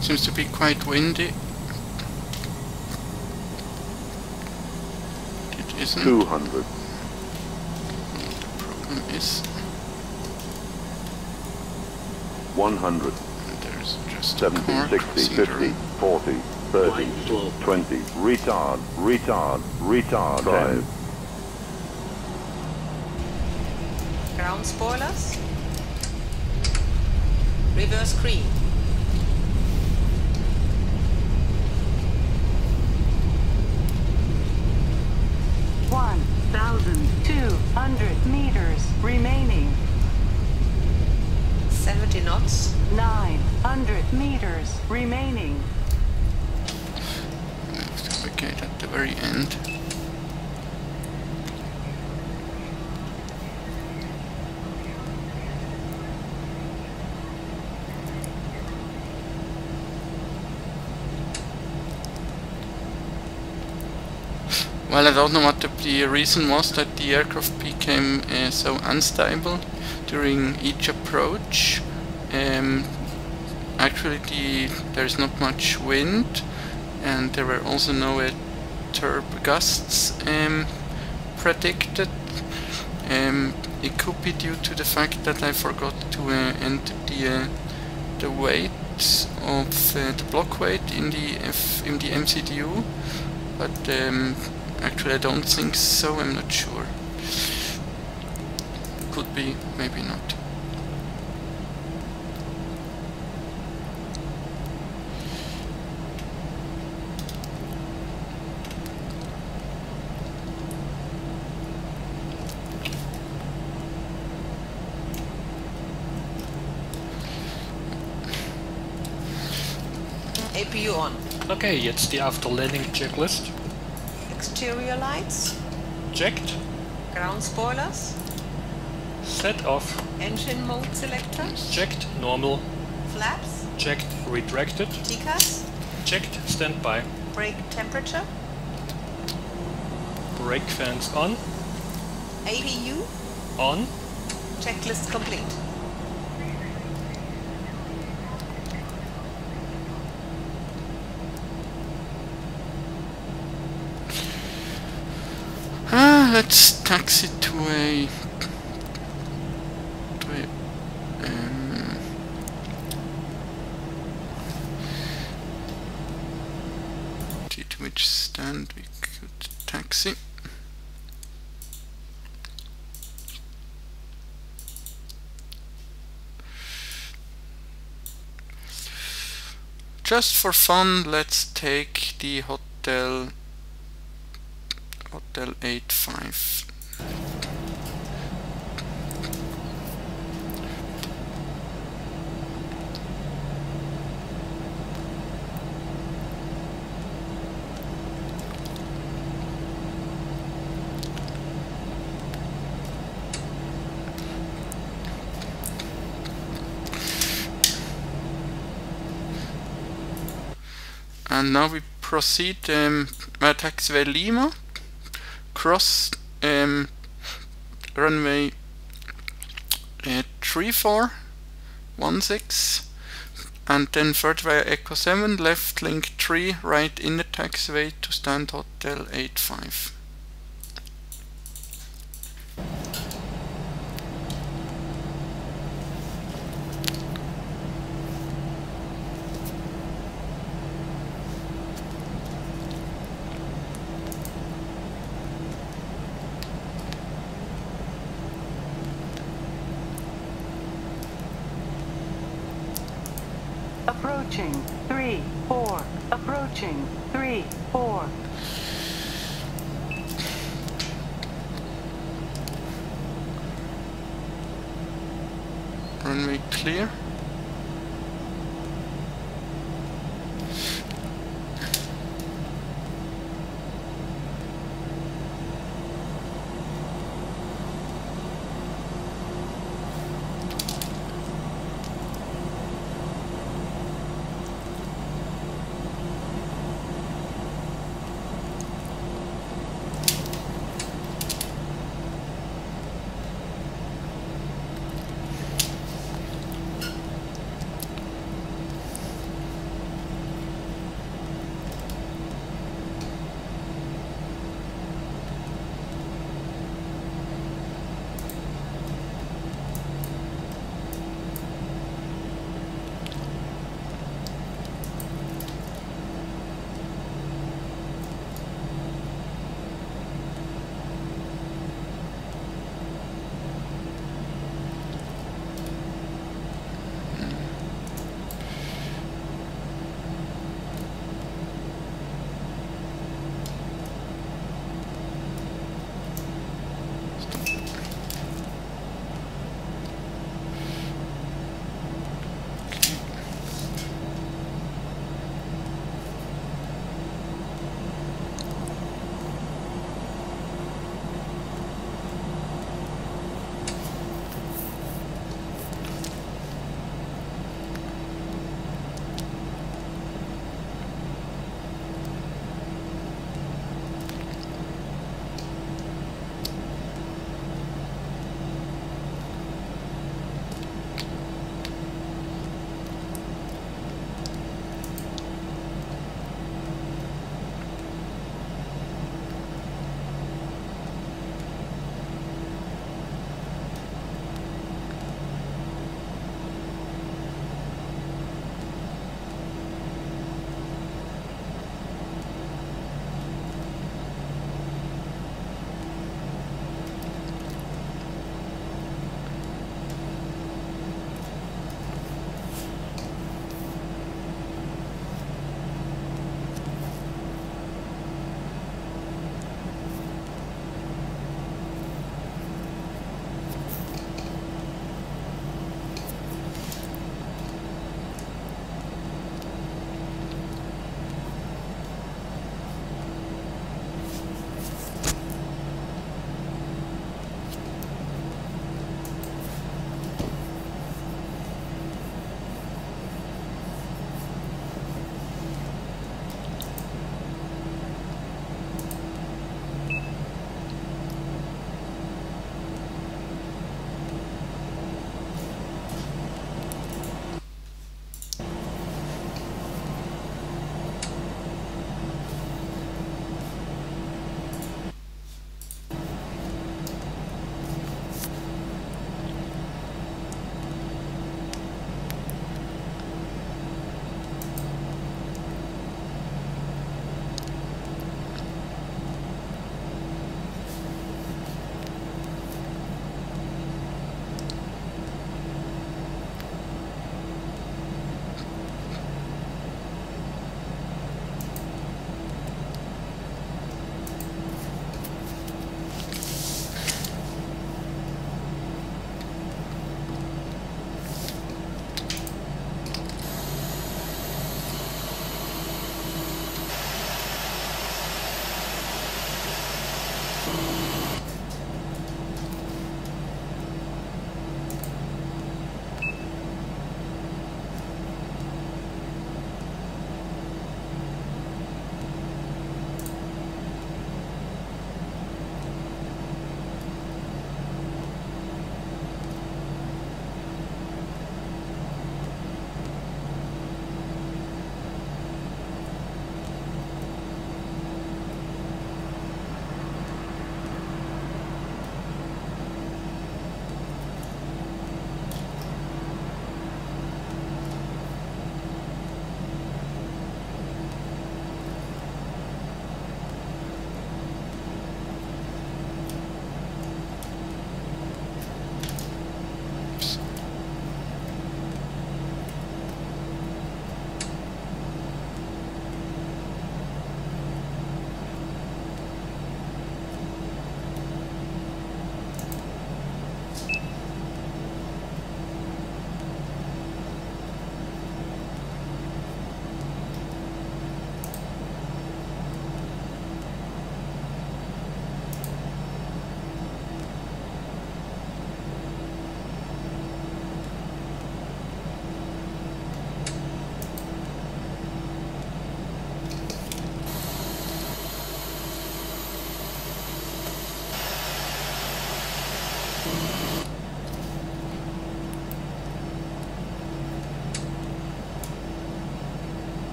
Seems to be quite windy. It isn't. 200. The problem is 100. there's just 70, a car 60, crossing 50, the road. 40, 30, 20. Retard, retard, retard. 5. Ground spoilers. Reverse green. One 1,200 meters remaining. 70 knots. 900 meters remaining. Okay, at the very end. Well, I don't know what the reason was that the aircraft became so unstable during each approach. Actually, there's not much wind, and there were also no turbo gusts predicted. It could be due to the fact that I forgot to enter the weight of the block weight in the MCDU, but actually I don't think so. I'm not sure. Could be, maybe not. APU on. Okay, jetzt die after landing checklist. Exterior lights. Checked. Ground spoilers. Set off. Engine mode selector. Checked. Normal. Flaps. Checked. Retracted. TCAS. Checked. Standby. Brake temperature. Brake fans on. APU. On. Checklist complete. Let's taxi to a to which stand we could taxi. Just for fun, let's take the Hotel 85. And now we proceed via taxiway Lima, cross runway 3416, and then further via Echo 7, left link 3, right in the taxiway to stand Hotel 85. Approaching 3-4. Approaching 3-4. Runway clear.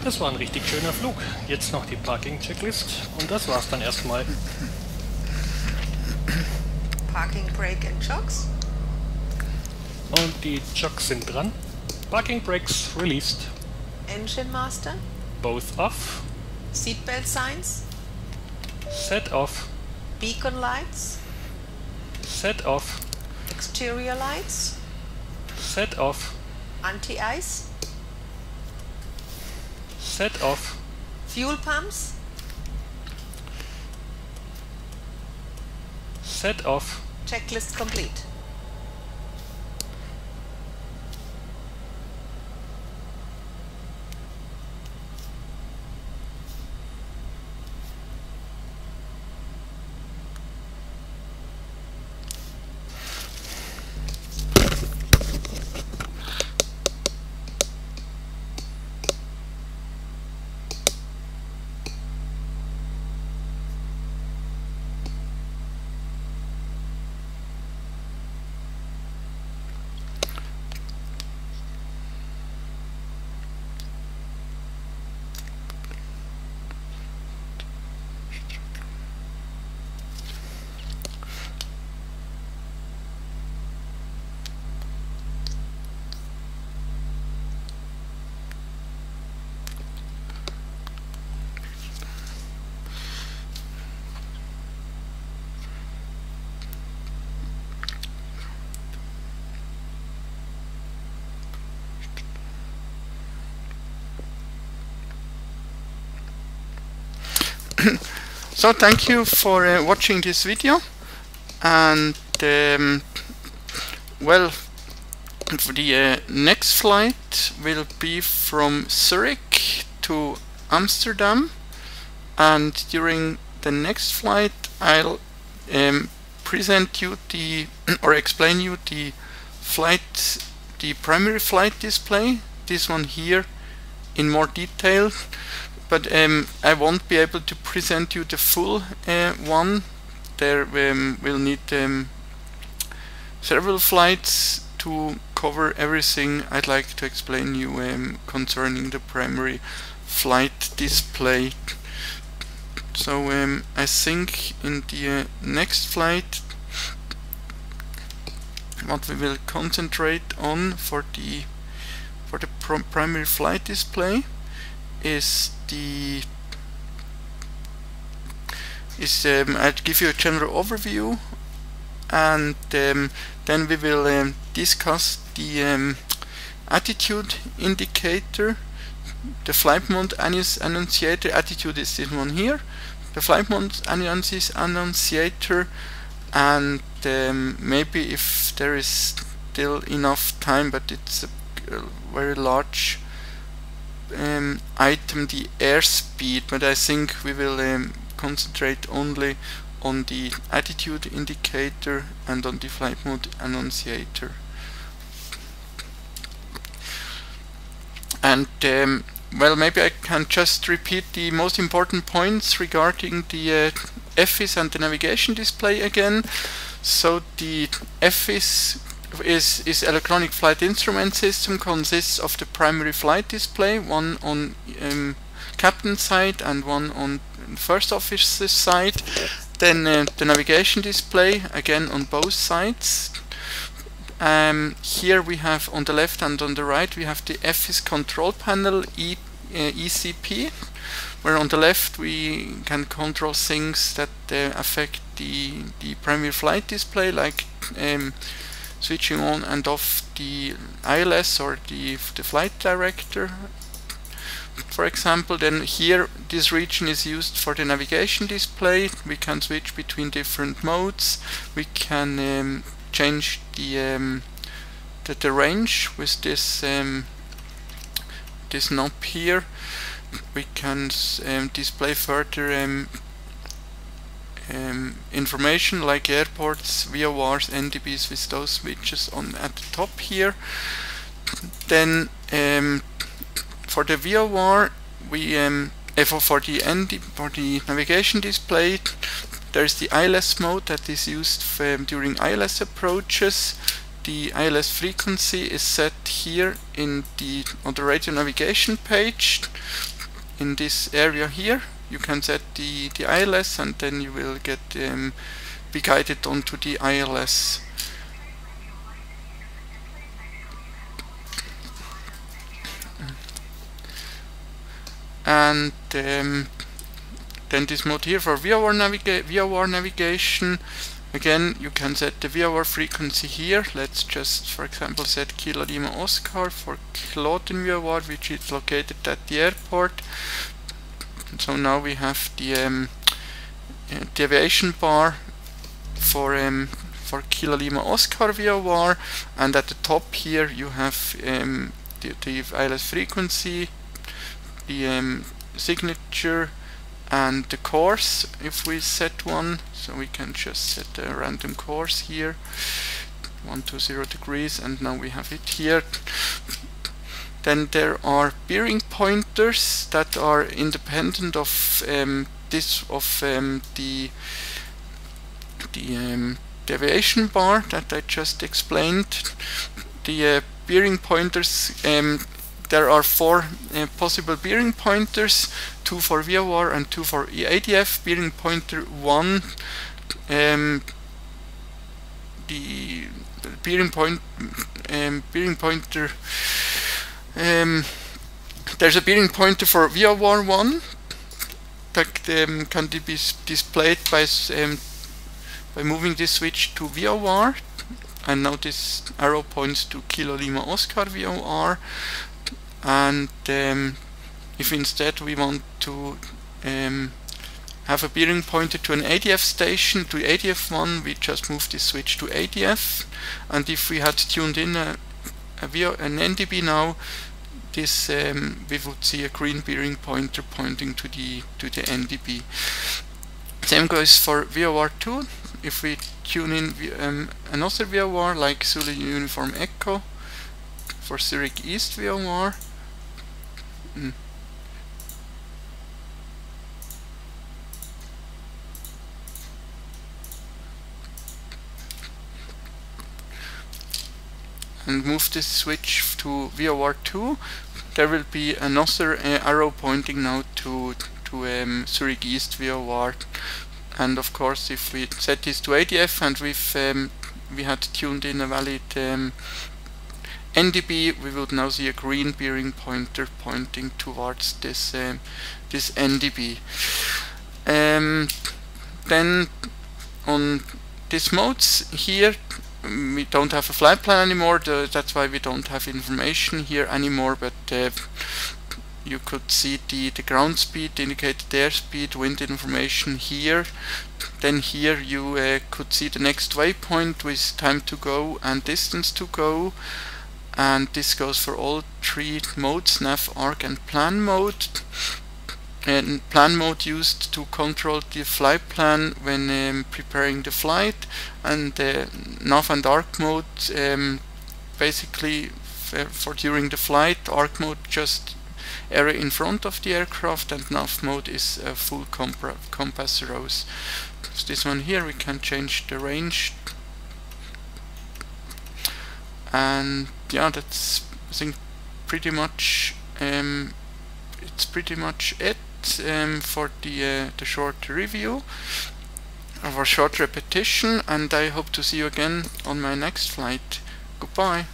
Das war ein richtig schöner Flug. Jetzt noch die Parking-Checklist und das war's dann erstmal. Parking brake and chocks. Und die Chocks sind dran. Parking brakes released. Engine master. Both off. Seatbelt signs. Set off. Beacon lights. Set off. Exterior lights. Set off. Anti-ice. Set off. Fuel pumps. Set off. Checklist complete. So thank you for watching this video, and well, the next flight will be from Zurich to Amsterdam, and during the next flight I'll present you the or explain you the primary flight display, this one here, in more detail. But I won't be able to present you the full one. There we'll need several flights to cover everything I'd like to explain you concerning the primary flight display. So I think in the next flight what we will concentrate on for the primary flight display is I'll give you a general overview, and then we will discuss the attitude indicator, the flight mode annunciator. Attitude is this one here, the flight mode annunciator, and maybe if there is still enough time, but it's a very large item, the airspeed, but I think we will concentrate only on the attitude indicator and on the flight mode annunciator. And well, maybe I can just repeat the most important points regarding the EFIS and the navigation display again. So the EFIS is electronic flight instrument system, consists of the primary flight display, one on captain side and one on first officer's side. Then the navigation display, again on both sides. Here we have on the left and on the right we have the EFIS control panel, ECP. where on the left we can control things that affect the primary flight display, like switching on and off the ILS or the flight director, for example. Then here this region is used for the navigation display. We can switch between different modes. We can change the range with this this knob here. We can display further information like airports, VORs, NDBs with those switches on at the top here. Then for the VOR, we for the navigation display, there's the ILS mode that is used during ILS approaches. The ILS frequency is set here on the radio navigation page. In this area here, you can set the ILS, and then you will get be guided onto the ILS. And then this mode here for VOR navigation. Again, you can set the VOR frequency here. Let's just, for example, set Kilo Lima Oscar for Kloten VOR, which is located at the airport. So now we have the deviation bar for Kilo Lima Oscar VOR, and at the top here you have the ILS frequency, the signature, and the course if we set one. So we can just set a random course here, 120 degrees, and now we have it here. Then there are bearing pointers that are independent of the deviation bar that I just explained. The bearing pointers, there are 4 possible bearing pointers, 2 for VOR and 2 for ADF. Bearing pointer 1, the bearing pointer, there's a bearing pointer for VOR 1 that can be displayed by moving this switch to VOR, and now this arrow points to Kilo Lima Oscar VOR. And if instead we want to have a bearing pointer to an ADF station, to ADF1, we just move this switch to ADF. And if we had tuned in an NDB now, this we would see a green bearing pointer pointing to the NDB. Same goes for VOR2. If we tune in another VOR like Zulu Uniform Echo for Zurich East VOR, and move this switch to VOR2, there will be another arrow pointing now to Zurich East VOR. And of course, if we set this to ADF and we had tuned in a valid NDB, we would now see a green bearing pointer pointing towards this NDB. Then on these modes here, we don't have a flight plan anymore. That's why we don't have information here anymore. But you could see the ground speed, indicated airspeed, wind information here. Then here you could see the next waypoint with time to go and distance to go. And this goes for all 3 modes, nav, arc and plan mode. And plan mode used to control the flight plan when preparing the flight, and nav and arc mode basically for during the flight. Arc mode just area in front of the aircraft, and nav mode is a full compass rose. So this one here, we can change the range. And yeah, that's, I think, pretty much it's pretty much it for the short review of our short repetition, and I hope to see you again on my next flight. Goodbye.